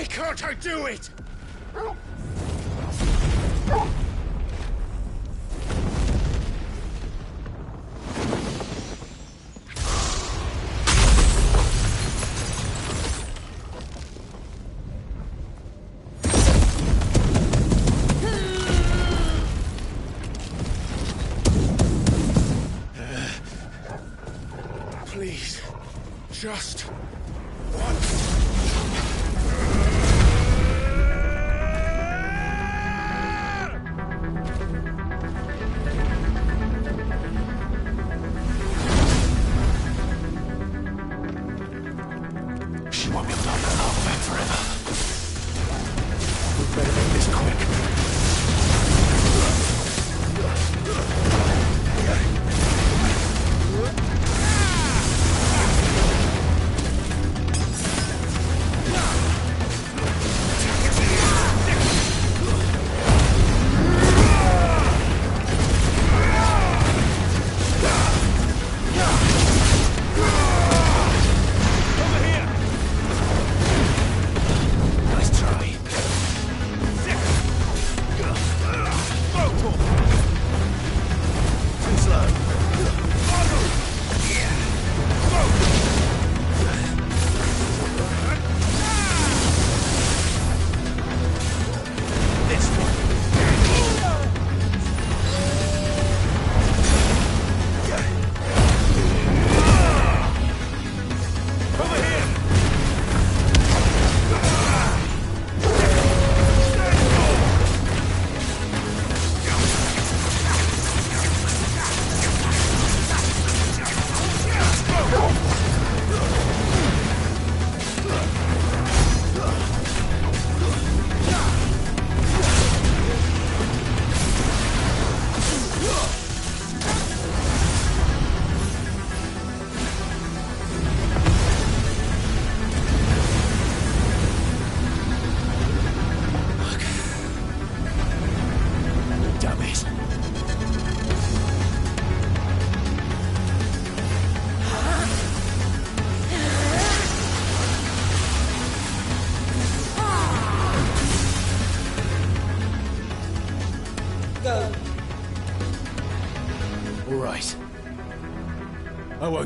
Can't I do it? Please, just once.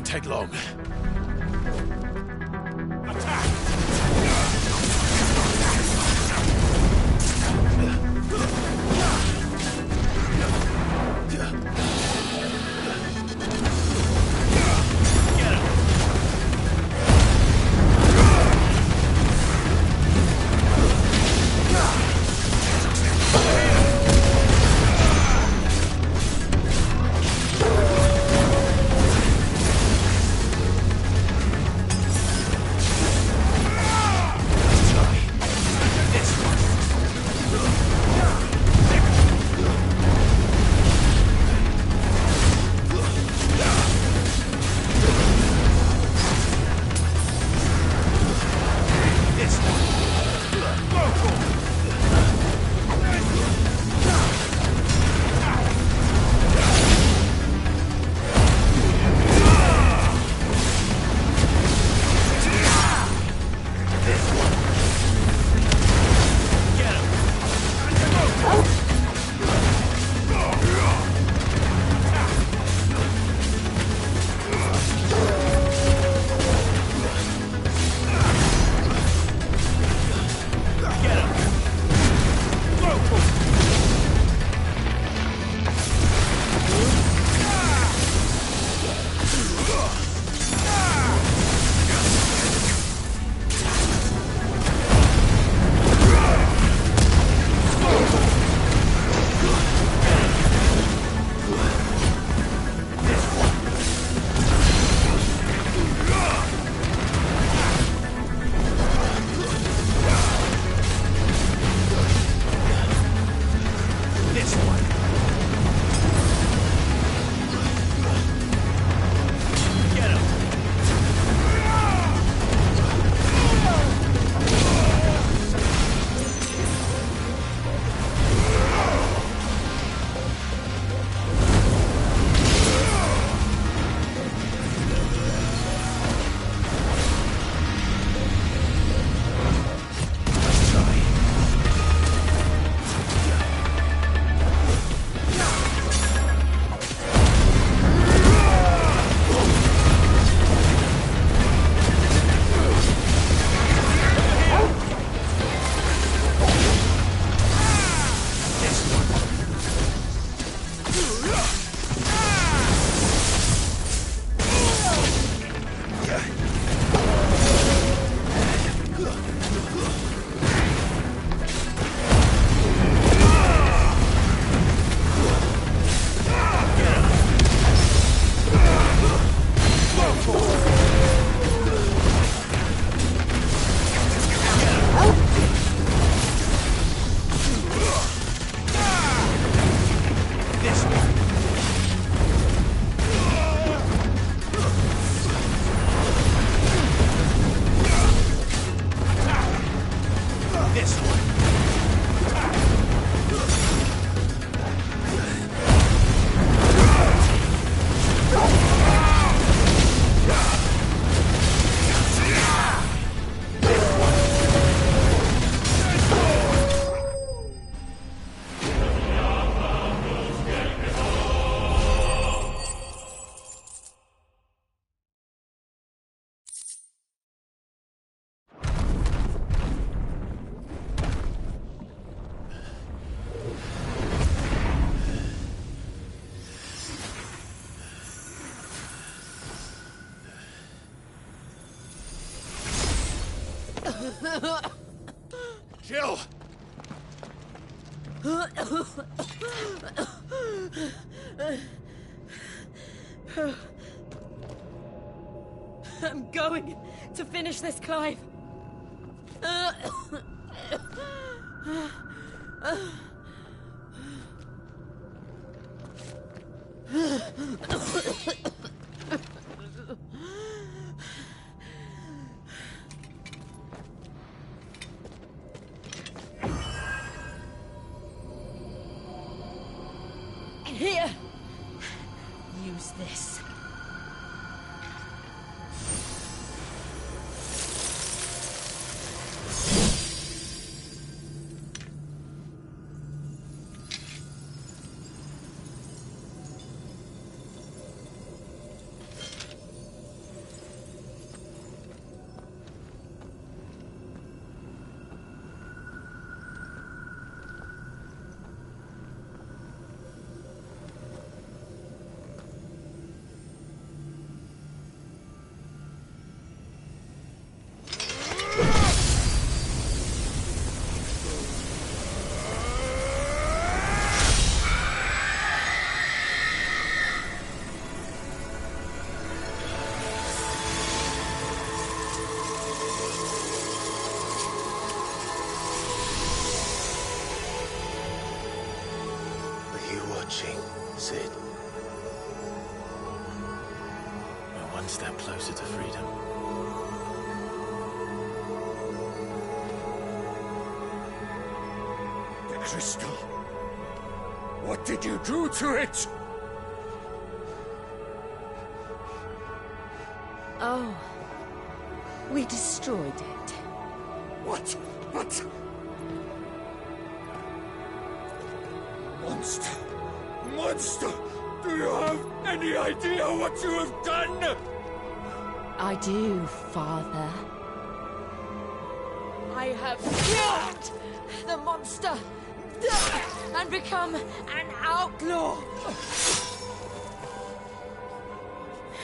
take long. Jill! I'm going to finish this, Clive. Here. Use this. watching, Sid. We're one step closer to freedom. The crystal. What did you do to it? Oh. We destroyed it. What? What? Monster! Monster! Do you have any idea what you have done? I do, Father. I have killed the monster and become an outlaw.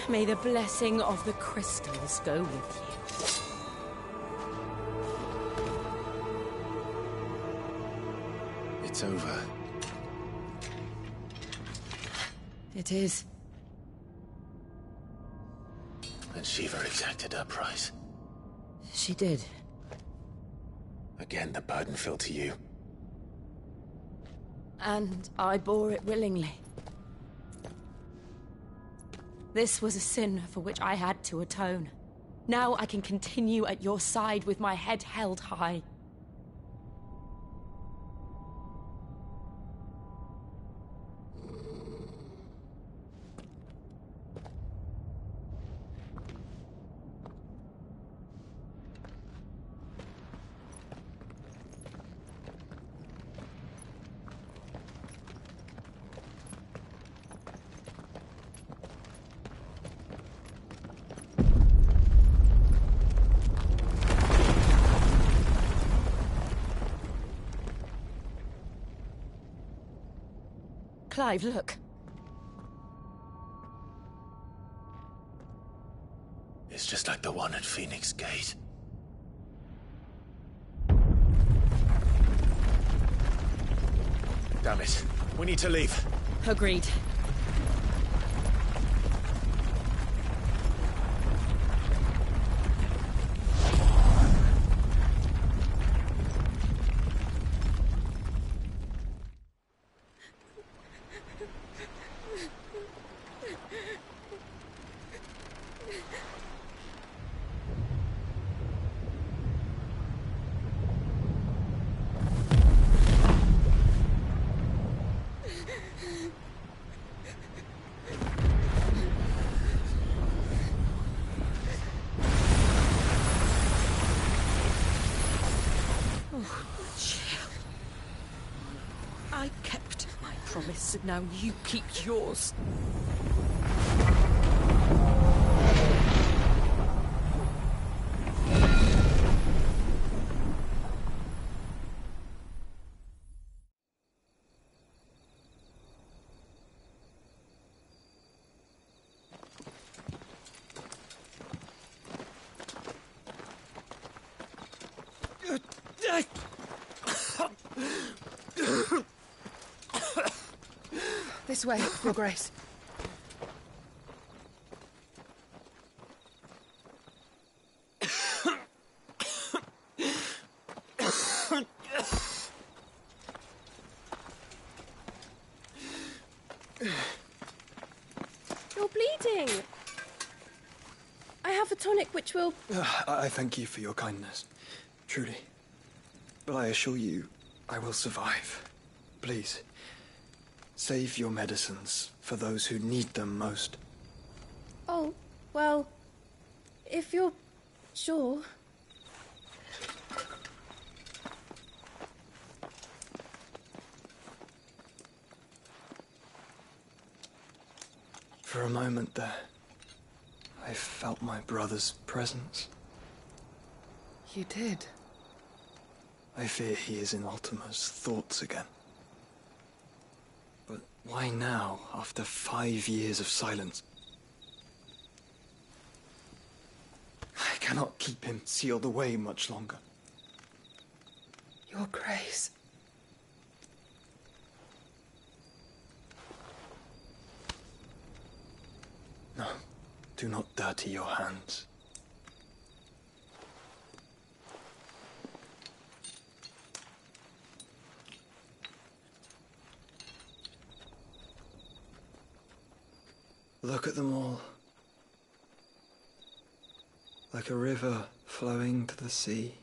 May the blessing of the crystals go with you. It's over. It is. And Shiva exacted her price. She did. Again, the burden fell to you. And I bore it willingly. This was a sin for which I had to atone. Now I can continue at your side with my head held high. Clive, look. It's just like the one at Phoenix Gate. Damn it. We need to leave. Agreed. I kept my promise, and now you keep yours. This way, Your Grace. You're bleeding. I have a tonic which will... I thank you for your kindness, truly. But I assure you, I will survive. Please, save your medicines for those who need them most. Oh, well, if you're sure... For a moment there, I felt my brother's presence. You did? I fear he is in Ultima's thoughts again. But why now, after 5 years of silence? I cannot keep him sealed away much longer. Your Grace. No, do not dirty your hands. Look at them all. Like a river flowing to the sea.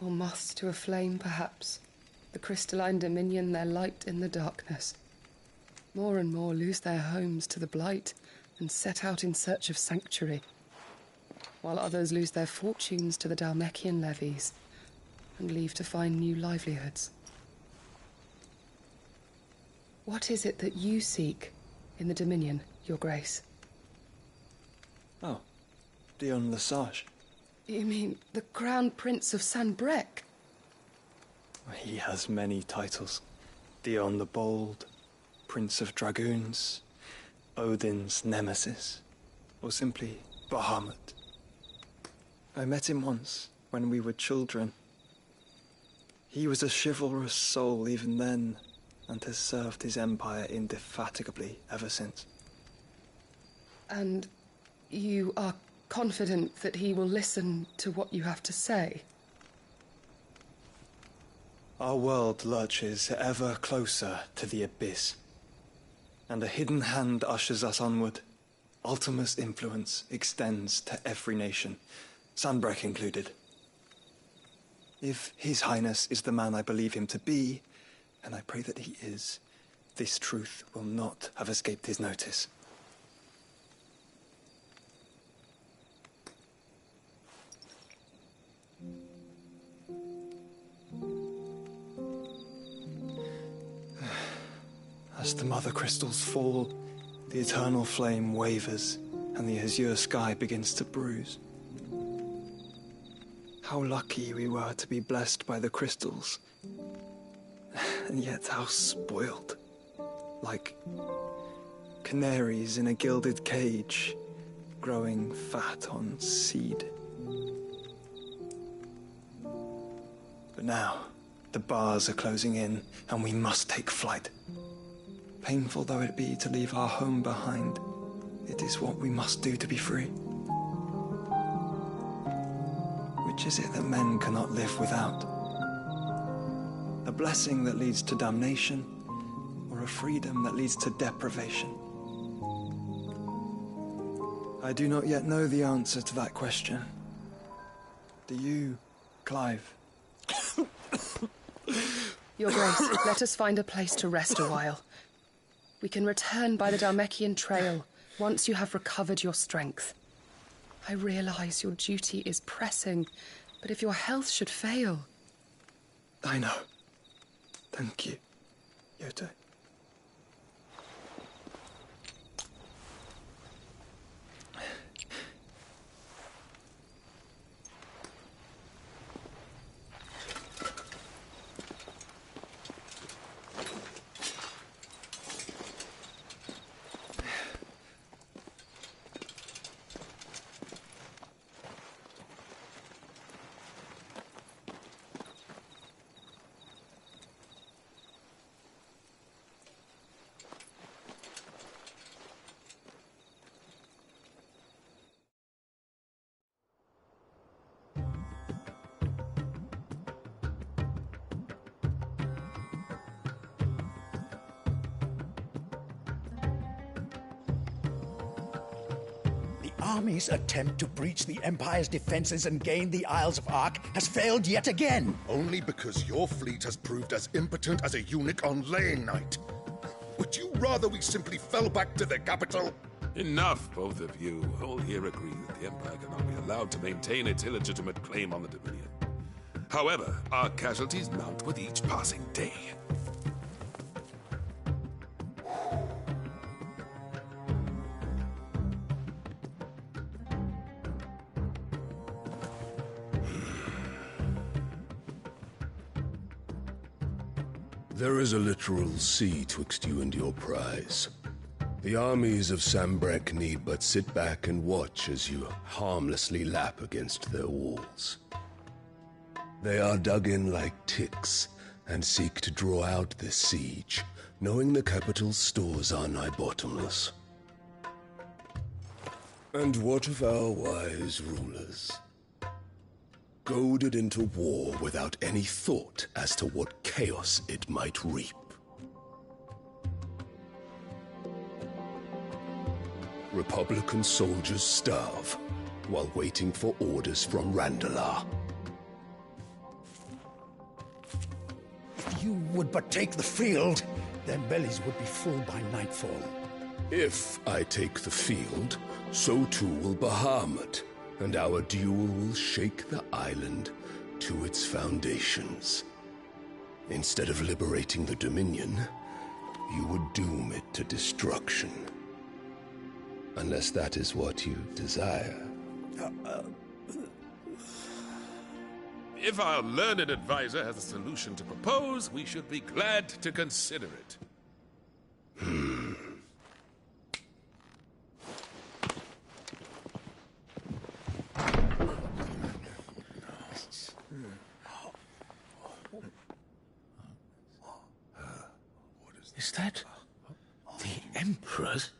Or moths to a flame, perhaps. The crystalline dominion, their light in the darkness. More and more lose their homes to the blight and set out in search of sanctuary, while others lose their fortunes to the Dhalmekian levies and leave to find new livelihoods. What is it that you seek in the Dominion, Your Grace? Oh, Dion Lesage. You mean the Crown Prince of Sanbreque? He has many titles. Dion the Bold, Prince of Dragoons, Odin's Nemesis, or simply Bahamut. I met him once, when we were children. He was a chivalrous soul even then, and has served his empire indefatigably ever since. And you are confident that he will listen to what you have to say? Our world lurches ever closer to the abyss, and a hidden hand ushers us onward. Ultima's influence extends to every nation, Sanbreque included. If His Highness is the man I believe him to be, and I pray that he is, this truth will not have escaped his notice. As the mother crystals fall, the eternal flame wavers, and the azure sky begins to bruise. How lucky we were to be blessed by the crystals, and yet how spoiled. Like canaries in a gilded cage, growing fat on seed. But now, the bars are closing in, and we must take flight. Painful though it be to leave our home behind, it is what we must do to be free. Which is it that men cannot live without? A blessing that leads to damnation, or a freedom that leads to deprivation? I do not yet know the answer to that question. Do you, Clive? Your Grace, let us find a place to rest a while. We can return by the Dhalmekian trail once you have recovered your strength. I realize your duty is pressing, but if your health should fail... I know. Thank you, Yote. Army's attempt to breach the Empire's defenses and gain the Isles of Ark has failed yet again. Only because your fleet has proved as impotent as a eunuch on laying night. Would you rather we simply fell back to the capital? Enough, both of you. All here agree that the Empire cannot be allowed to maintain its illegitimate claim on the Dominion. However, our casualties mount with each passing day. There is a literal sea twixt you and your prize. The armies of Sanbreque need but sit back and watch as you harmlessly lap against their walls. They are dug in like ticks and seek to draw out this siege, knowing the capital's stores are nigh bottomless. And what of our wise rulers? Goaded into war without any thought as to what chaos it might reap. Republican soldiers starve while waiting for orders from Randalar. If you would but take the field, their bellies would be full by nightfall. If I take the field, so too will Bahamut, and our duel will shake the island to its foundations. Instead of liberating the Dominion, you would doom it to destruction. Unless that is what you desire. If our learned advisor has a solution to propose, we should be glad to consider it. Is that the Emperor's?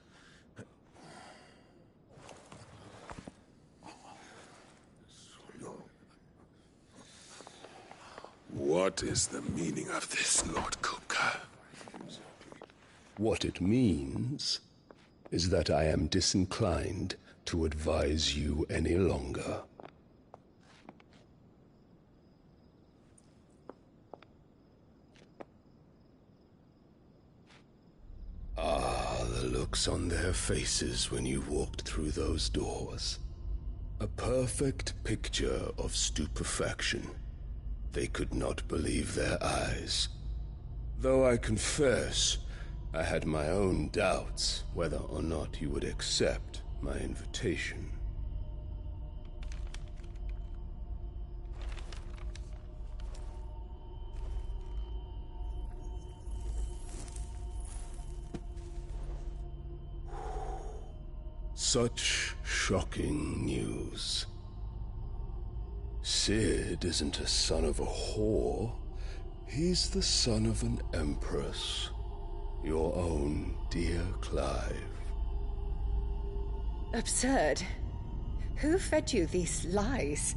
What is the meaning of this, Lord Kupka? What it means is that I am disinclined to advise you any longer. Ah, the looks on their faces when you walked through those doors. A perfect picture of stupefaction. They could not believe their eyes. Though I confess, I had my own doubts whether or not you would accept my invitation. Such shocking news. Sid isn't a son of a whore. He's the son of an empress. Your own dear Clive. Absurd. Who fed you these lies?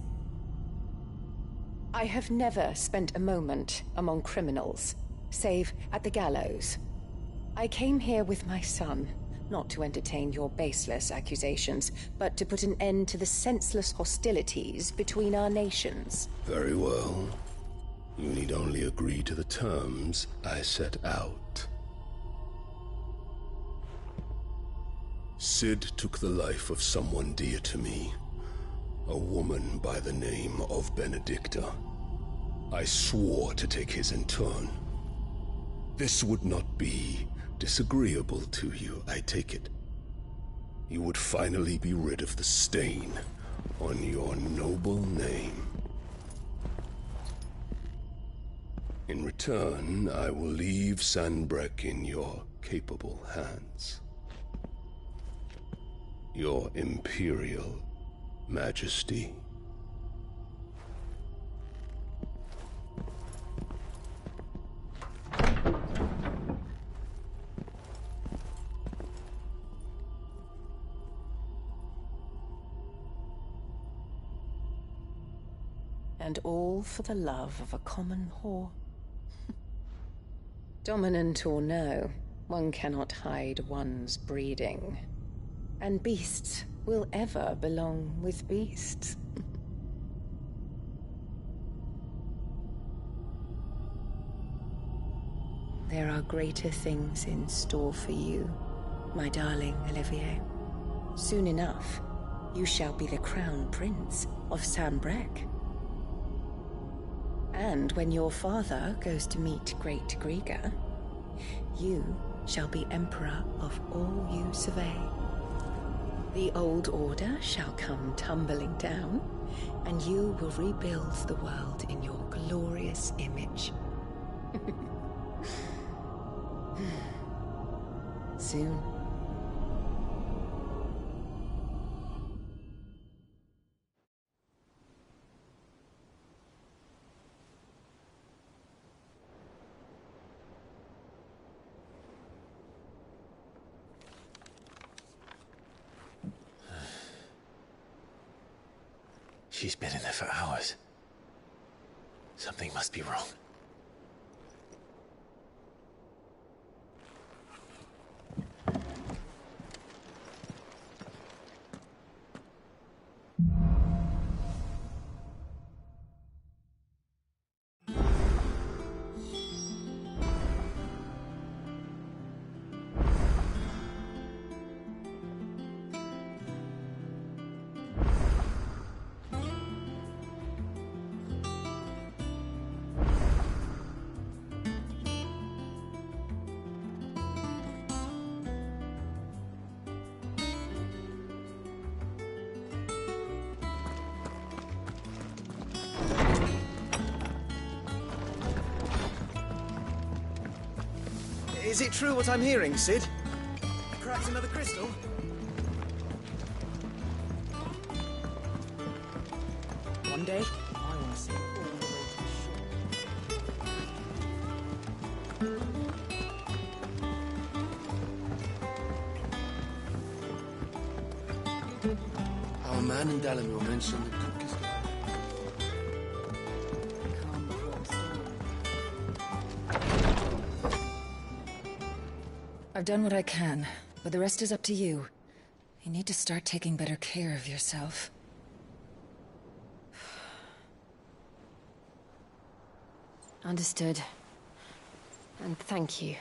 I have never spent a moment among criminals, save at the gallows. I came here with my son, not to entertain your baseless accusations, but to put an end to the senseless hostilities between our nations. Very well. You need only agree to the terms I set out. Sid took the life of someone dear to me, a woman by the name of Benedicta. I swore to take his in turn. This would not be disagreeable to you, I take it. You would finally be rid of the stain on your noble name. In return, I will leave Sanbreque in your capable hands. Your Imperial Majesty. And all for the love of a common whore. Dominant or no, one cannot hide one's breeding. And beasts will ever belong with beasts. There are greater things in store for you, my darling Olivier. Soon enough, you shall be the crown prince of Sanbreque. And when your father goes to meet Great Griga, you shall be emperor of all you survey. The old order shall come tumbling down, and you will rebuild the world in your glorious image. Soon. She's been in there for hours. Something must be wrong. Is it true what I'm hearing, Cid? Cracked another crystal? One day, I want to see it all the way to the shore. Our man in Dalamore mentioned the cook is I've done what I can, but the rest is up to you. You need to start taking better care of yourself. Understood. And thank you.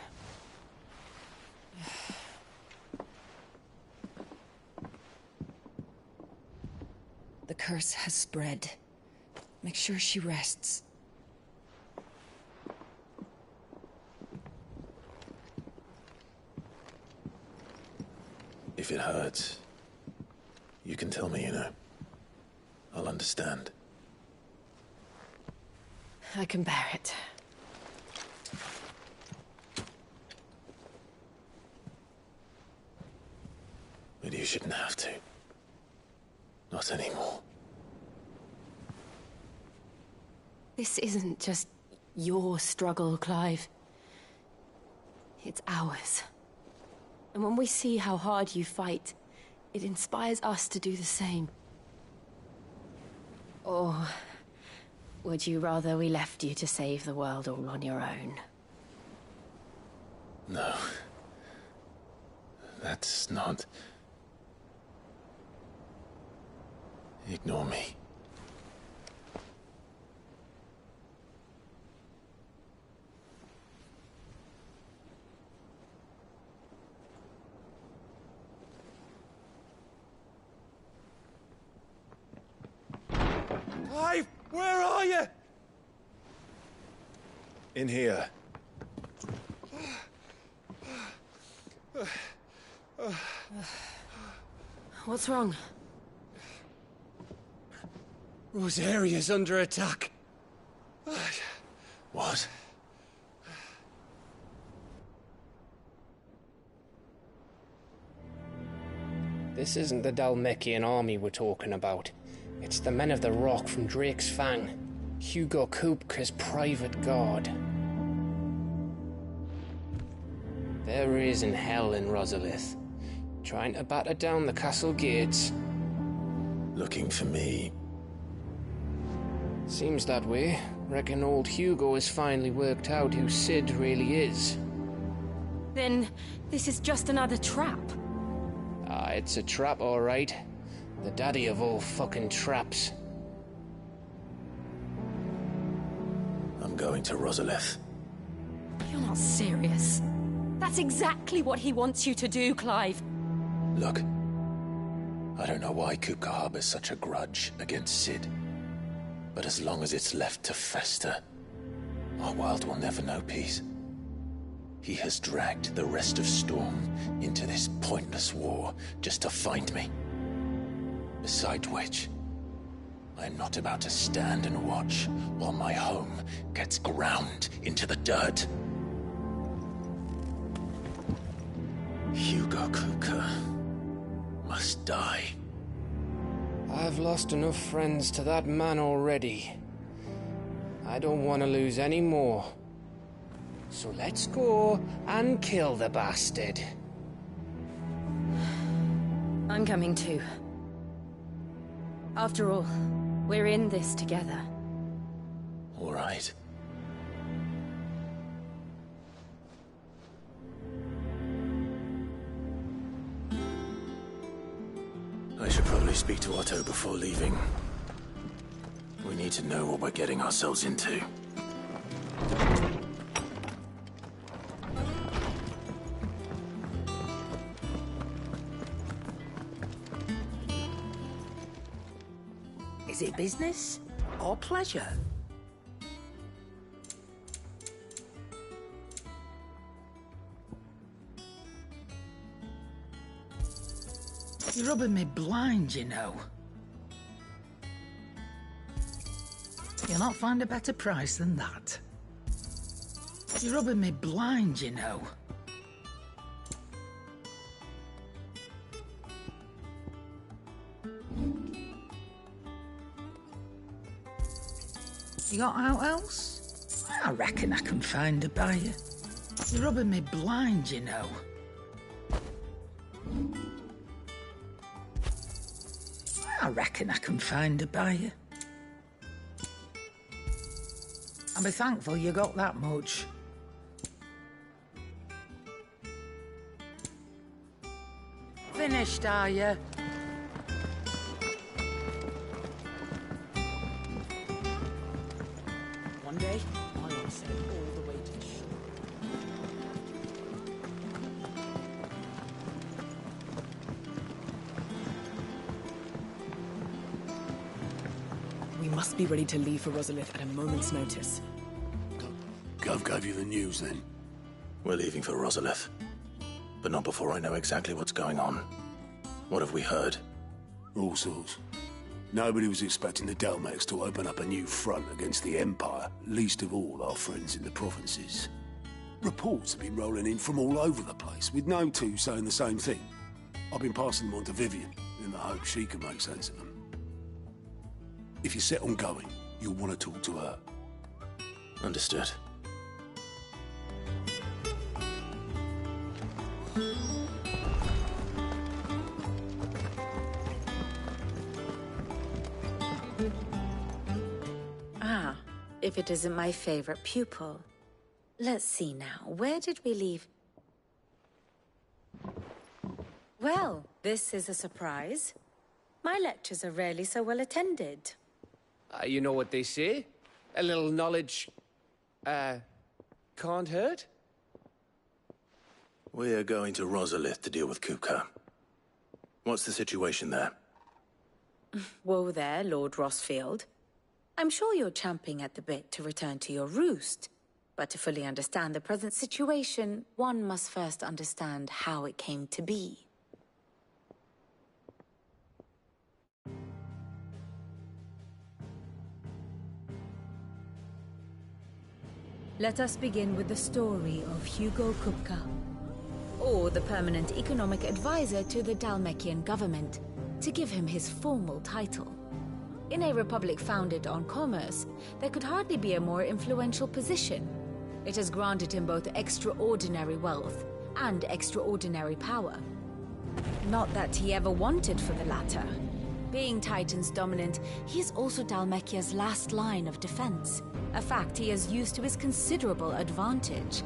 The curse has spread. Make sure she rests. If it hurts, you can tell me, you know. I'll understand. I can bear it. But you shouldn't have to. Not anymore. This isn't just your struggle, Clive. It's ours. And when we see how hard you fight, it inspires us to do the same. Or would you rather we left you to save the world all on your own? No. That's not... Ignore me. Clive, where are you? In here. What's wrong? Rosaria's under attack. What? This isn't the Dalmekian army we're talking about. It's the men of the Rock from Drake's Fang. Hugo Kupka's private guard. There is in hell in Rosalith, trying to batter down the castle gates. Looking for me. Seems that way. Reckon old Hugo has finally worked out who Cid really is. Then this is just another trap. Ah, it's a trap, all right. The daddy of all fucking traps. I'm going to Rosalith. You're not serious. That's exactly what he wants you to do, Clive. Look, I don't know why Kupka harbors such a grudge against Cid. But as long as it's left to fester, our world will never know peace. He has dragged the rest of Storm into this pointless war just to find me. Besides which, I am not about to stand and watch while my home gets ground into the dirt. Hugo Kupka must die. I've lost enough friends to that man already. I don't want to lose any more. So let's go and kill the bastard. I'm coming too. After all, we're in this together. All right. I should probably speak to Otto before leaving. We need to know what we're getting ourselves into. Is it business or pleasure? You're rubbing me blind, you know. You'll not find a better price than that. You're rubbing me blind, you know. You got out else? I reckon I can find a buyer. You're rubbing me blind, you know. I reckon I can find a buyer. I'll be thankful you got that much. Finished, are you? One day, I want to sail all the way to the shore. We must be ready to leave for Rosalith at a moment's notice. Gov gave you the news, then? We're leaving for Rosalith. But not before I know exactly what's going on. What have we heard? All sorts. Nobody was expecting the Dalmex to open up a new front against the Empire, least of all our friends in the provinces. Reports have been rolling in from all over the place, with no two saying the same thing. I've been passing them on to Vivian, in the hope she can make sense of them. If you're set on going, you'll want to talk to her. Understood. Ah, if it isn't my favorite pupil. Let's see now, where did we leave? Well, this is a surprise. My lectures are rarely so well attended. You know what they say? A little knowledge, can't hurt? We're going to Rosalith to deal with Kupka. What's the situation there? Whoa there, Lord Rossfield. I'm sure you're champing at the bit to return to your roost. But to fully understand the present situation, one must first understand how it came to be. Let us begin with the story of Hugo Kupka, or the permanent economic advisor to the Dalmekian government, to give him his formal title. In a republic founded on commerce, there could hardly be a more influential position. It has granted him both extraordinary wealth and extraordinary power. Not that he ever wanted for the latter. Being Titan's dominant, he is also Dalmekia's last line of defense, a fact he has used to his considerable advantage.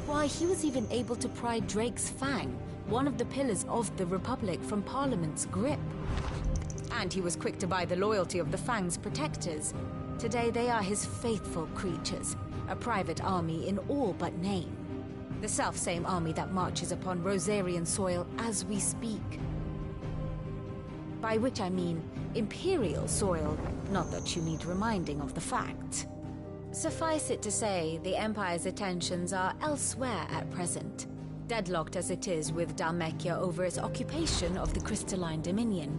Why, he was even able to pry Drake's Fang, one of the pillars of the Republic, from Parliament's grip. And he was quick to buy the loyalty of the Fang's protectors. Today they are his faithful creatures, a private army in all but name. The self-same army that marches upon Rosarian soil as we speak. By which I mean Imperial soil, not that you need reminding of the fact. Suffice it to say, the Empire's attentions are elsewhere at present, deadlocked as it is with Dalmekia over its occupation of the Crystalline Dominion,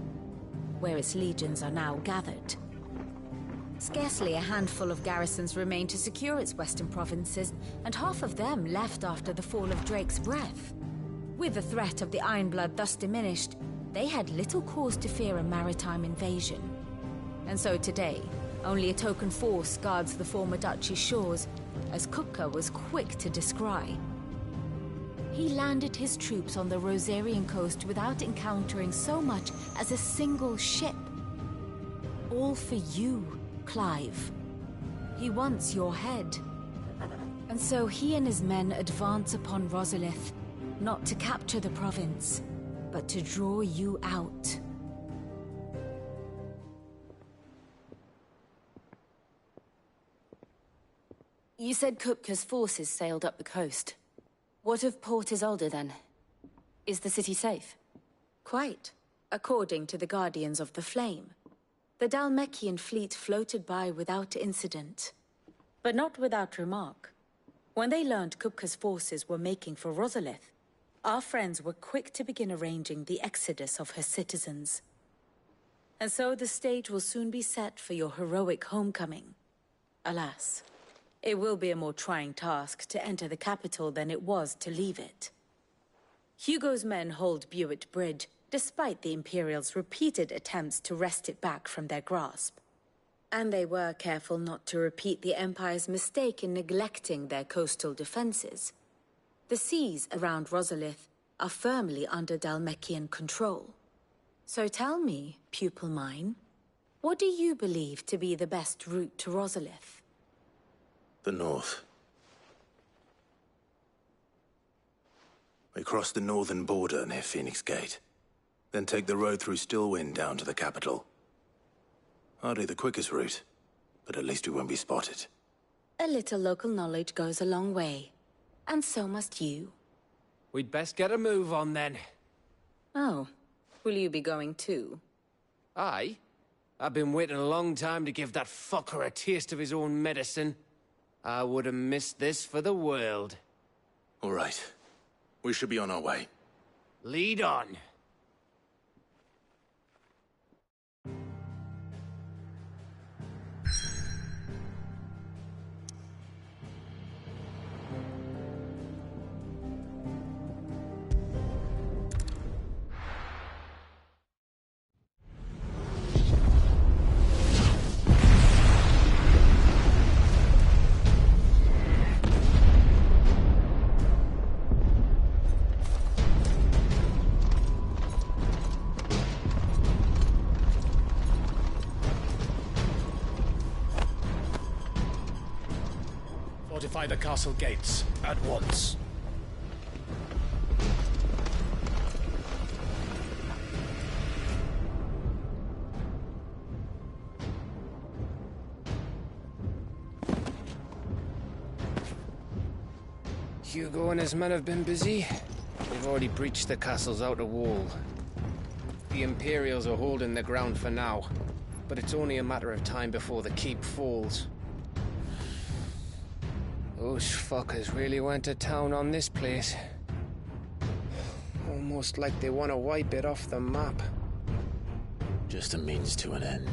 where its legions are now gathered. Scarcely a handful of garrisons remain to secure its western provinces, and half of them left after the fall of Drake's Breath. With the threat of the Ironblood thus diminished, they had little cause to fear a maritime invasion. And so today, only a token force guards the former duchy's shores, as Kupka was quick to descry. He landed his troops on the Rosarian coast without encountering so much as a single ship. All for you, Clive. He wants your head. And so he and his men advance upon Rosalith, not to capture the province, but to draw you out. You said Kupka's forces sailed up the coast. What of Port Isolde, then? Is the city safe? Quite, according to the Guardians of the Flame. The Dalmekian fleet floated by without incident. But not without remark. When they learned Kupka's forces were making for Rosalith, our friends were quick to begin arranging the exodus of her citizens. And so the stage will soon be set for your heroic homecoming. Alas, it will be a more trying task to enter the capital than it was to leave it. Hugo's men hold Buett Bridge, despite the Imperials' repeated attempts to wrest it back from their grasp. And they were careful not to repeat the Empire's mistake in neglecting their coastal defenses. The seas around Rosalith are firmly under Dhalmekian control. So tell me, pupil mine, what do you believe to be the best route to Rosalith? The north. We cross the northern border near Phoenix Gate, then take the road through Stillwind down to the capital. Hardly the quickest route, but at least we won't be spotted. A little local knowledge goes a long way, and so must you. We'd best get a move on then. Oh, will you be going too? Aye. I've been waiting a long time to give that fucker a taste of his own medicine. I would have missed this for the world. All right. We should be on our way. Lead on. Fortify the castle gates at once. Hugo and his men have been busy. They've already breached the castle's outer wall. The Imperials are holding the ground for now, but it's only a matter of time before the keep falls. Those fuckers really went to town on this place. Almost like they want to wipe it off the map. Just a means to an end.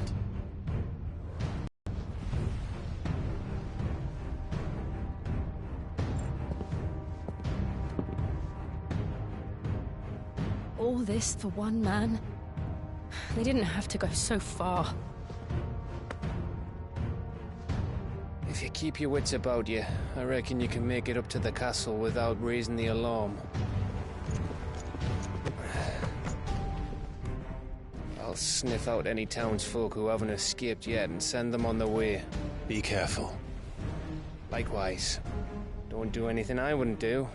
All this for one man? They didn't have to go so far. If you keep your wits about you, I reckon you can make it up to the castle without raising the alarm. I'll sniff out any townsfolk who haven't escaped yet and send them on their way. Be careful. Likewise. Don't do anything I wouldn't do.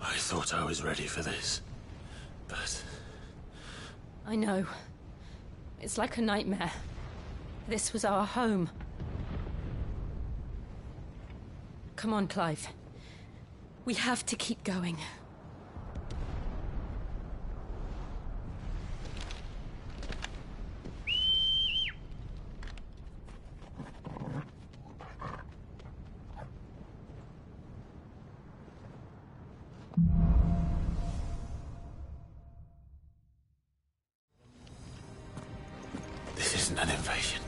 I thought I was ready for this, but... I know. It's like a nightmare. This was our home. Come on, Clive. We have to keep going. This isn't an invasion.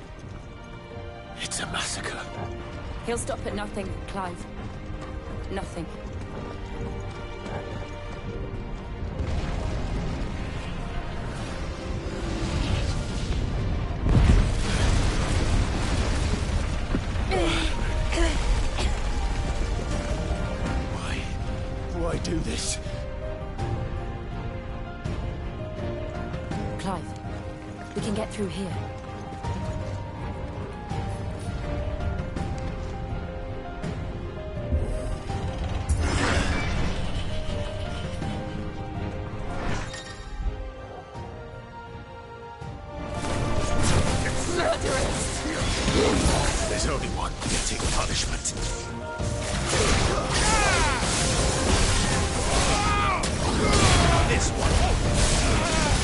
It's a massacre. He'll stop at nothing, Clive. Nothing. Why do this? Clive, we can get through here. There's only one getting punishment. This one.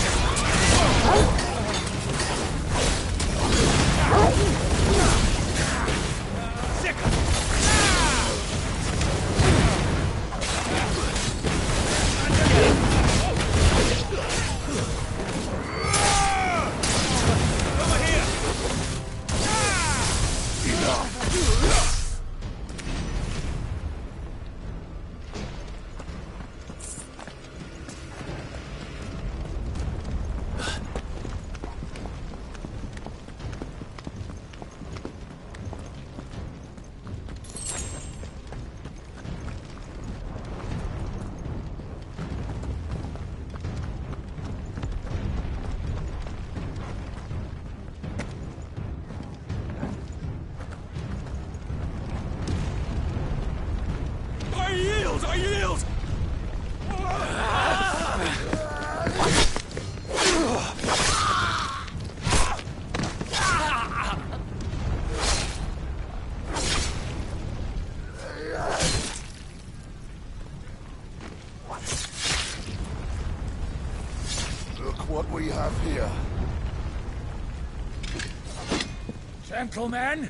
what we have here. Gentlemen!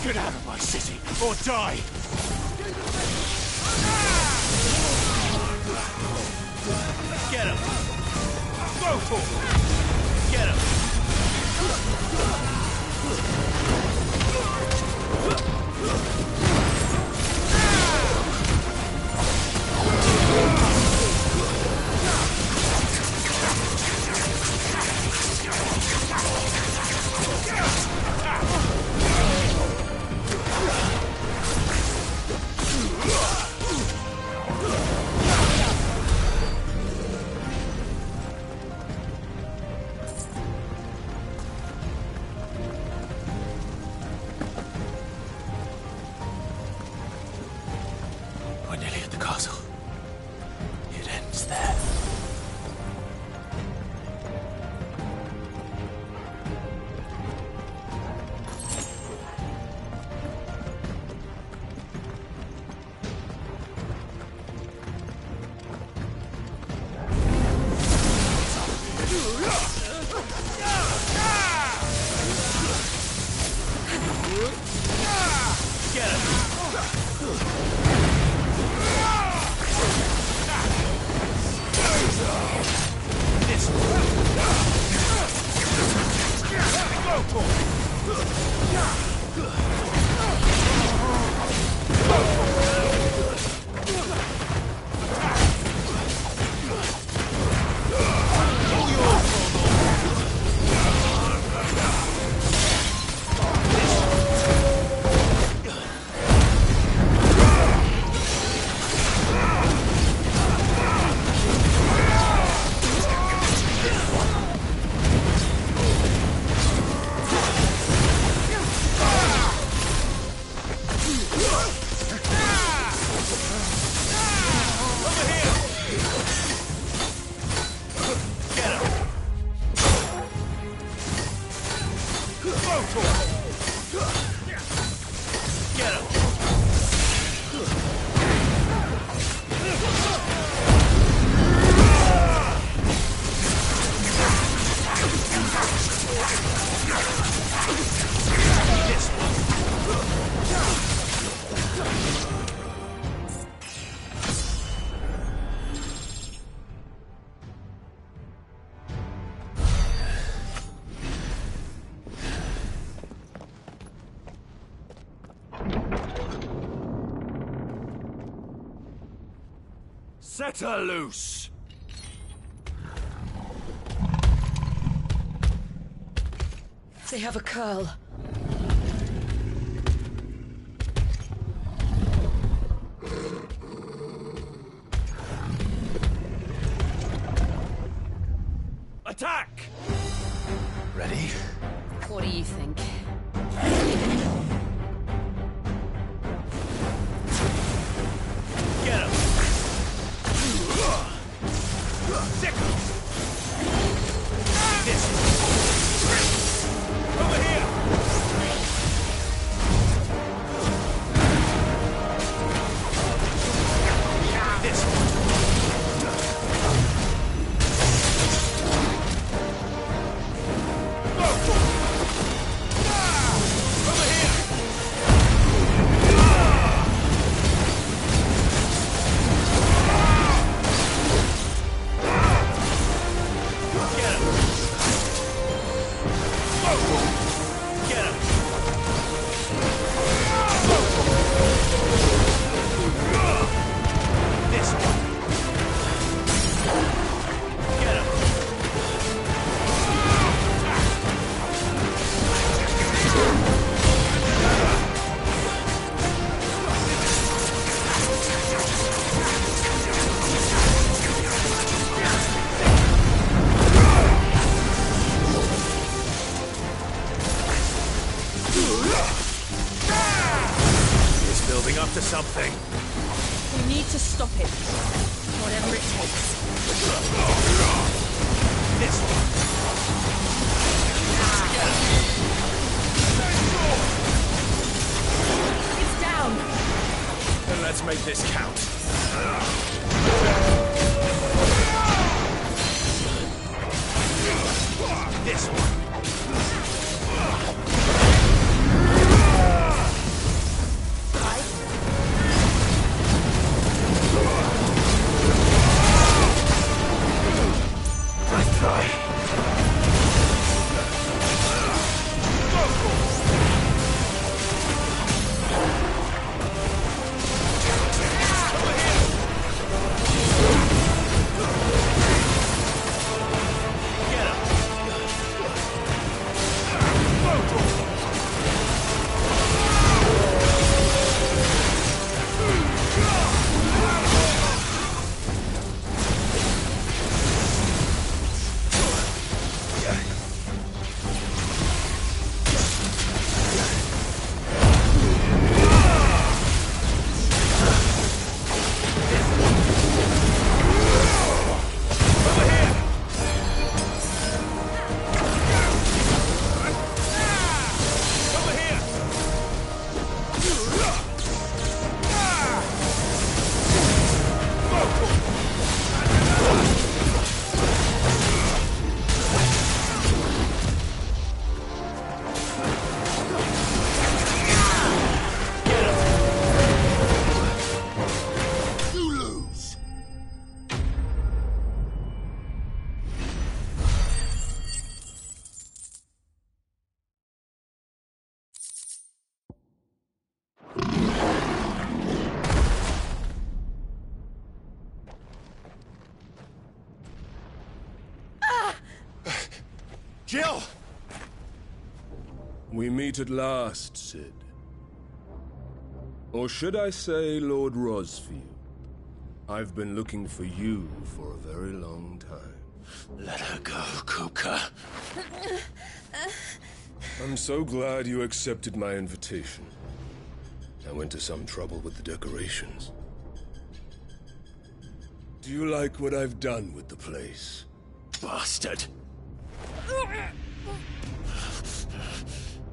Get out of my city, or die! Get him! Go for it! Get him! Set her loose! They have a curl. Attack! Ready? What do you think? Get him! Over here! Building up to something. We need to stop it. Whatever it takes. This one. It's down. Then let's make this count. This one. Jill! We meet at last, Sid. Or should I say, Lord Rosfield? I've been looking for you for a very long time. Let her go, Kupka. I'm so glad you accepted my invitation. I went to some trouble with the decorations. Do you like what I've done with the place? Bastard!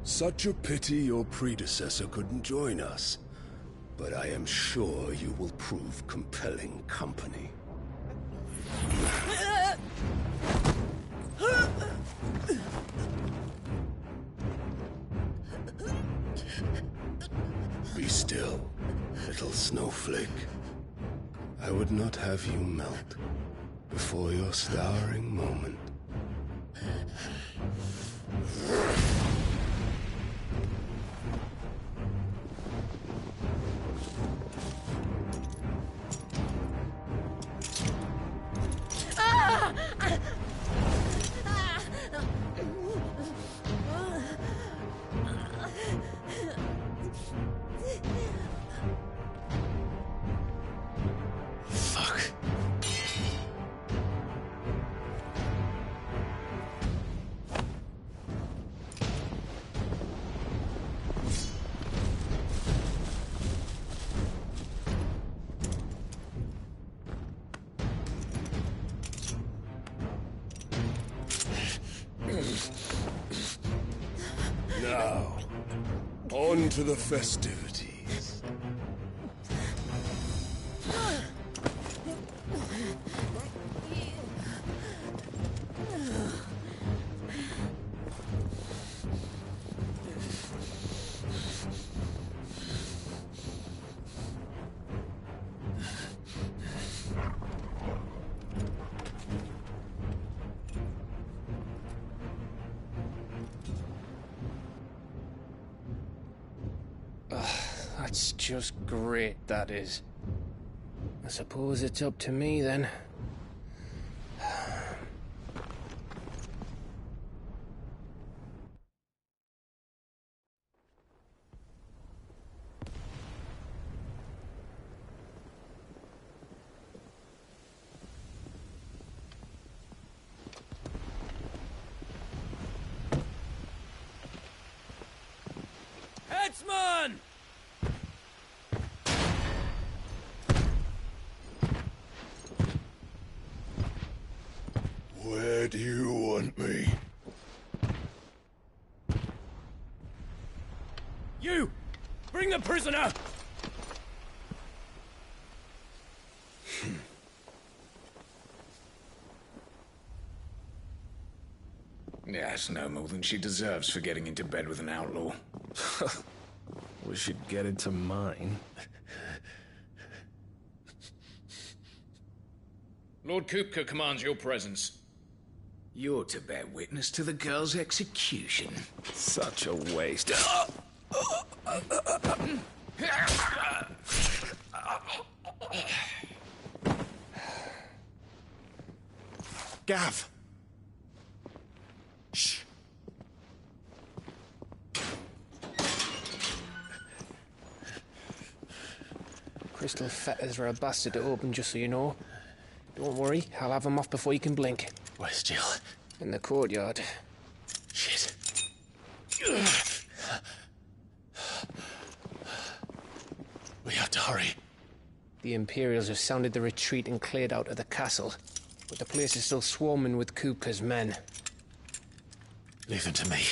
Such a pity your predecessor couldn't join us. But I am sure you will prove compelling company. Be still, little snowflake. I would not have you melt before your starring moment. Now, on to the festivities. That's just great, that is. I suppose it's up to me, then. Headsman! Where do you want me? You! Bring the prisoner! Yes, no more than she deserves for getting into bed with an outlaw. We should get into mine. Lord Kupka commands your presence. You're to bear witness to the girl's execution. Such a waste. Gav! Shh! Crystal fetters are a bastard to open, just so you know. Don't worry, I'll have them off before you can blink. Where's Jill? In the courtyard. Shit. We have to hurry. The Imperials have sounded the retreat and cleared out of the castle, but the place is still swarming with Kupka's men. Leave them to me.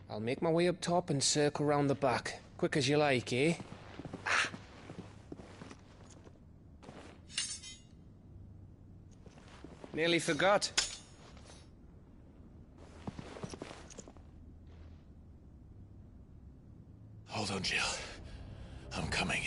I'll make my way up top and circle round the back. Quick as you like, eh? Nearly forgot. Hold on, Jill. I'm coming.